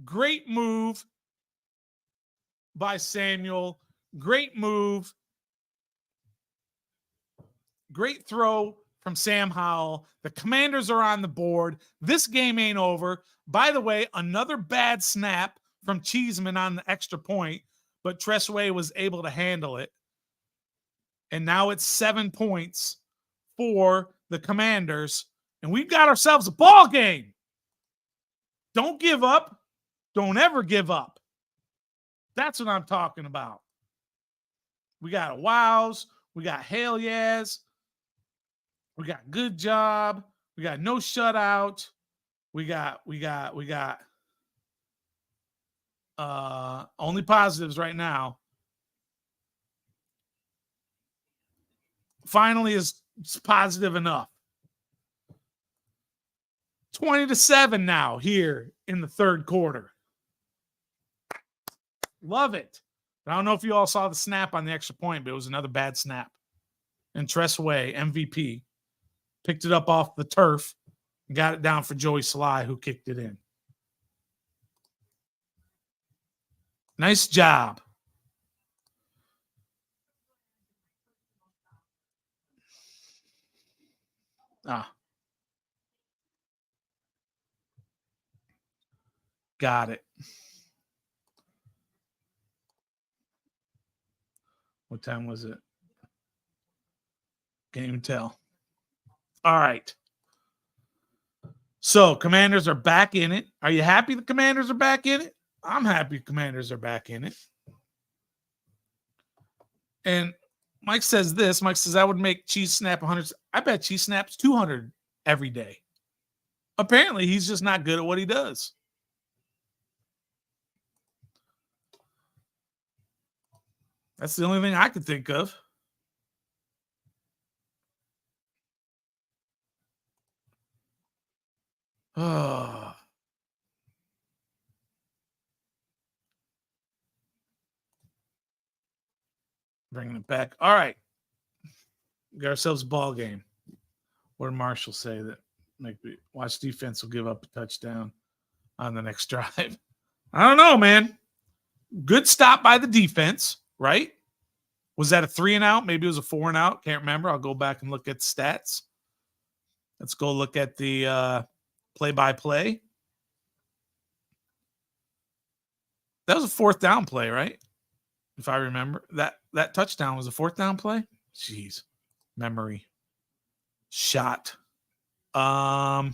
Great move by Samuel. Great move. Great throw from Sam Howell. The Commanders are on the board. This game ain't over. By the way, another bad snap from Cheeseman on the extra point, but Tressway was able to handle it. And now it's 7 points for the Commanders, and we've got ourselves a ball game. Don't give up. Don't ever give up. That's what I'm talking about. We got a wows. We got hell yes. We got good job. We got no shutout. We got only positives right now. Finally is positive enough. 20-7 now here in the third quarter. Love it. I don't know if you all saw the snap on the extra point, but it was another bad snap. And Tressway, MVP, picked it up off the turf and got it down for Joey Sly, who kicked it in. Nice job. Ah. Got it. What time was it? Can't even tell. All right. So Commanders are back in it. Are you happy the Commanders are back in it? I'm happy Commanders are back in it. And Mike says this. Mike says, I would make Cheese Snap 100. I bet Cheese Snap's 200 every day. Apparently, he's just not good at what he does. That's the only thing I could think of. Oh. Bringing it back. All right. We got ourselves a ball game. What did Marshall say that make me watch defense will give up a touchdown on the next drive? I don't know, man. Good stop by the defense, right? Was that a 3-and-out? Maybe it was a 4-and-out. Can't remember. I'll go back and look at the stats. Let's go look at the play-by-play. That was a 4th down play, right? If I remember. That touchdown was a 4th down play? Jeez. Memory. Shot. No,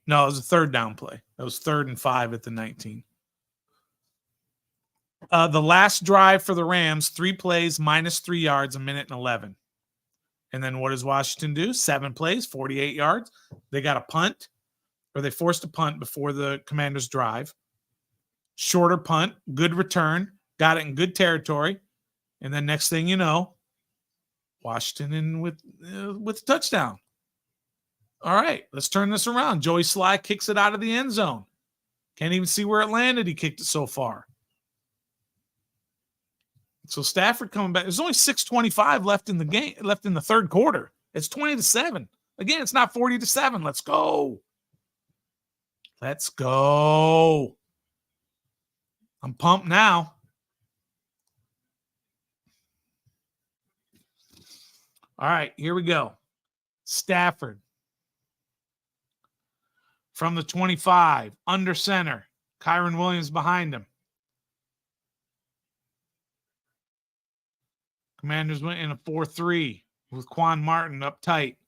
it was a 3rd down play. That was 3rd and 5 at the 19. The last drive for the Rams, 3 plays, -3 yards, 1:11. And then what does Washington do? 7 plays, 48 yards. They got a punt, or they forced a punt before the Commanders' drive. Shorter punt, good return, got it in good territory. And then next thing you know, Washington in with a touchdown. All right, let's turn this around. Joey Sly kicks it out of the end zone. Can't even see where it landed. He kicked it so far. So Stafford coming back. There's only 6:25 left in the game, left in the 3rd quarter. It's 20-7. Again, it's not 40-7. Let's go. Let's go. I'm pumped now. All right, here we go. Stafford from the 25, under center. Kyron Williams behind him. Commanders went in a 4-3 with Quan Martin up tight.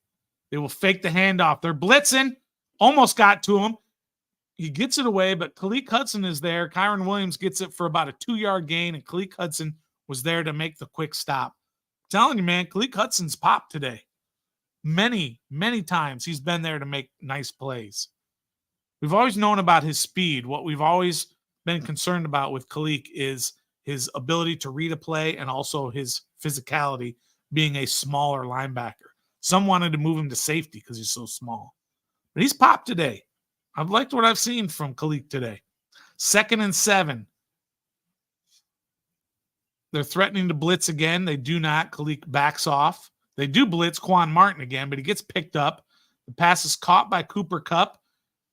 They will fake the handoff. They're blitzing. Almost got to him. He gets it away, but Khaleke Hudson is there. Kyron Williams gets it for about a 2-yard gain, and Khaleke Hudson was there to make the quick stop. I'm telling you, man, Khaleke Hudson's popped today. Many, many times he's been there to make nice plays. We've always known about his speed. What we've always been concerned about with Khaleke is his ability to read a play and also his physicality, being a smaller linebacker. Some wanted to move him to safety because he's so small. But he's popped today. I've liked what I've seen from Khaleke today. 2nd and 7. They're threatening to blitz again. They do not. Khaleke backs off. They do blitz Quan Martin again, but he gets picked up. The pass is caught by Cooper Kupp,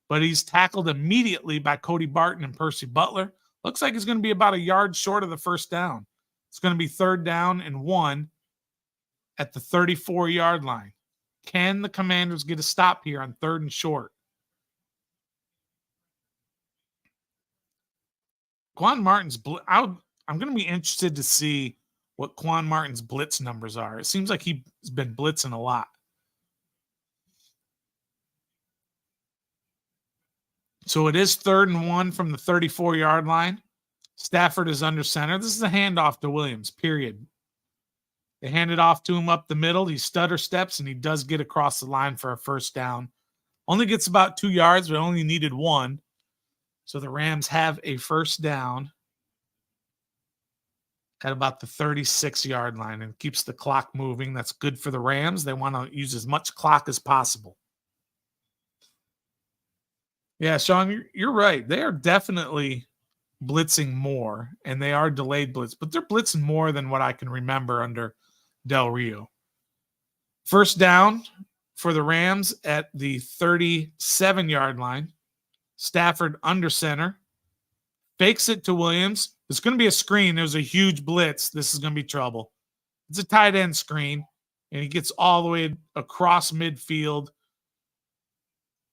but he's tackled immediately by Cody Barton and Percy Butler. Looks like he's going to be about a yard short of the 1st down. It's going to be 3rd down and 1 at the 34-yard line. Can the Commanders get a stop here on 3rd and short? Quan Martin's I'm going to be interested to see what Quan Martin's blitz numbers are. It seems like he's been blitzing a lot. So it is 3rd and 1 from the 34-yard line. Stafford is under center. This is a handoff to Williams, period. They hand it off to him up the middle. He stutter steps, and he does get across the line for a 1st down. Only gets about 2 yards, but only needed 1. So the Rams have a 1st down at about the 36-yard line and keeps the clock moving. That's good for the Rams. They want to use as much clock as possible. Yeah, Sean, you're right. They are definitely blitzing more, and they are delayed blitz, but they're blitzing more than what I can remember under Del Rio. 1st down for the Rams at the 37-yard line. Stafford under center. Fakes it to Williams. It's going to be a screen. There's a huge blitz. This is going to be trouble. It's a tight end screen. And he gets all the way across midfield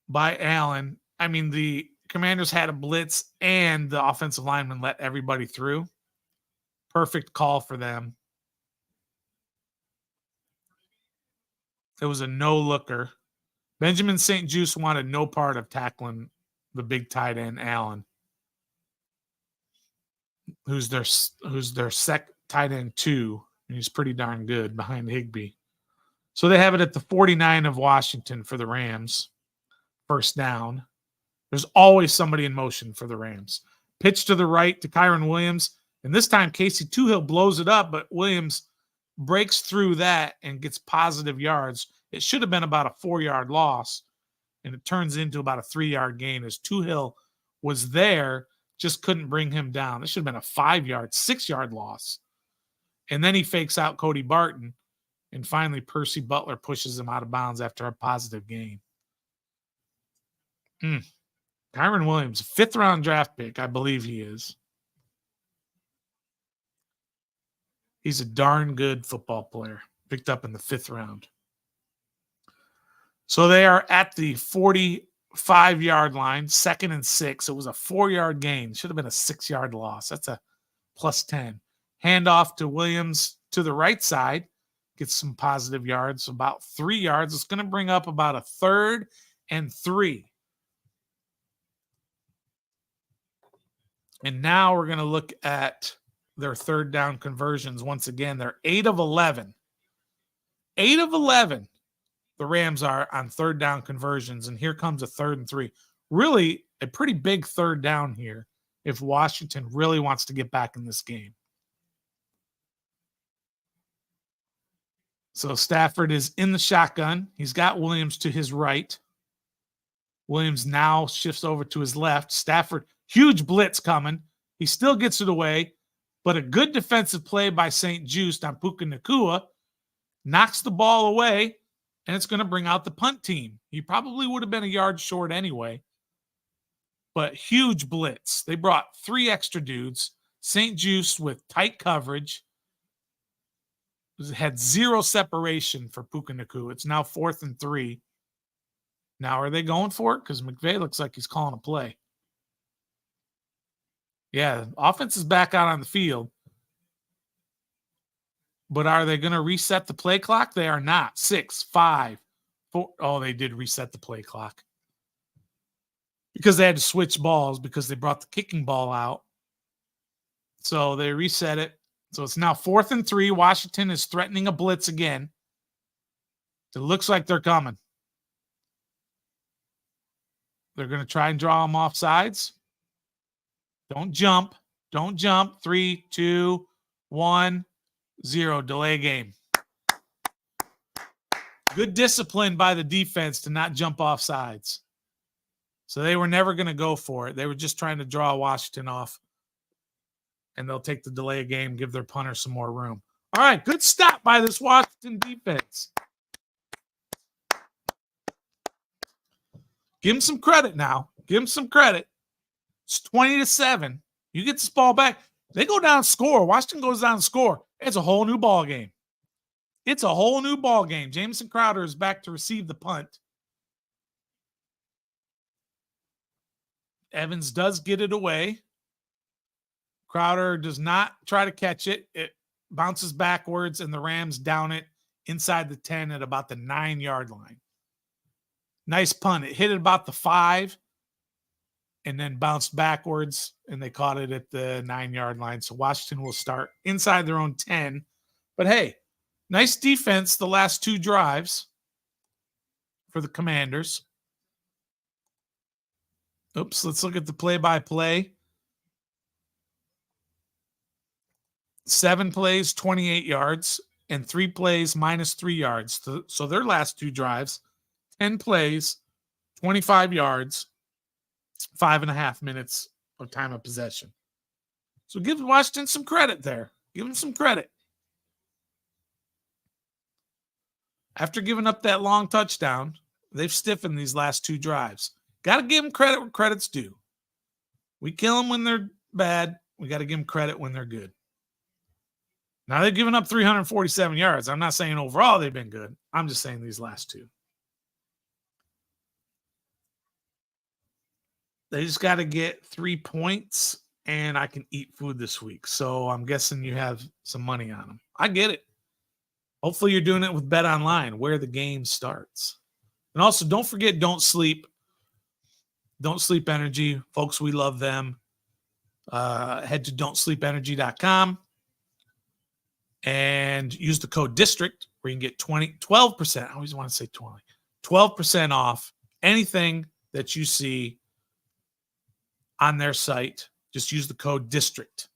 by Allen. I mean, the Commanders had a blitz and the offensive lineman let everybody through. Perfect call for them. It was a no-looker. Benjamin St. Juste wanted no part of tackling the big tight end, Allen, who's their tight end 2, and he's pretty darn good behind Higbee. So they have it at the 49 of Washington for the Rams. First down. There's always somebody in motion for the Rams. Pitch to the right to Kyron Williams. And this time, Casey Toohill blows it up, but Williams breaks through that and gets positive yards. It should have been about a 4-yard loss, and it turns into about a 3-yard gain as Toohill was there, just couldn't bring him down. This should have been a 5-yard, 6-yard loss. And then he fakes out Cody Barton, and finally Percy Butler pushes him out of bounds after a positive gain. Kyron Williams, 5th-round draft pick, I believe he is. He's a darn good football player, picked up in the 5th round. So they are at the 45-yard line, 2nd and 6. It was a 4-yard gain. Should have been a 6-yard loss. That's a +10. Handoff to Williams to the right side. Gets some positive yards, about 3 yards. It's going to bring up about a 3rd and 3. And now we're going to look at their 3rd down conversions. Once again, they're 8 of 11. 8 of 11, the Rams are on 3rd down conversions. And here comes a 3rd and 3. Really a pretty big 3rd down here if Washington really wants to get back in this game. So Stafford is in the shotgun. He's got Williams to his right. Williams now shifts over to his left. Stafford, huge blitz coming. He still gets it away, but a good defensive play by St. Juste on Puka Nacua knocks the ball away, and it's going to bring out the punt team. He probably would have been a yard short anyway, but huge blitz. They brought 3 extra dudes. St. Juste with tight coverage. Had 0 separation for Puka Nacua. It's now 4th and 3. Now, are they going for it? Because McVay looks like he's calling a play. Yeah, offense is back out on the field. But are they going to reset the play clock? They are not. 6, 5, 4. Oh, they did reset the play clock. Because they had to switch balls because they brought the kicking ball out. So they reset it. So it's now 4th and 3. Washington is threatening a blitz again. It looks like they're coming. They're going to try and draw them off sides. Don't jump. Don't jump. 3, 2, 1, 0. Delay game. Good discipline by the defense to not jump off sides. So they were never going to go for it. They were just trying to draw Washington off. And they'll take the delay game, give their punter some more room. All right, good stop by this Washington defense. Give him some credit now. Give him some credit. It's 20-7. You get this ball back. They go down and score. Washington goes down and score. It's a whole new ball game. It's a whole new ball game. Jamison Crowder is back to receive the punt. Evans does get it away. Crowder does not try to catch it. It bounces backwards, and the Rams down it inside the 10 at about the 9-yard line. Nice punt. It hit it about the 5 and then bounced backwards, and they caught it at the 9-yard line. So Washington will start inside their own 10. But, hey, nice defense the last 2 drives for the Commanders. Oops, let's look at the play-by-play. 7 plays, 28 yards, and 3 plays, -3 yards. So their last 2 drives, 10 plays, 25 yards, 5.5 minutes of time of possession. So give Washington some credit there. Give them some credit. After giving up that long touchdown, they've stiffened these last 2 drives. Got to give them credit where credit's due. We kill them when they're bad. We got to give them credit when they're good. Now they've given up 347 yards. I'm not saying overall they've been good. I'm just saying these last two. They just got to get 3 points, and I can eat food this week. So I'm guessing you have some money on them. I get it. Hopefully you're doing it with Bet Online, where the game starts. And also, don't forget, don't sleep. Don't Sleep Energy. Folks, we love them. Head to don'tsleepenergy.com and use the code DISTRICT where you can get 12%. I always want to say 20. 12% off anything that you see on their site. Just use the code DISTRICT.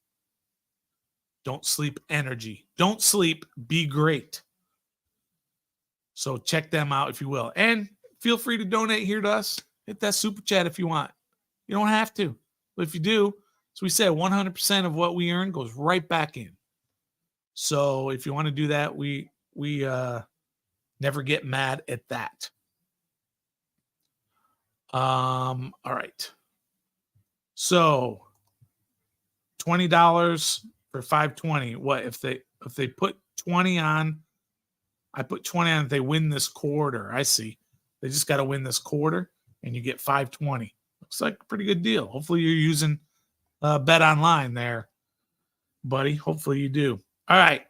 Don't Sleep Energy. Don't sleep. Be great. So check them out if you will. And feel free to donate here to us. Hit that super chat if you want. You don't have to. But if you do, so we said 100% of what we earn goes right back in. So if you want to do that, we never get mad at that. All right. So $20 for 520. What if they put 20 on? I put 20 on if they win this quarter. I see. They just got to win this quarter and you get 520. Looks like a pretty good deal. Hopefully you're using Bet Online there, buddy. Hopefully you do. All right.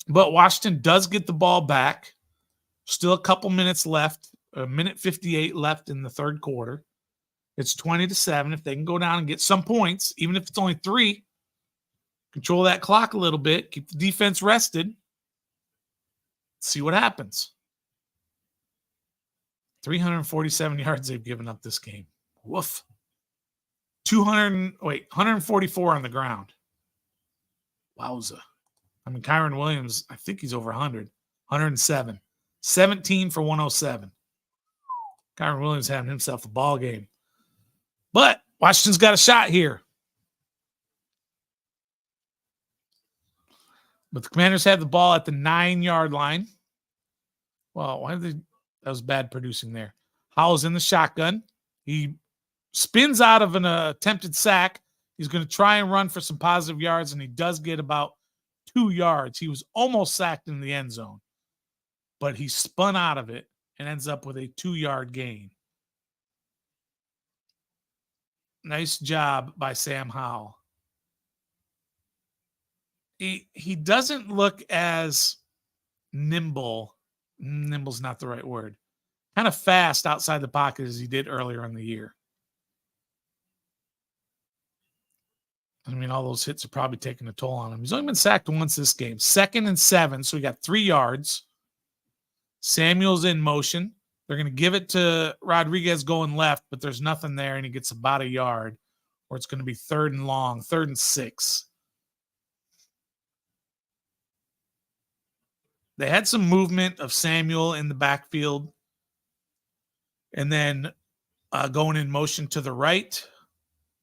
But Washington does get the ball back. Still a couple minutes left. A minute 58 left in the third quarter. It's 20-7. If they can go down and get some points, even if it's only 3, control that clock a little bit. Keep the defense rested. See what happens. 347 yards they've given up this game. Woof. 144 on the ground. Wowza. I mean, Kyron Williams, I think he's over 100. 107. 17 for 107. Kyron Williams having himself a ball game. But Washington's got a shot here. But the Commanders have the ball at the 9-yard line. Well, why did they? That was bad producing there. Howell's in the shotgun. He spins out of an attempted sack. He's going to try and run for some positive yards, and he does get about 2 yards. He was almost sacked in the end zone, but he spun out of it and ends up with a 2-yard gain. Nice job by Sam Howell. He doesn't look as nimble. Nimble's not the right word. Kind of fast outside the pocket as he did earlier in the year. I mean, all those hits are probably taking a toll on him. He's only been sacked once this game. 2nd and 7, so we got 3 yards. Samuel's in motion. They're going to give it to Rodriguez going left, but there's nothing there, and he gets about a yard. Or it's going to be 3rd and long, 3rd and 6. They had some movement of Samuel in the backfield, and then going in motion to the right.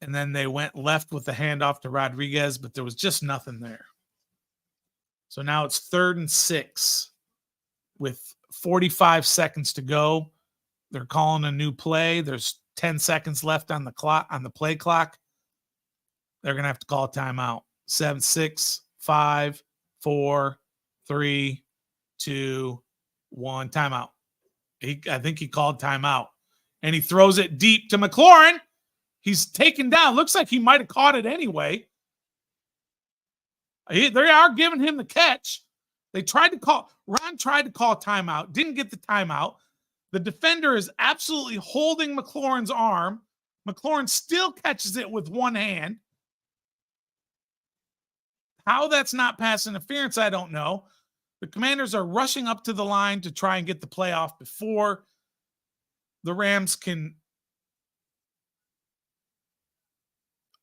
And then they went left with the handoff to Rodriguez, but there was just nothing there. So now it's 3rd and 6 with 45 seconds to go. They're calling a new play. There's 10 seconds left on the clock, on the play clock. They're going to have to call a timeout. 7, 6, 5, 4, 3, 2, 1. Timeout. I think he called timeout. And he throws it deep to McLaurin. He's taken down. Looks like he might have caught it anyway. They are giving him the catch. Ron tried to call timeout, didn't get the timeout. The defender is absolutely holding McLaurin's arm. McLaurin still catches it with one hand. How that's not pass interference, I don't know. The Commanders are rushing up to the line to try and get the play off before the Rams can.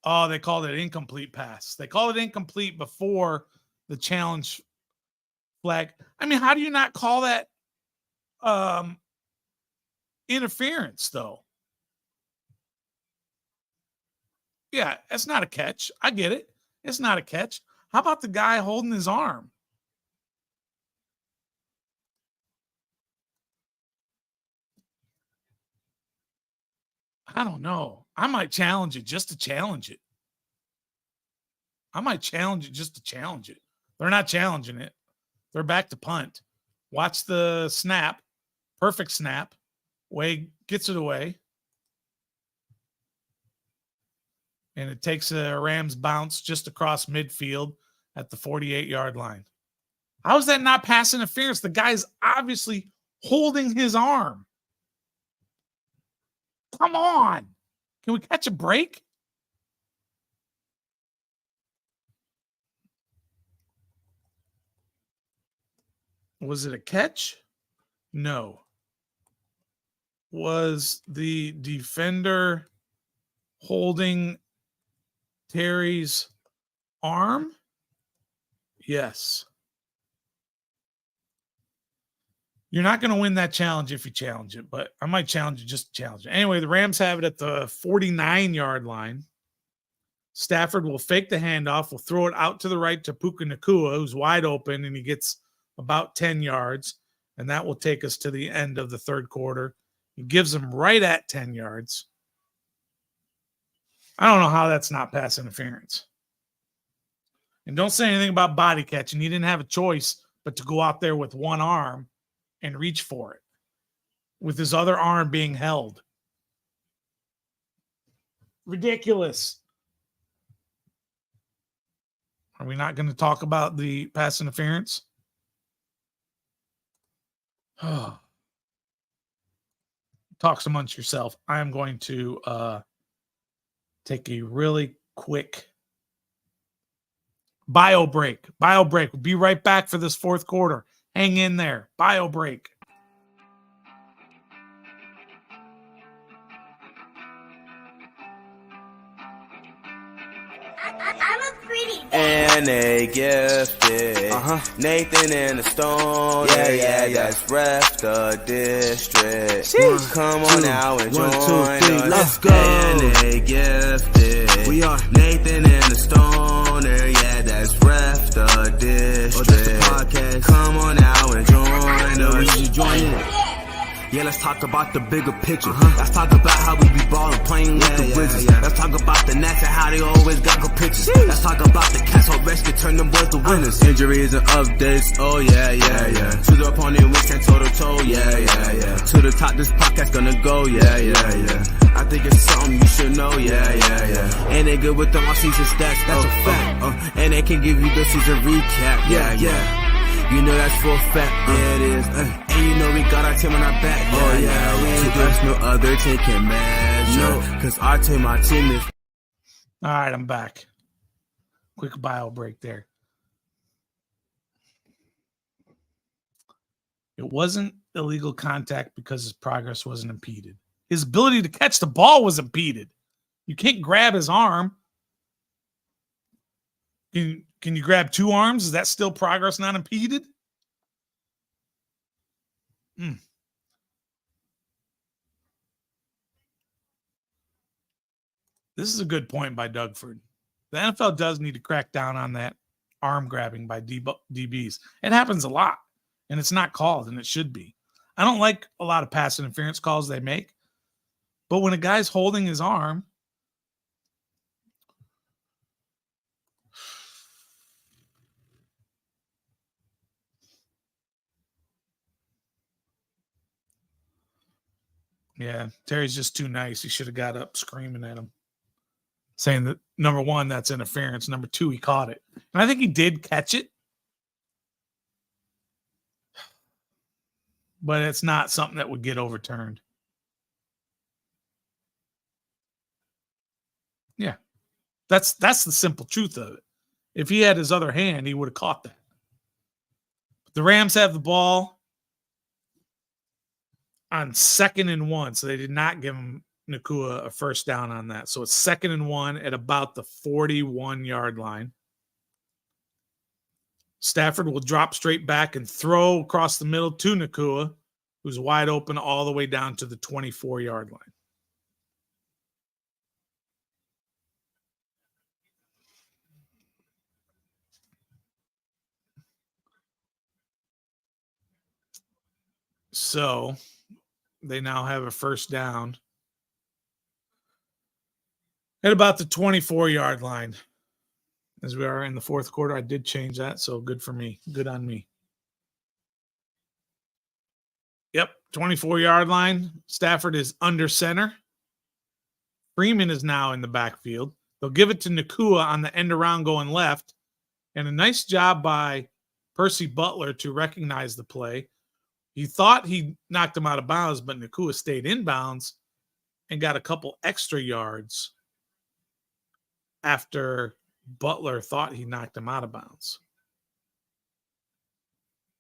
Oh, they called it incomplete pass. They called it incomplete before the challenge flag. I mean, how do you not call that interference, though? Yeah, it's not a catch. I get it. It's not a catch. How about the guy holding his arm? I don't know. I might challenge it just to challenge it. They're not challenging it. They're back to punt. Watch the snap. Perfect snap. Way gets it away. And it takes a Rams bounce just across midfield at the 48-yard line. How is that not pass interference? The guy's obviously holding his arm. Come on. Can we catch a break? Was it a catch? No. Was the defender holding Terry's arm? Yes. You're not going to win that challenge if you challenge it, but I might challenge it just to challenge it. Anyway, the Rams have it at the 49-yard line. Stafford will fake the handoff, will throw it out to the right to Puka Nacua, who's wide open, and he gets about 10 yards, and that will take us to the end of the third quarter. He gives him right at 10 yards. I don't know how that's not pass interference. And don't say anything about body catching. He didn't have a choice but to go out there with one arm and reach for it, with his other arm being held. Ridiculous. Are we not going to talk about the pass interference? Talks amongst yourself. I am going to take a really quick bio break. We'll be right back for this fourth quarter. Hang in there. Bio break. I'm a pretty And they gifted Nathan and the Stone. Yeah, that's ref the district. Come on now and join us. Let's go. And they gifted. We are Nathan and the Stoner. Yeah, that's ref the district. that's the podcast. Come on now and join us. We should join in. Yeah, let's talk about the bigger picture. Let's talk about how we be ballin', playing with the Wizards. Let's talk about the Nats and how they always got good pitches. Let's talk about the Cats, how rest can turn them boys to winners. Injuries and updates, oh yeah. To the opponent, we stand toe to toe, yeah. To the top, this podcast gonna go, yeah. I think it's something you should know, Yeah. And they good with the all-season stats, that's a fact. And they can give you the season recap, yeah. You know that's for a fact, Yeah, it is. And you know we got our team on our back, To us, no other team can measure. Cause our team is. All right, I'm back. Quick bio break there. It wasn't illegal contact because his progress wasn't impeded. His ability to catch the ball was impeded. You can't grab his arm. Can you grab two arms? Is that still progress not impeded? This is a good point by Dougford. The NFL does need to crack down on that arm grabbing by DBs. It happens a lot, and it's not called, and it should be. I don't like a lot of pass interference calls they make, but when a guy's holding his arm, yeah, Terry's just too nice. He should have got up screaming at him, saying that, number one, that's interference. Number two, he caught it. And I think he did catch it. But it's not something that would get overturned. Yeah. That's the simple truth of it. If he had his other hand, he would have caught that. But the Rams have the ball on 2nd and 1, so they did not give him Nacua a first down on that. So it's 2nd and 1 at about the 41-yard line. Stafford will drop straight back and throw across the middle to Nacua, who's wide open all the way down to the 24-yard line. So they now have a first down at about the 24-yard line. as we are in the fourth quarter. I did change that, so good for me. Good on me. Yep, 24-yard line. Stafford is under center. Freeman is now in the backfield. They'll give it to Nakua on the end around going left. And a nice job by Percy Butler to recognize the play. He thought he knocked him out of bounds, but Nakua stayed in bounds and got a couple extra yards after Butler thought he knocked him out of bounds.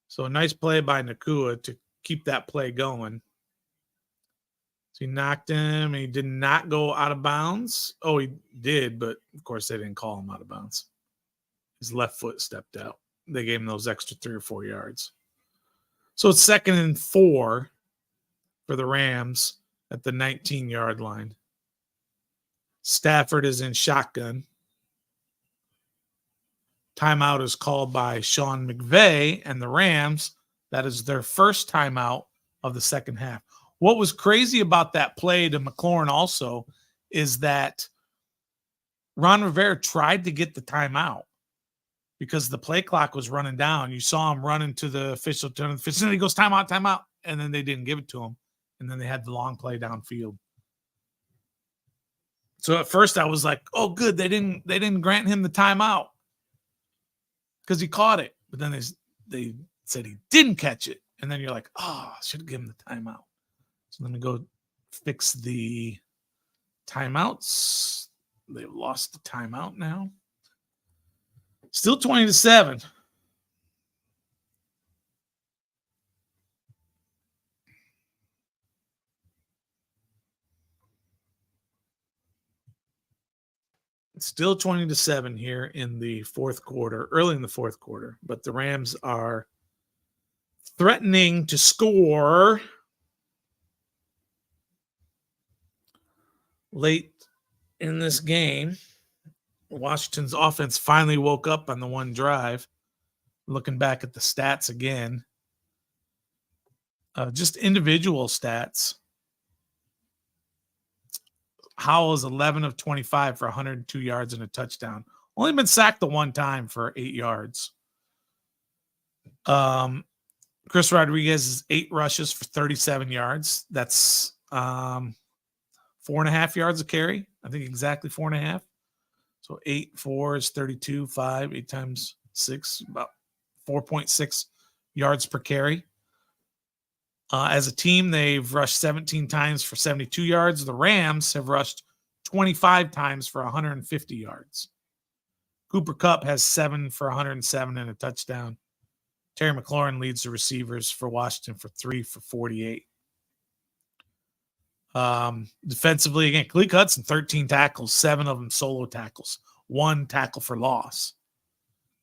So a nice play by Nakua to keep that play going. So he knocked him, and he did not go out of bounds. Oh, he did, but of course they didn't call him out of bounds. His left foot stepped out. They gave him those extra 3 or 4 yards. So it's 2nd and 4 for the Rams at the 19-yard line. Stafford is in shotgun. Timeout is called by Sean McVay and the Rams. That is their first timeout of the second half. What was crazy about that play to McLaurin also is that Ron Rivera tried to get the timeout because the play clock was running down. You saw him running to the official. And he goes, timeout, timeout. And then they didn't give it to him. And then they had the long play downfield. So at first I was like, oh, good. They didn't grant him the timeout because he caught it. But then they said he didn't catch it. And then you're like, oh, I should have given him the timeout. So let me go fix the timeouts. They've lost the timeout now. Still 20-7. It's still 20-7 here in the fourth quarter, early in the fourth quarter, but the Rams are threatening to score late in this game. Washington's offense finally woke up on the one drive. Looking back at the stats again, just individual stats. Howell is 11 of 25 for 102 yards and a touchdown. Only been sacked the one time for 8 yards. Chris Rodriguez is 8 rushes for 37 yards. That's 4.5 yards a carry. I think exactly 4.5. So 8, 4 is 32, 5, 8 times 6, about 4.6 yards per carry. As a team, they've rushed 17 times for 72 yards. The Rams have rushed 25 times for 150 yards. Cooper Kupp has 7 for 107 and a touchdown. Terry McLaurin leads the receivers for Washington for 3 for 48. Defensively, again, Khaleke Hudson, 13 tackles, 7 of them solo tackles, 1 tackle for loss.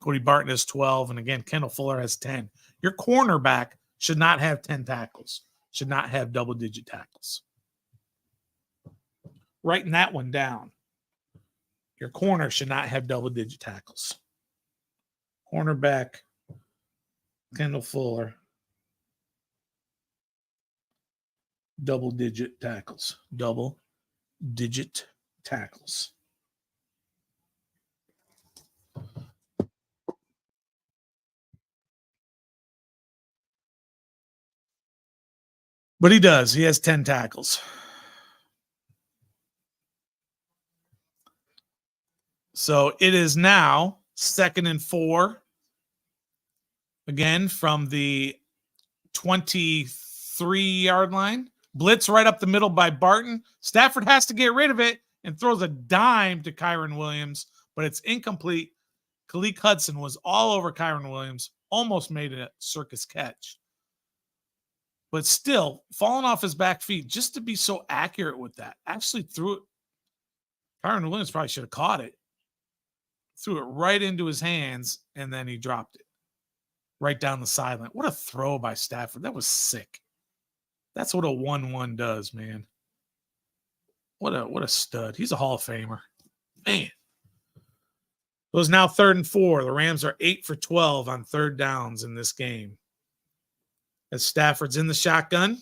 Cody Barton has 12, and again, Kendall Fuller has 10. Your cornerback should not have 10 tackles, should not have double-digit tackles. Writing that one down. Your corner should not have double-digit tackles. Cornerback, Kendall Fuller, double-digit tackles. Double-digit tackles. But he does. He has 10 tackles. So it is now 2nd and 4. Again, from the 23-yard line. Blitz right up the middle by Barton. Stafford has to get rid of it and throws a dime to Kyron Williams, but it's incomplete. Khaleke Hudson was all over Kyron Williams, almost made a circus catch. But still, falling off his back feet just to be so accurate with that. Actually threw it. Kyron Williams probably should have caught it. Threw it right into his hands, and then he dropped it. Right down the sideline. What a throw by Stafford. That was sick. That's what a 1-1 does, man. What a stud. He's a Hall of Famer. Man. It was now 3rd and 4. The Rams are 8 for 12 on 3rd downs in this game. As Stafford's in the shotgun,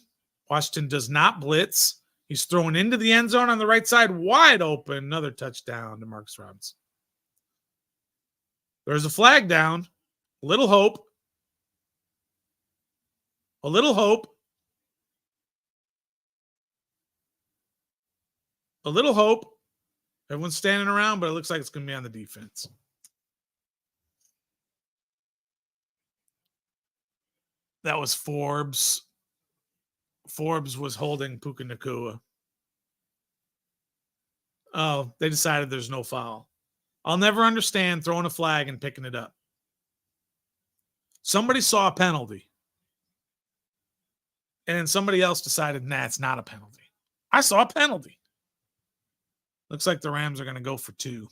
Washington does not blitz. He's thrown into the end zone on the right side, wide open. Another touchdown to Marcus Robinson. There's a flag down. A little hope. A little hope. A little hope. Everyone's standing around, but it looks like it's going to be on the defense. That was Forbes. Forbes was holding Puka Nacua. Oh, they decided there's no foul. I'll never understand throwing a flag and picking it up. Somebody saw a penalty. And then somebody else decided, nah, it's not a penalty. I saw a penalty. Looks like the Rams are going to go for 2.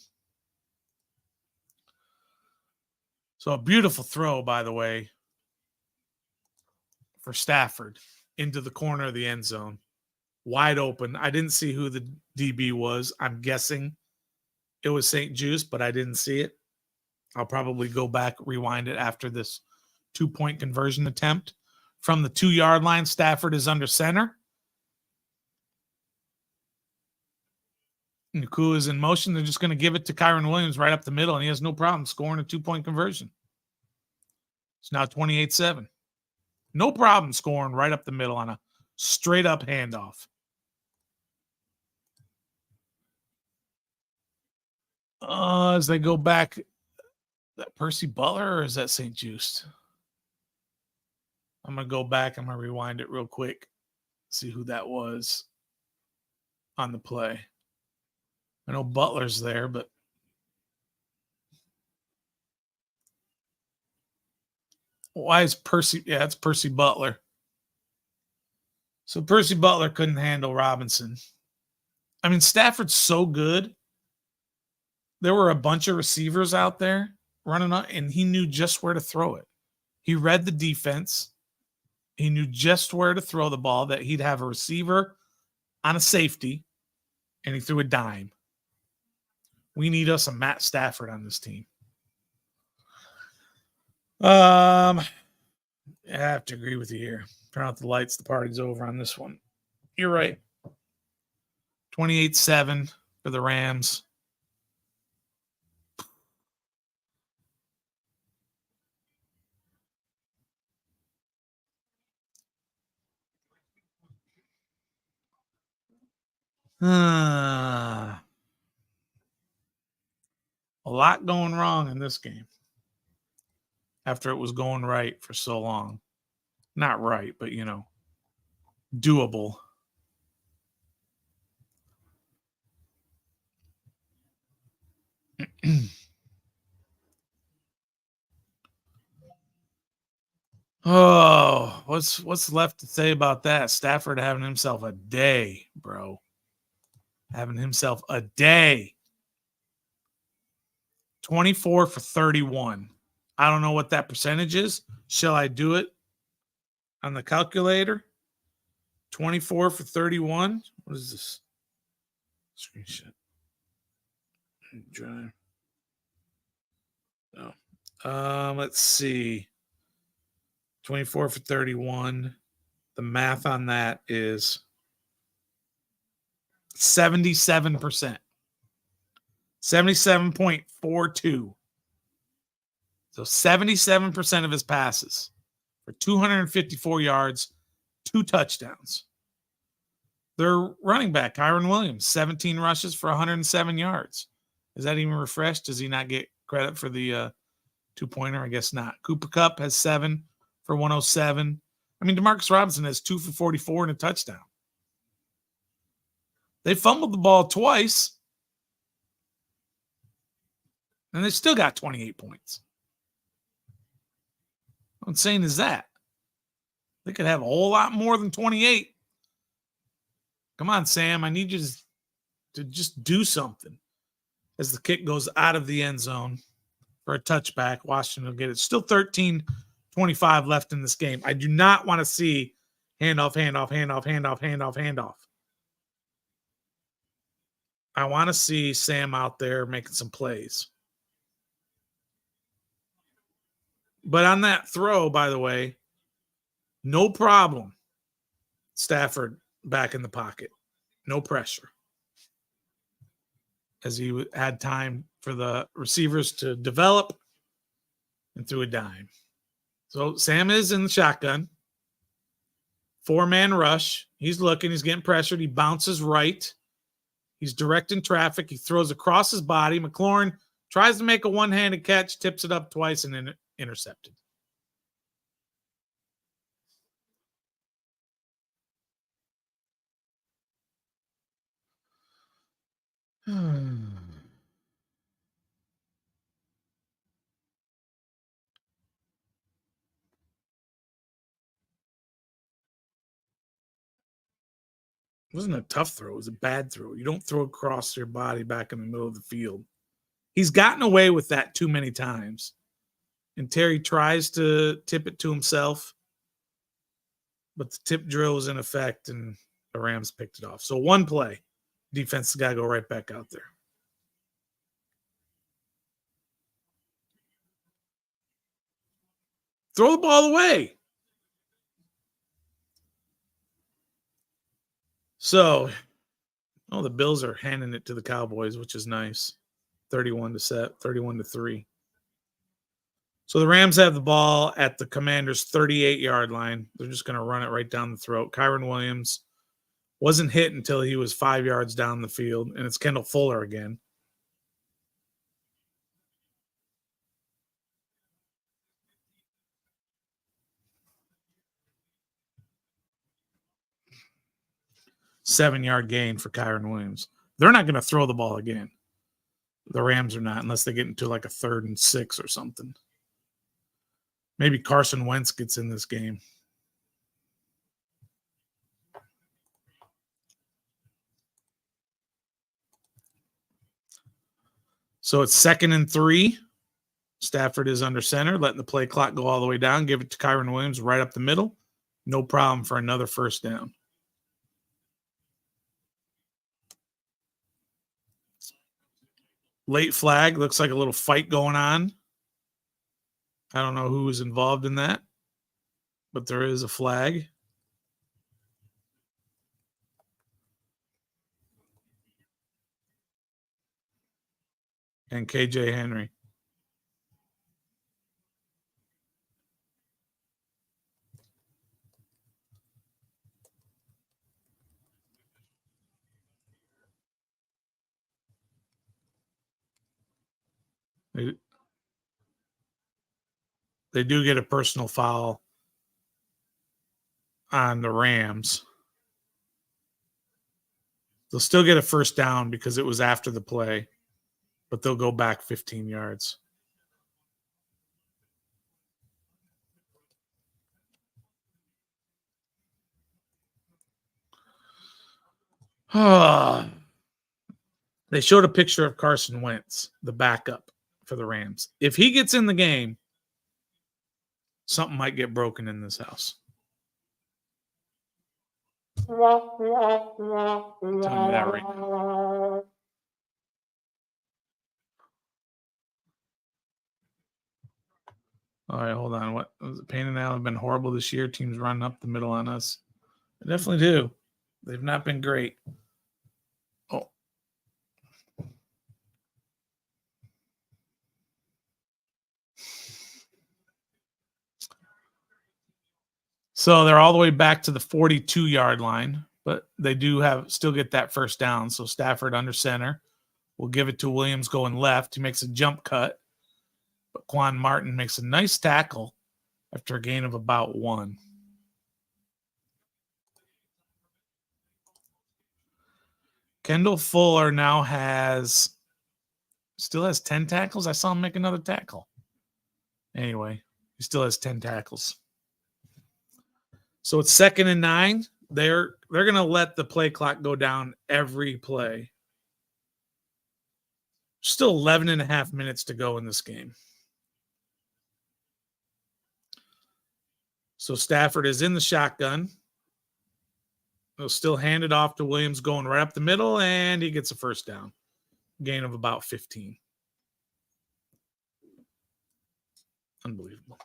So a beautiful throw, by the way, for Stafford into the corner of the end zone. Wide open. I didn't see who the DB was. I'm guessing it was St. Juice, but I didn't see it. I'll probably go back, rewind it after this 2-point conversion attempt. From the 2-yard line, Stafford is under center. Nacua is in motion. They're just going to give it to Kyron Williams right up the middle, and he has no problem scoring a 2-point conversion. It's now 28-7. No problem scoring right up the middle on a straight-up handoff. As they go back, that Percy Butler or is that St. Just? I'm going to go back. I'm going to rewind it real quick. See who that was on the play. I know Butler's there, but why is Percy? Yeah, it's Percy Butler. So Percy Butler couldn't handle Robinson. I mean, Stafford's so good. There were a bunch of receivers out there running on, and he knew just where to throw it. He read the defense. He knew just where to throw the ball, that he'd have a receiver on a safety, and he threw a dime. We need us a Matt Stafford on this team. I have to agree with you here. Turn out the lights. The party's over on this one. You're right. 28-7 for the Rams. A lot going wrong in this game after it was going right for so long. Not right, but, you know, doable. Oh, what's left to say about that? Stafford having himself a day, bro. Having himself a day. 24 for 31. I don't know what that percentage is. Shall I do it on the calculator? 24 for 31. What is this? Screenshot. Drive. No. Let's see. 24 for 31. The math on that is 77%. 77.42. So 77% of his passes for 254 yards, 2 touchdowns. Their running back, Kyron Williams, 17 rushes for 107 yards. Is that even refreshed? Does he not get credit for the 2-pointer? I guess not. Cooper Kupp has 7 for 107. I mean, Demarcus Robinson has 2 for 44 and a touchdown. They fumbled the ball twice, and they still got 28 points. How insane is that? They could have a whole lot more than 28. Come on, Sam. I need you to just do something. As the kick goes out of the end zone for a touchback, Washington will get it. Still 13-25 left in this game. I do not want to see handoff. I want to see Sam out there making some plays. But on that throw, by the way, no problem. Stafford back in the pocket. No pressure. As he had time for the receivers to develop and threw a dime. So Sam is in the shotgun. 4-man rush. He's looking. He's getting pressured. He bounces right. He's directing traffic. He throws across his body. McLaurin tries to make a one-handed catch, tips it up twice, and intercepted. It wasn't a tough throw. It was a bad throw. You don't throw across your body back in the middle of the field. He's gotten away with that too many times. And Terry tries to tip it to himself, but the tip drill was in effect, and the Rams picked it off. So one play. Defense has got to go right back out there. Throw the ball away. So, the Bills are handing it to the Cowboys, which is nice. 31-3. So the Rams have the ball at the Commanders' 38-yard line. They're just going to run it right down the throat. Kyron Williams wasn't hit until he was 5 yards down the field, and it's Kendall Fuller again. Seven-yard gain for Kyron Williams. They're not going to throw the ball again. The Rams are not, unless they get into like a 3rd and 6 or something. Maybe Carson Wentz gets in this game. So it's 2nd and 3. Stafford is under center, letting the play clock go all the way down. Give it to Kyron Williams right up the middle. No problem for another first down. Late flag. Looks like a little fight going on. I don't know who was involved in that, but there is a flag. And KJ Henry. They do get a personal foul on the Rams. They'll still get a first down because it was after the play, but they'll go back 15 yards. They showed a picture of Carson Wentz, the backup for the Rams. If he gets in the game, something might get broken in this house. I'm telling you that right now. All right, hold on. What was it? Payne and Allen have been horrible this year. Teams running up the middle on us. They definitely do. They've not been great. Oh. So they're all the way back to the 42-yard line, but they do still get that first down. So Stafford under center. We'll give it to Williams going left. He makes a jump cut, but Quan Martin makes a nice tackle after a gain of about 1. Kendall Fuller now still has 10 tackles. I saw him make another tackle. Anyway, he still has 10 tackles. So it's 2nd and 9. They're going to let the play clock go down every play. Still 11 and a half minutes to go in this game. So Stafford is in the shotgun. He'll still hand it off to Williams going right up the middle, and he gets a first down. Gain of about 15. Unbelievable.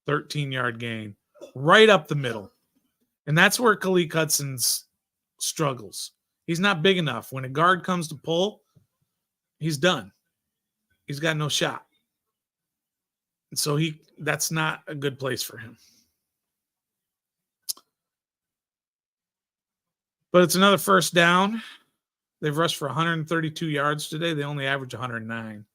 13-yard gain. Right up the middle. And that's where Khalid Hudson's struggles. He's not big enough. When a guard comes to pull, he's done. He's got no shot. So that's not a good place for him. But it's another first down. They've rushed for 132 yards today. They only average 109.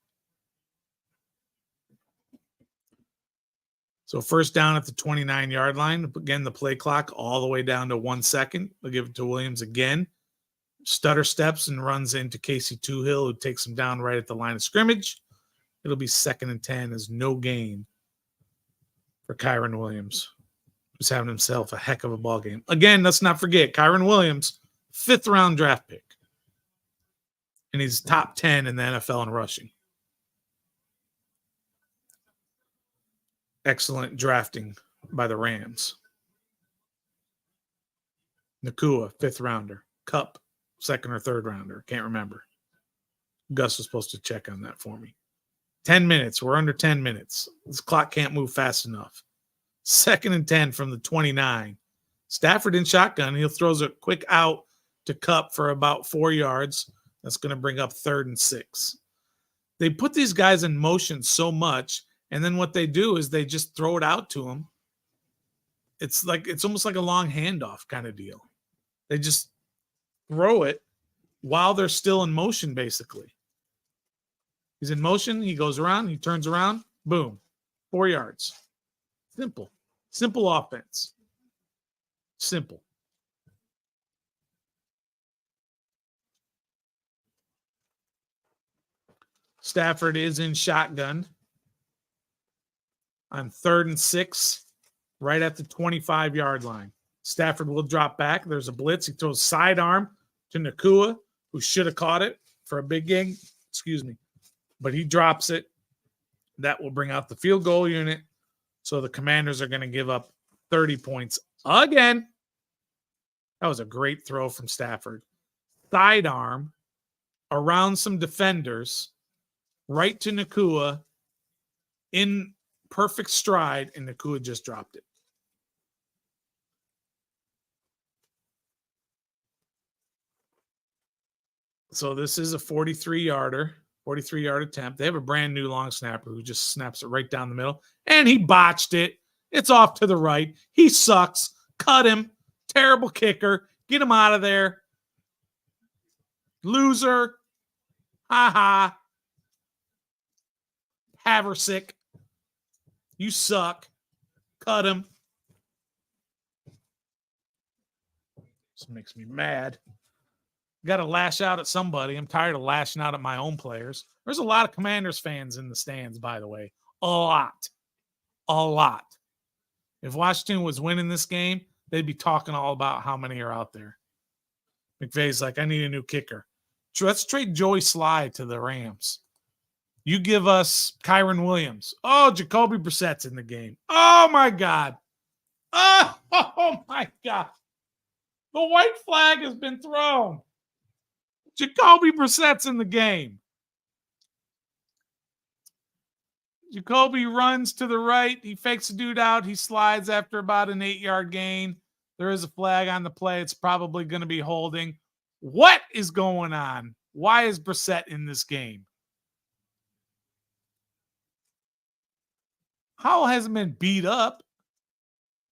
So first down at the 29-yard line. Again, the play clock all the way down to 1 second. They'll give it to Williams again. Stutter steps and runs into Casey Toohill, who takes him down right at the line of scrimmage. It'll be 2nd and 10 as no gain for Kyron Williams, who's having himself a heck of a ball game. Again, let's not forget, Kyron Williams, 5th-round draft pick. And he's top 10 in the NFL in rushing. Excellent drafting by the Rams. Nakua, 5th-rounder. Kupp, 2nd or 3rd rounder. Can't remember. Gus was supposed to check on that for me. 10 minutes. We're under 10 minutes. This clock can't move fast enough. 2nd and 10 from the 29. Stafford in shotgun. He throws a quick out to Kupp for about 4 yards. That's going to bring up 3rd and 6. They put these guys in motion so much, and then what they do is they just throw it out to them. It's almost like a long handoff kind of deal. They just throw it while they're still in motion, basically. He's in motion. He goes around. He turns around. Boom. 4 yards. Simple. Simple offense. Simple. Stafford is in shotgun on 3rd and 6, right at the 25-yard line. Stafford will drop back. There's a blitz. He throws sidearm to Nakua, who should have caught it for a big gain. Excuse me. But he drops it. That will bring out the field goal unit. So the Commanders are going to give up 30 points again. That was a great throw from Stafford. Sidearm around some defenders, right to Nakua in perfect stride, and Nakua just dropped it. So this is a 43-yard attempt. They have a brand new long snapper who just snaps it right down the middle, and he botched it. It's off to the right. He sucks. Cut him. Terrible kicker. Get him out of there. Loser. Ha-ha. Haversick. You suck. Cut him. This makes me mad. Got to lash out at somebody. I'm tired of lashing out at my own players. There's a lot of Commanders fans in the stands, by the way. A lot. A lot. If Washington was winning this game, they'd be talking all about how many are out there. McVay's like, I need a new kicker. Let's trade Joey Sly to the Rams. You give us Kyron Williams. Oh, Jacoby Brissett's in the game. Oh, my God. Oh my God. The white flag has been thrown. Jacoby Brissett's in the game. Jacoby runs to the right. He fakes a dude out. He slides after about an 8-yard gain. There is a flag on the play. It's probably going to be holding. What is going on? Why is Brissett in this game? Howell hasn't been beat up.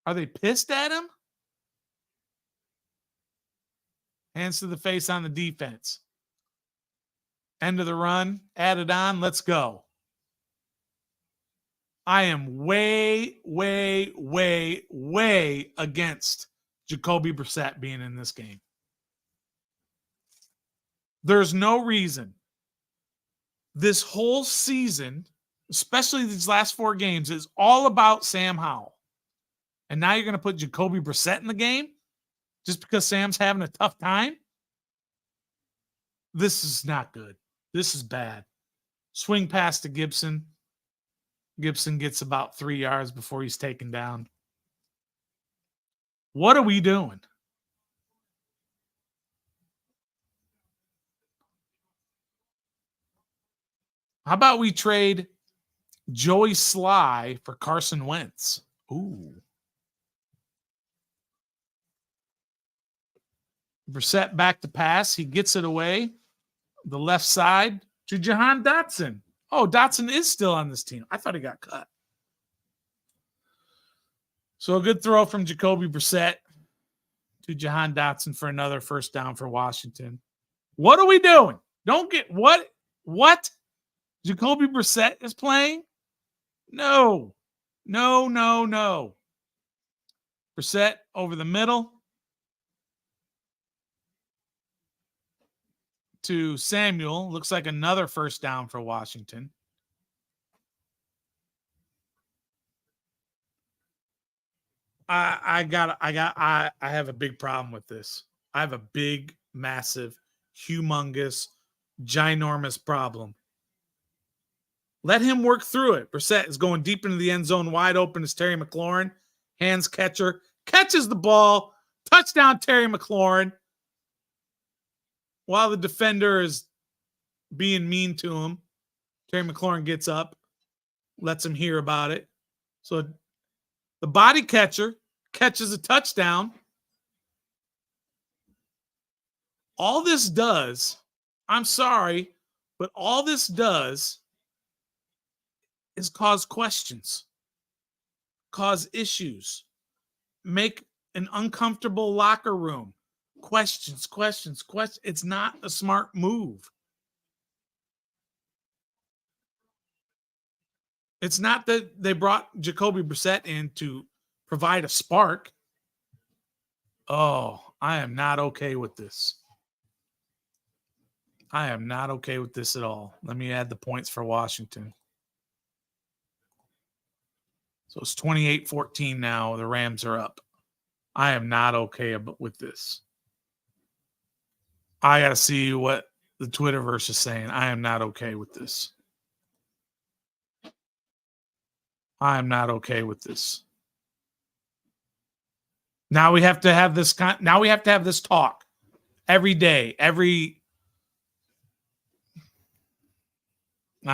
Are they pissed at him? Hands to the face on the defense. End of the run. Added on. Let's go. I am way, way, way, way against Jacoby Brissett being in this game. There's no reason. This whole season, especially these last 4 games, is all about Sam Howell. And now you're going to put Jacoby Brissett in the game just because Sam's having a tough time? This is not good. This is bad. Swing pass to Gibson. Gibson gets about 3 yards before he's taken down. What are we doing? How about we trade Joey Sly for Carson Wentz? Ooh. Brissett back to pass. He gets it away. The left side to Jahan Dotson. Oh, Dotson is still on this team. I thought he got cut. So a good throw from Jacoby Brissett to Jahan Dotson for another first down for Washington. What are we doing? Don't get what? What? Jacoby Brissett is playing? No. No. Brissett over the middle to Samuel. Looks like another first down for Washington. I have a big problem with this. I have a big, massive, humongous, ginormous problem. Let him work through it. Brissett is going deep into the end zone, wide open is Terry McLaurin. Hands catcher, catches the ball. Touchdown, Terry McLaurin. While the defender is being mean to him, Terry McLaurin gets up, lets him hear about it. So the body catcher catches a touchdown. All this does, I'm sorry, but all this does is cause questions, cause issues, make an uncomfortable locker room. Questions. It's not a smart move. It's not that they brought Jacoby Brissett in to provide a spark. Oh, I am not okay with this. I am not okay with this at all. Let me add the points for Washington. So it's 28-14 now. The Rams are up. I am not okay with this. I got to see what the Twitterverse is saying. I am not okay with this. I am not okay with this. Now we have to have this talk every day. I'm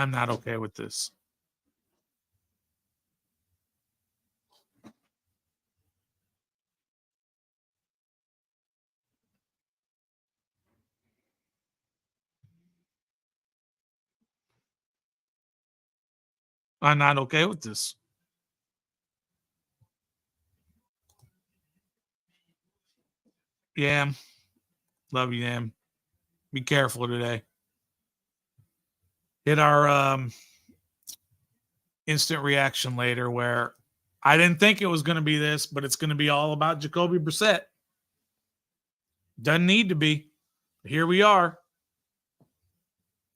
not okay with this. I'm not okay with this. Yam. Love you, Yam. Be careful today. Hit our instant reaction later where I didn't think it was going to be this, but it's going to be all about Jacoby Brissett. Doesn't need to be. Here we are.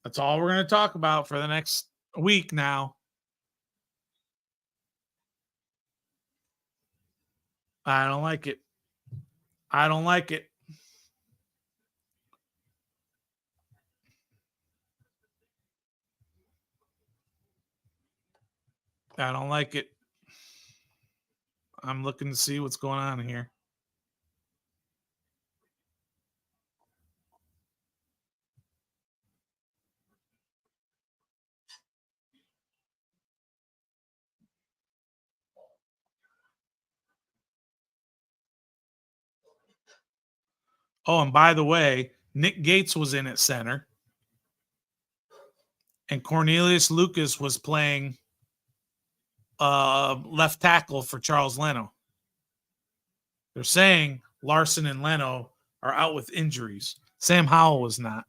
That's all we're going to talk about for the next week now. I don't like it. I don't like it. I don't like it. I'm looking to see what's going on here. Oh, and by the way, Nick Gates was in at center. And Cornelius Lucas was playing left tackle for Charles Leno. They're saying Larson and Leno are out with injuries. Sam Howell was not.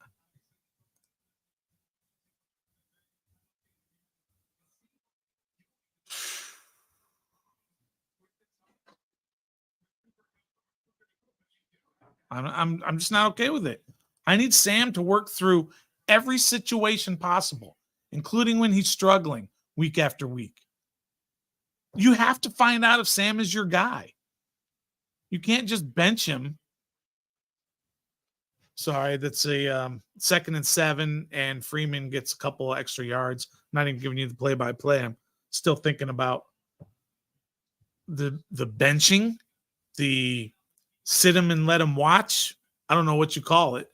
I'm just not okay with it. I need Sam to work through every situation possible, including when he's struggling week after week. You have to find out if Sam is your guy. You can't just bench him. Sorry, that's a 2nd and 7, and Freeman gets a couple of extra yards. I'm not even giving you the play-by-play. I'm still thinking about the benching, the sit him and let him watch. I don't know what you call it.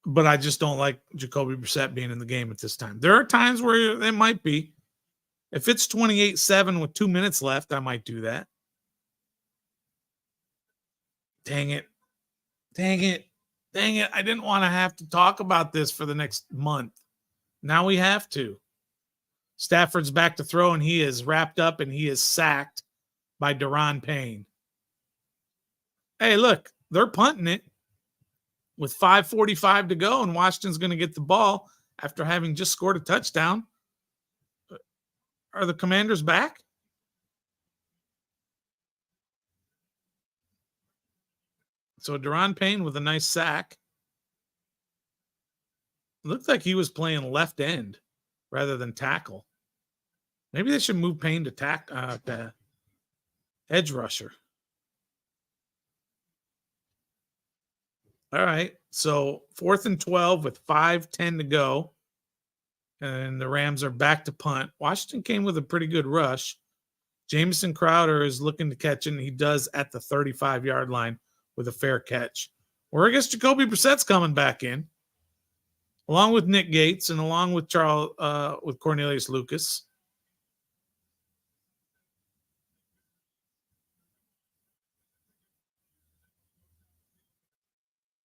But I just don't like Jacoby Brissett being in the game at this time. There are times where it might be. If it's 28-7 with 2 minutes left, I might do that. Dang it. I didn't want to have to talk about this for the next month. Now we have to. Stafford's back to throw, and he is wrapped up, and he is sacked by Deron Payne. Hey, look, they're punting it with 5:45 to go, and Washington's going to get the ball after having just scored a touchdown. Are the Commanders back? So Deron Payne with a nice sack. Looked like he was playing left end rather than tackle. Maybe they should move Payne to edge rusher. All right. So 4th and 12 with 5:10 to go. And the Rams are back to punt. Washington came with a pretty good rush. Jamison Crowder is looking to catch it, and he does at the 35-yard line with a fair catch. Or I guess Jacoby Brissett's coming back in, along with Nick Gates and along with with Cornelius Lucas.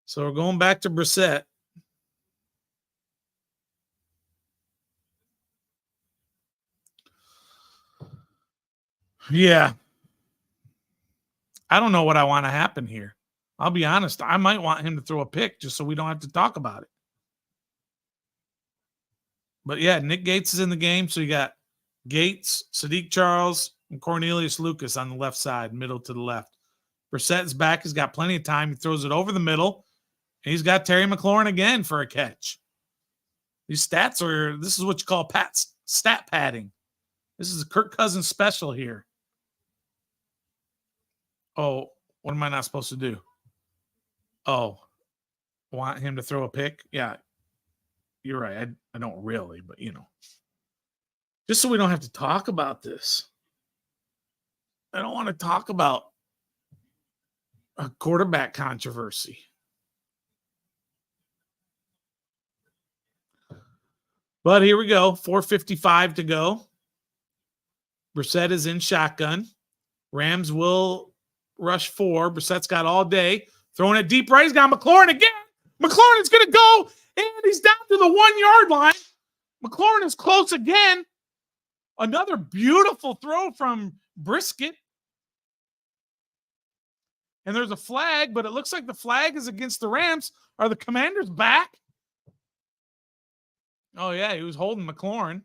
So we're going back to Brissett. Yeah. I don't know what I want to happen here. I'll be honest. I might want him to throw a pick just so we don't have to talk about it. But yeah, Nick Gates is in the game. So you got Gates, Sadiq Charles, and Cornelius Lucas on the left side, middle to the left. Brissett's back. He's got plenty of time. He throws it over the middle. And he's got Terry McLaurin again for a catch. These stats this is what you call stat padding. This is a Kirk Cousins special here. Oh, what am I not supposed to do? Oh, want him to throw a pick? Yeah, you're right. I don't really, but just so we don't have to talk about this. I don't want to talk about a quarterback controversy. But here we go. 4:55 to go. Brissett is in shotgun. Rams will rush 4. Brissett's got all day. Throwing it deep right. He's got McLaurin again. McLaurin is going to go, and he's down to the 1-yard line. McLaurin is close again. Another beautiful throw from Brisket. And there's a flag, but it looks like the flag is against the Rams. Are the Commanders back? Oh, yeah, he was holding McLaurin.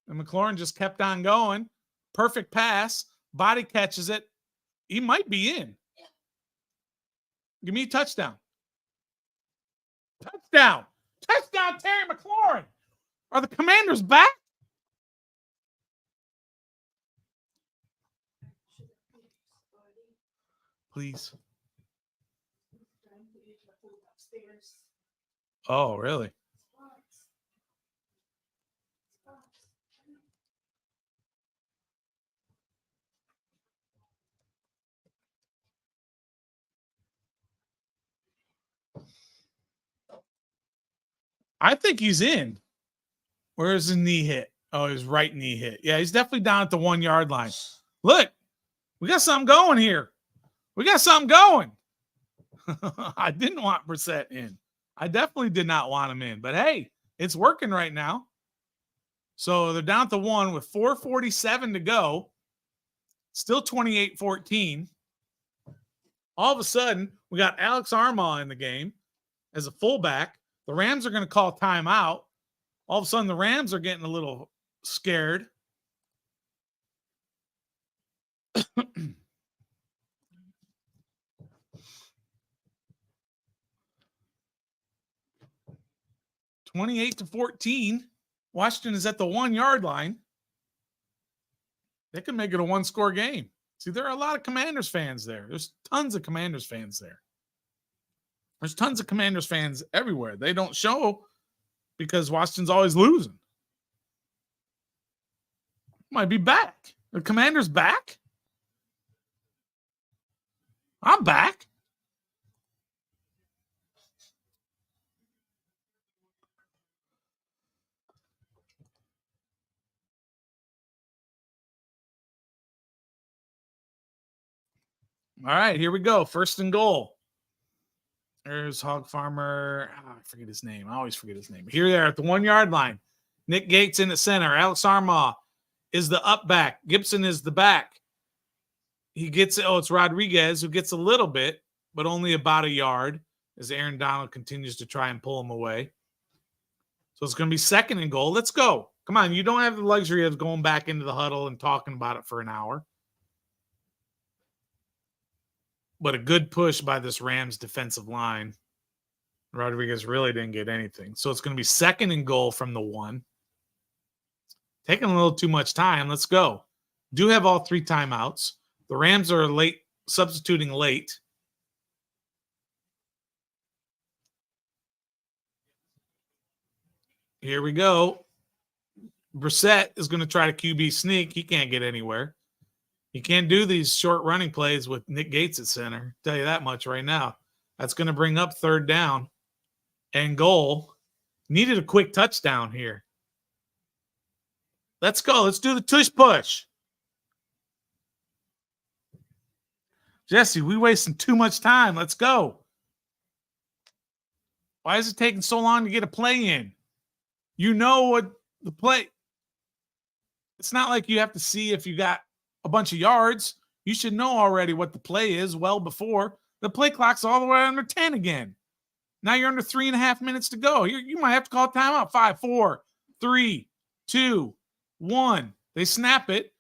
And McLaurin just kept on going. Perfect pass. Body catches it. He might be in. Give me a touchdown. Touchdown. Touchdown, Terry McLaurin. Are the Commanders back? Please. Oh, really? I think he's in. Where's his knee hit? Oh, his right knee hit. Yeah, he's definitely down at the 1-yard line. Look, we got something going here. We got something going. I didn't want Brissett in. I definitely did not want him in. But, hey, it's working right now. So they're down to 1 with 4:47 to go. Still 28-14. All of a sudden, we got Alex Armah in the game as a fullback. The Rams are going to call timeout. All of a sudden, the Rams are getting a little scared. (28-14). Washington is at the 1-yard line. They can make it a 1-score game. See, there are a lot of Commanders fans there. There's tons of Commanders fans there. There's tons of Commanders fans everywhere. They don't show because Washington's always losing. Might be back. The Commanders back? I'm back. All right, here we go. 1st and goal. There's Hog Farmer. I forget his name. I always forget his name. Here they are at the 1-yard line. Nick Gates in at center. Alex Armagh is the up back. Gibson is the back. He gets it. Oh, it's Rodriguez who gets a little bit, but only about a yard as Aaron Donald continues to try and pull him away. So it's going to be 2nd and goal. Let's go. Come on. You don't have the luxury of going back into the huddle and talking about it for an hour. But a good push by this Rams defensive line. Rodriguez really didn't get anything. So it's going to be 2nd and goal from the 1. Taking a little too much time. Let's go. Do have all 3 timeouts. The Rams are late, substituting late. Here we go. Brissett is going to try to QB sneak. He can't get anywhere. He can't do these short running plays with Nick Gates at center. I'll tell you that much right now. That's going to bring up 3rd down and goal. Needed a quick touchdown here. Let's go. Let's do the tush push. Jesse, we wasting too much time. Let's go. Why is it taking so long to get a play in? You know what the play. It's not like you have to see if you got a bunch of yards. You should know already what the play is well before. The play clock's all the way under 10 again. Now you're under 3.5 minutes to go. You might have to call timeout. 5, 4, 3, 2, 1. They snap it.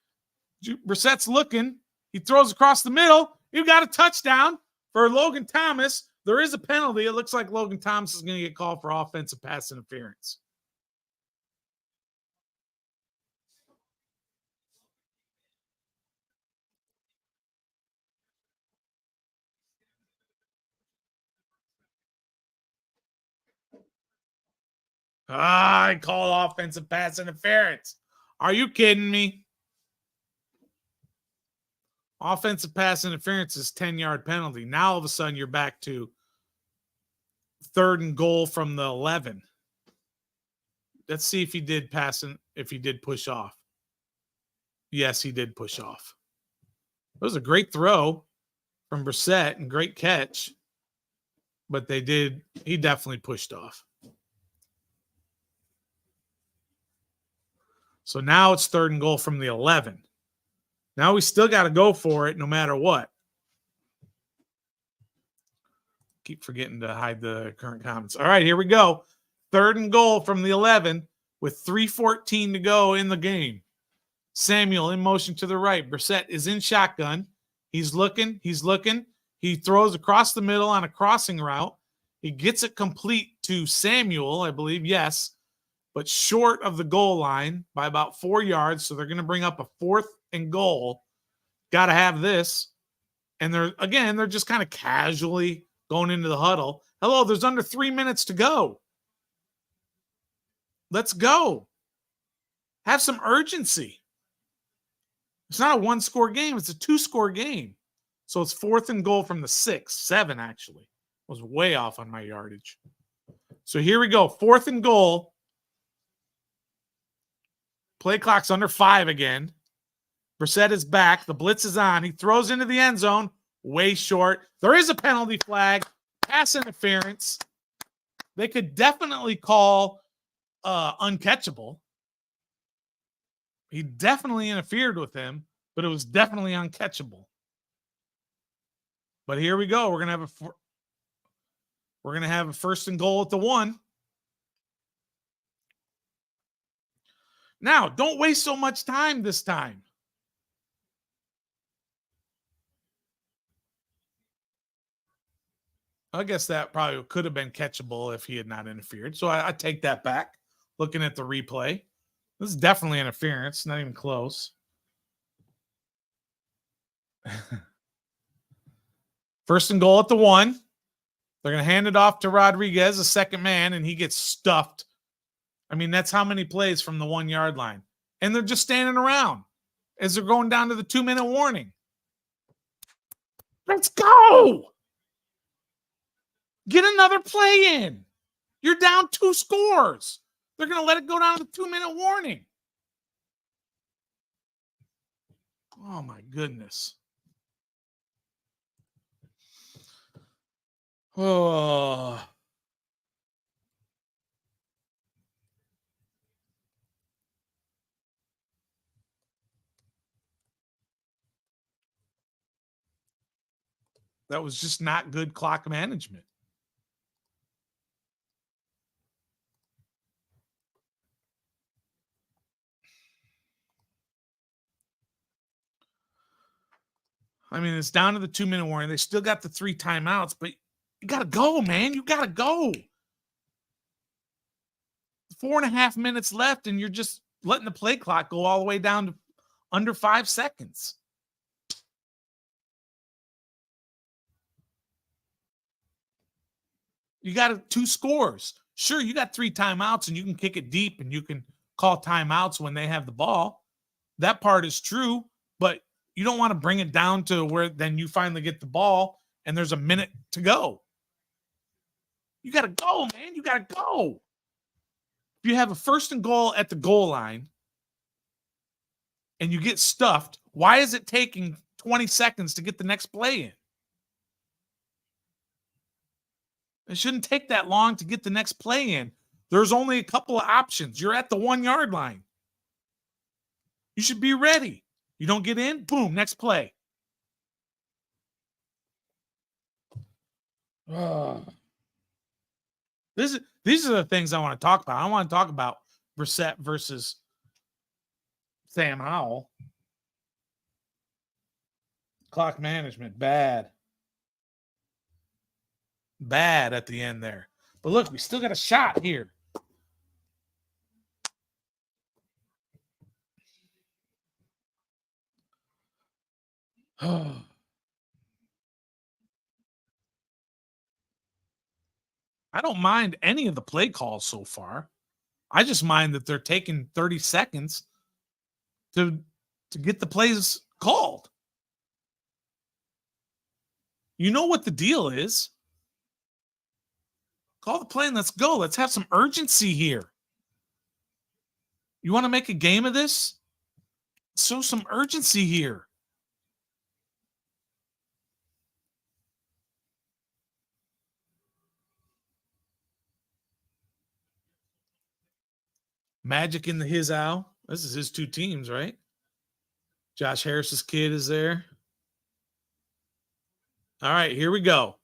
Brissett's looking. He throws across the middle. You got a touchdown for Logan Thomas. There is a penalty. It looks like Logan Thomas is going to get called for offensive pass interference. I call offensive pass interference. Are you kidding me? Offensive pass interference is 10-yard penalty. Now all of a sudden you're back to 3rd and goal from the 11. Let's see if he did if he did push off. Yes, he did push off. It was a great throw from Brissett and great catch, but he definitely pushed off. So now it's 3rd and goal from the 11. Now we still got to go for it no matter what. Keep forgetting to hide the current comments. All right, here we go. 3rd and goal from the 11 with 3:14 to go in the game. Samuel in motion to the right. Brissett is in shotgun. He's looking. He throws across the middle on a crossing route. He gets it complete to Samuel, I believe, yes, but short of the goal line by about 4 yards. So they're going to bring up a 4th and goal. Got to have this. And they're just kind of casually going into the huddle. Hello, there's under 3 minutes to go. Let's go. Have some urgency. It's not a 1-score game. It's a 2-score game. So it's 4th and goal from the 6. 7, actually. I was way off on my yardage. So here we go. 4th and goal. Play clock's under 5 again. Brissett is back. The blitz is on. He throws into the end zone. Way short. There is a penalty flag. Pass interference. They could definitely call uncatchable. He definitely interfered with him, but it was definitely uncatchable. But here we go. We're gonna have a 1st and goal at the 1. Now, don't waste so much time this time. I guess that probably could have been catchable if he had not interfered. So I take that back. Looking at the replay, this is definitely interference. Not even close. 1st and goal at the 1. They're going to hand it off to Rodriguez, a second man, and he gets stuffed. I mean, that's how many plays from the 1-yard line. And they're just standing around as they're going down to the 2-minute warning. Let's go. Get another play in. You're down 2 scores. They're going to let it go down to the 2-minute warning. Oh, my goodness. Oh. That was just not good clock management. I mean, it's down to the 2-minute warning. They still got the 3 timeouts, but you got to go, man. You got to go. 4.5 minutes left, and you're just letting the play clock go all the way down to under 5 seconds. You got 2 scores. Sure, you got 3 timeouts, and you can kick it deep, and you can call timeouts when they have the ball. That part is true, but you don't want to bring it down to where then you finally get the ball, and there's a minute to go. You got to go, man. You got to go. If you have a 1st and goal at the goal line and you get stuffed, why is it taking 20 seconds to get the next play in? It shouldn't take that long to get the next play in. There's only a couple of options. You're at the 1-yard line. You should be ready. You don't get in, boom, next play. These are the things I want to talk about. I want to talk about Brissett versus Sam Howell. Clock management, bad. Bad at the end there. But look, we still got a shot here. I don't mind any of the play calls so far. I just mind that they're taking 30 seconds to get the plays called. You know what the deal is. Call the play and let's go. Let's have some urgency here. You want to make a game of this? Show some urgency here. Magic in the his owl. This is his 2 teams, right? Josh Harris's kid is there. All right, here we go.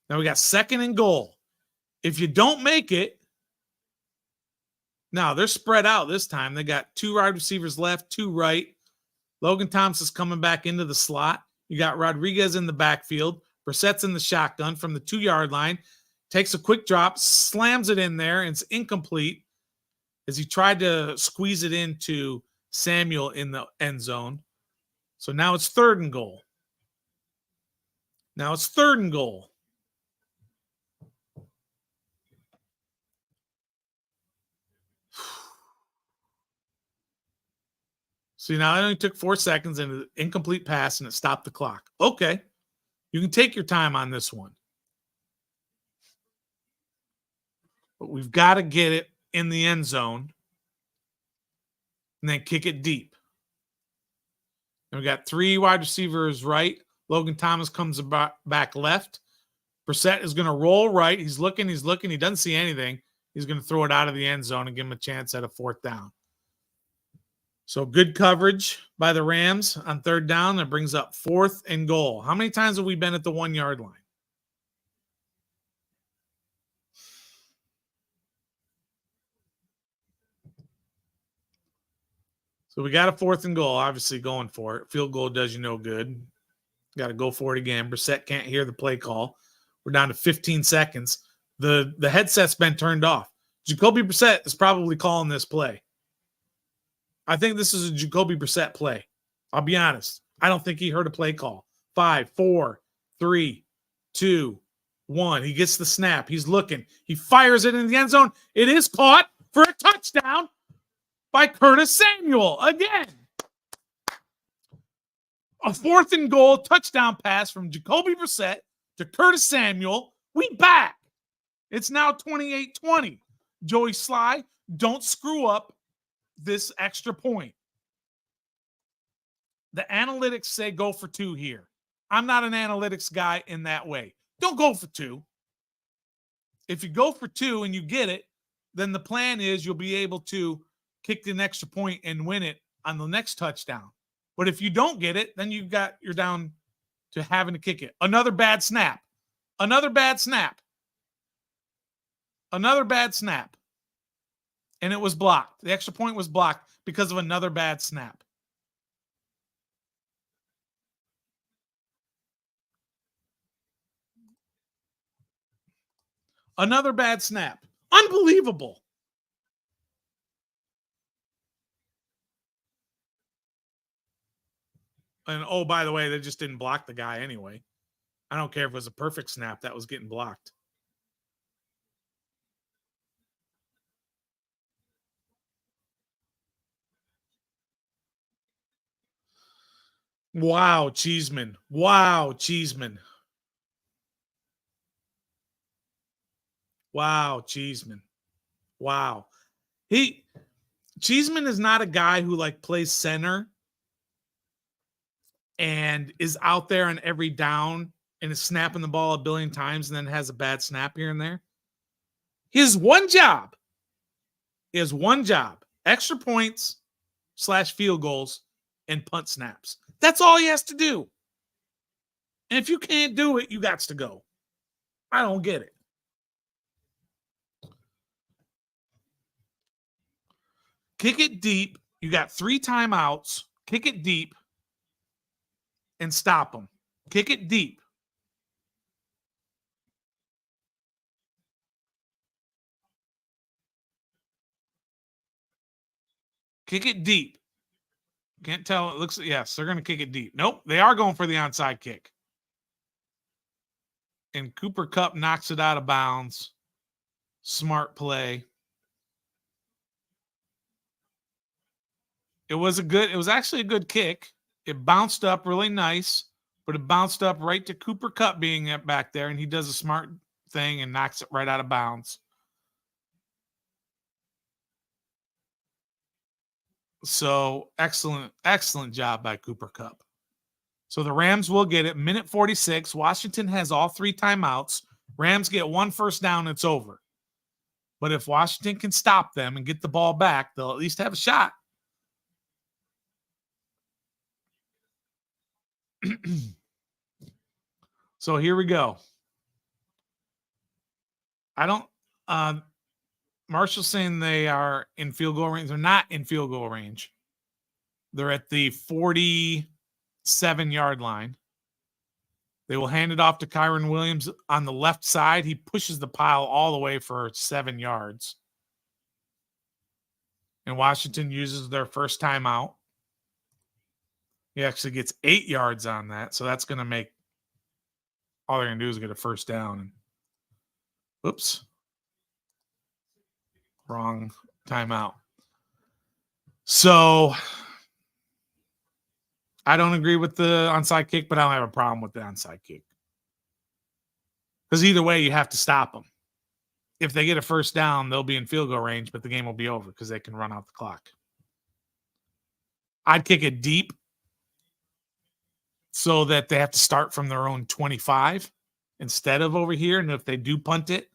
Now we got 2nd and goal. If you don't make it, now they're spread out this time. They got 2 wide receivers left, 2 right. Logan Thompson's coming back into the slot. You got Rodriguez in the backfield. Brissett's in the shotgun from the 2-yard line. Takes a quick drop, slams it in there, and it's incomplete as he tried to squeeze it into Samuel in the end zone. So now it's 3rd and goal. Now it's 3rd and goal. See, now it only took 4 seconds and an incomplete pass, and it stopped the clock. Okay. You can take your time on this one. But we've got to get it in the end zone and then kick it deep. And we got 3 wide receivers right. Logan Thomas comes back left. Brissett is going to roll right. He's looking. He doesn't see anything. He's going to throw it out of the end zone and give him a chance at a 4th down. So good coverage by the Rams on 3rd down. That brings up 4th and goal. How many times have we been at the 1-yard line? So we got a 4th and goal, obviously going for it. Field goal does you no good. Got to go for it again. Brissett can't hear the play call. We're down to 15 seconds. The headset's been turned off. Jacoby Brissett is probably calling this play. I think this is a Jacoby Brissett play. I'll be honest. I don't think he heard a play call. 5, 4, 3, 2, 1. He gets the snap. He's looking. He fires it in the end zone. It is caught for a touchdown by Curtis Samuel again. A 4th and goal touchdown pass from Jacoby Brissett to Curtis Samuel. We back. It's now 28-20. Joey Sly, don't screw up this extra point. The analytics say go for 2 here. I'm not an analytics guy in that way. Don't go for 2. If you go for 2 and you get it, then the plan is you'll be able to kick an extra point and win it on the next touchdown. But if you don't get it, then you're down to having to kick it. Another bad snap. Another bad snap. Another bad snap. And it was blocked. The extra point was blocked because of another bad snap. Another bad snap. Unbelievable. And oh, by the way, they just didn't block the guy anyway. I don't care if it was a perfect snap, that was getting blocked. Wow, Cheeseman. Wow, Cheeseman. Wow, Cheeseman. Wow. Cheeseman is not a guy who like plays center and is out there on every down and is snapping the ball a billion times and then has a bad snap here and there. His one job is extra points / field goals and punt snaps. That's all he has to do. And if you can't do it, you got to go. I don't get it. Kick it deep. You got 3 timeouts. Kick it deep and stop them. Kick it deep. Kick it deep. Can't tell. It looks, yes, they're going to kick it deep. Nope, they are going for the onside kick. And Cooper Kupp knocks it out of bounds. Smart play. It was actually a good kick. It bounced up really nice, but it bounced up right to Cooper Kupp being back there, and he does a smart thing and knocks it right out of bounds. So excellent job by Cooper Kupp. So the Rams will get it. Minute 46. Washington has all 3 timeouts. Rams get 1 first down. It's over. But if Washington can stop them and get the ball back, they'll at least have a shot. So here we go. Marshall's saying they are in field goal range. They're not in field goal range. They're at the 47-yard line. They will hand it off to Kyron Williams on the left side. He pushes the pile all the way for 7 yards. And Washington uses their first timeout. He actually gets 8 yards on that. So that's going to make all they're going to do is get a first down. And oops. Wrong timeout. So I don't agree with the onside kick, but I don't have a problem with the onside kick. Because either way, you have to stop them. If they get a first down, they'll be in field goal range, but the game will be over because they can run out the clock. I'd kick it deep so that they have to start from their own 25 instead of over here. And if they do punt it,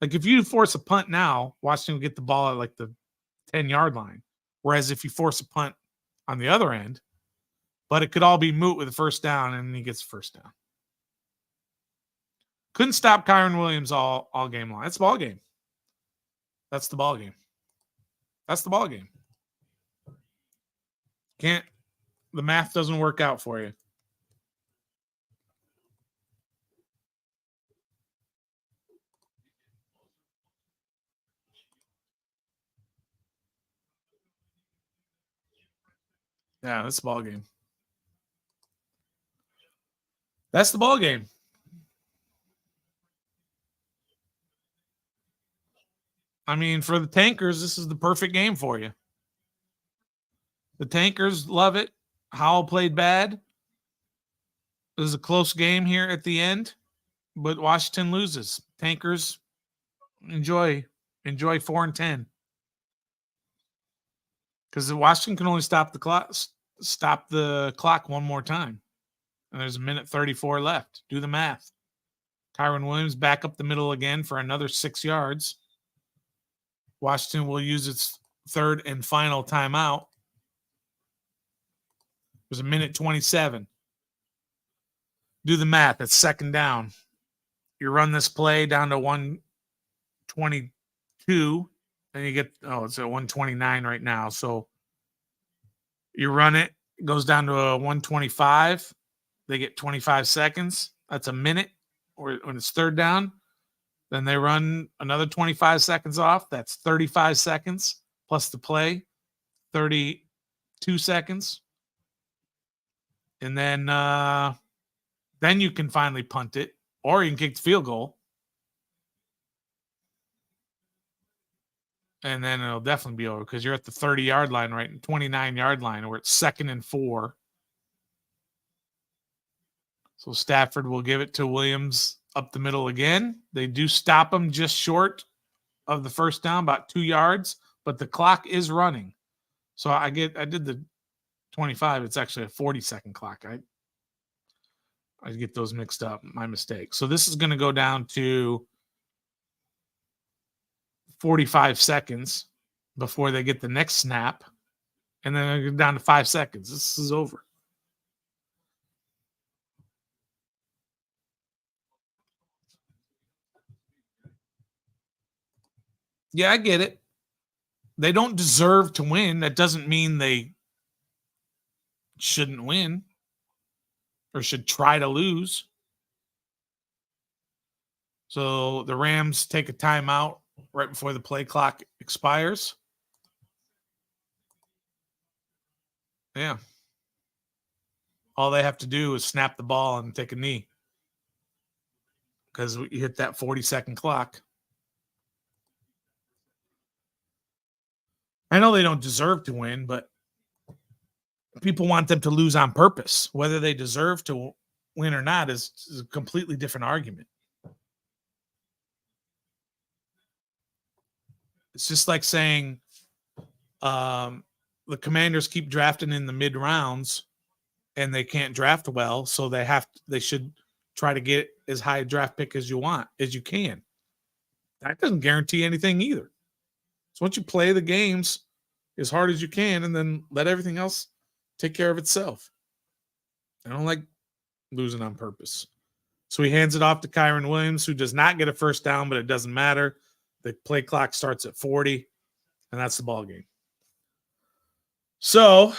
like if you force a punt now, Washington will get the ball at like the 10-yard line. Whereas if you force a punt on the other end, but it could all be moot with a first down, and he gets the first down. Couldn't stop Kyron Williams all game long. That's the ball game. That's the ball game. That's the ball game. The math doesn't work out for you. Yeah, that's the ball game. That's the ball game. I mean, for the Tankers, this is the perfect game for you. The Tankers love it. Howell played bad. It was a close game here at the end, but Washington loses. Tankers enjoy 4-10. Because Washington can only stop the clock one more time. And there's a minute 34 left. Do the math. Kyron Williams back up the middle again for another 6 yards. Washington will use its third and final timeout. There's a minute 27. Do the math. It's second down. You run this play down to 122, and you get, it's at 129 right now. So you run it, goes down to a 125. They get 25 seconds. That's a minute. Or when it's third down, then they run another 25 seconds off. That's 35 seconds plus the play, 32 seconds. And then you can finally punt it, or you can kick the field goal. And then it'll definitely be over because you're at the 30-yard line, right? 29-yard line, where it's 2nd and 4. So Stafford will give it to Williams up the middle again. They do stop him just short of the first down, about 2 yards, but the clock is running. So I did the 25. It's actually a 40-second clock. I get those mixed up. My mistake. So this is going to go down to 45 seconds before they get the next snap, and then I go down to 5 seconds. This is over. Yeah, I get it. They don't deserve to win. That doesn't mean they shouldn't win or should try to lose. So the Rams take a timeout right before the play clock expires. Yeah. All they have to do is snap the ball and take a knee because you hit that 40-second clock. I know they don't deserve to win, but people want them to lose on purpose. Whether they deserve to win or not is a completely different argument. It's just like saying the Commanders keep drafting in the mid rounds and they can't draft well, so they should try to get as high a draft pick as you can. That doesn't guarantee anything either. So once you play the games as hard as you can and then let everything else take care of itself. I don't like losing on purpose. So he hands it off to Kyren Williams, who does not get a first down, but it doesn't matter. The play clock starts at 40, and that's the ball game. So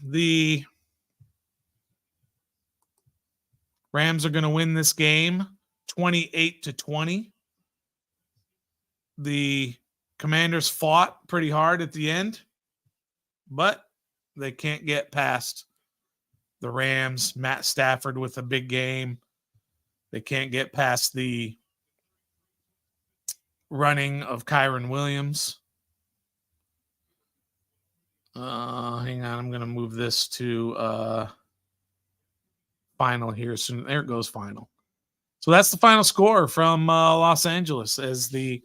the Rams are going to win this game 28-20. The Commanders fought pretty hard at the end, but they can't get past the Rams. Matt Stafford with a big game. They can't get past the running of Kyren Williams. Hang on, I'm going to move this to final here soon. There it goes, final. So that's the final score from Los Angeles as the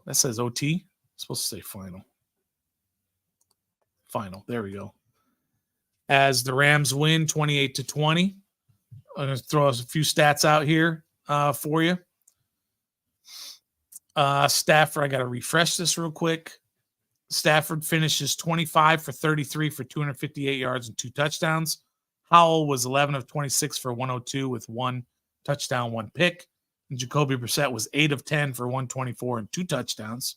that says OT. It's supposed to say final. Final. There we go. As the Rams win 28-20. I'm going to throw a few stats out here for you. Stafford, I got to refresh this real quick. Stafford finishes 25 for 33 for 258 yards and 2 touchdowns. Howell was 11 of 26 for 102 with 1 touchdown, 1 pick. And Jacoby Brissett was 8 of 10 for 124 and 2 touchdowns.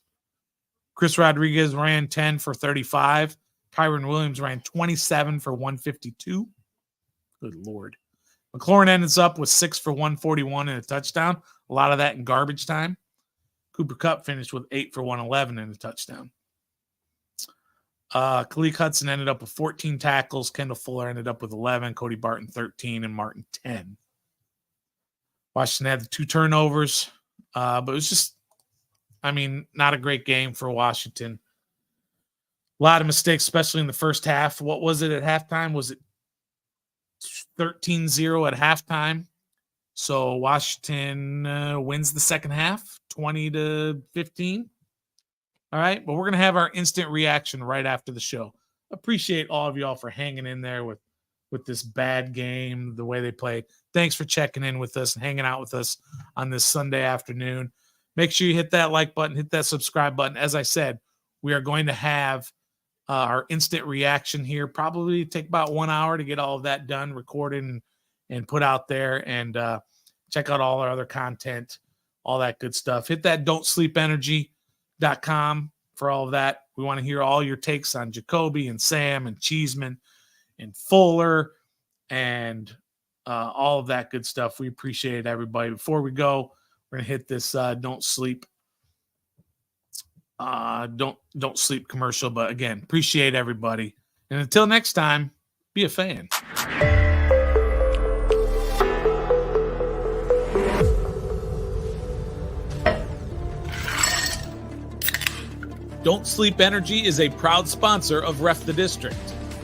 Chris Rodriguez ran 10 for 35. Kyren Williams ran 27 for 152. Good Lord. McLaurin ends up with 6 for 141 and a touchdown. A lot of that in garbage time. Cooper Kupp finished with 8 for 111 and a touchdown. Khalil Hudson ended up with 14 tackles. Kendall Fuller ended up with 11. Cody Barton 13 and Martin 10. Washington had the 2 turnovers, but it was just, not a great game for Washington. A lot of mistakes, especially in the first half. What was it at halftime? Was it 13-0 at halftime? So Washington wins the second half, 20-15. All right, but we're going to have our instant reaction right after the show. Appreciate all of y'all for hanging in there with this bad game, the way they played. Thanks for checking in with us and hanging out with us on this Sunday afternoon. Make sure you hit that like button, hit that subscribe button. As I said, we are going to have our instant reaction here. Probably take about 1 hour to get all of that done, recorded, and and put out there, and check out all our other content, all that good stuff. Hit that don'tsleepenergy.com for all of that. We want to hear all your takes on Jacoby and Sam and Cheeseman and Fuller and all of that good stuff. We appreciate it, everybody. Before we go, we're going to hit this don't sleep commercial. But again, appreciate everybody. And until next time, be a fan. Don't Sleep Energy is a proud sponsor of Ref the District.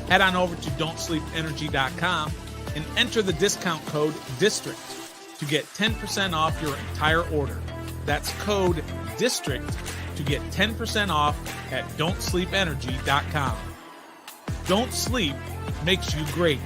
Head on over to don'tsleepenergy.com and enter the discount code DISTRICT to get 10% off your entire order. That's code DISTRICT to get 10% off at don'tsleepenergy.com. Don't sleep makes you great.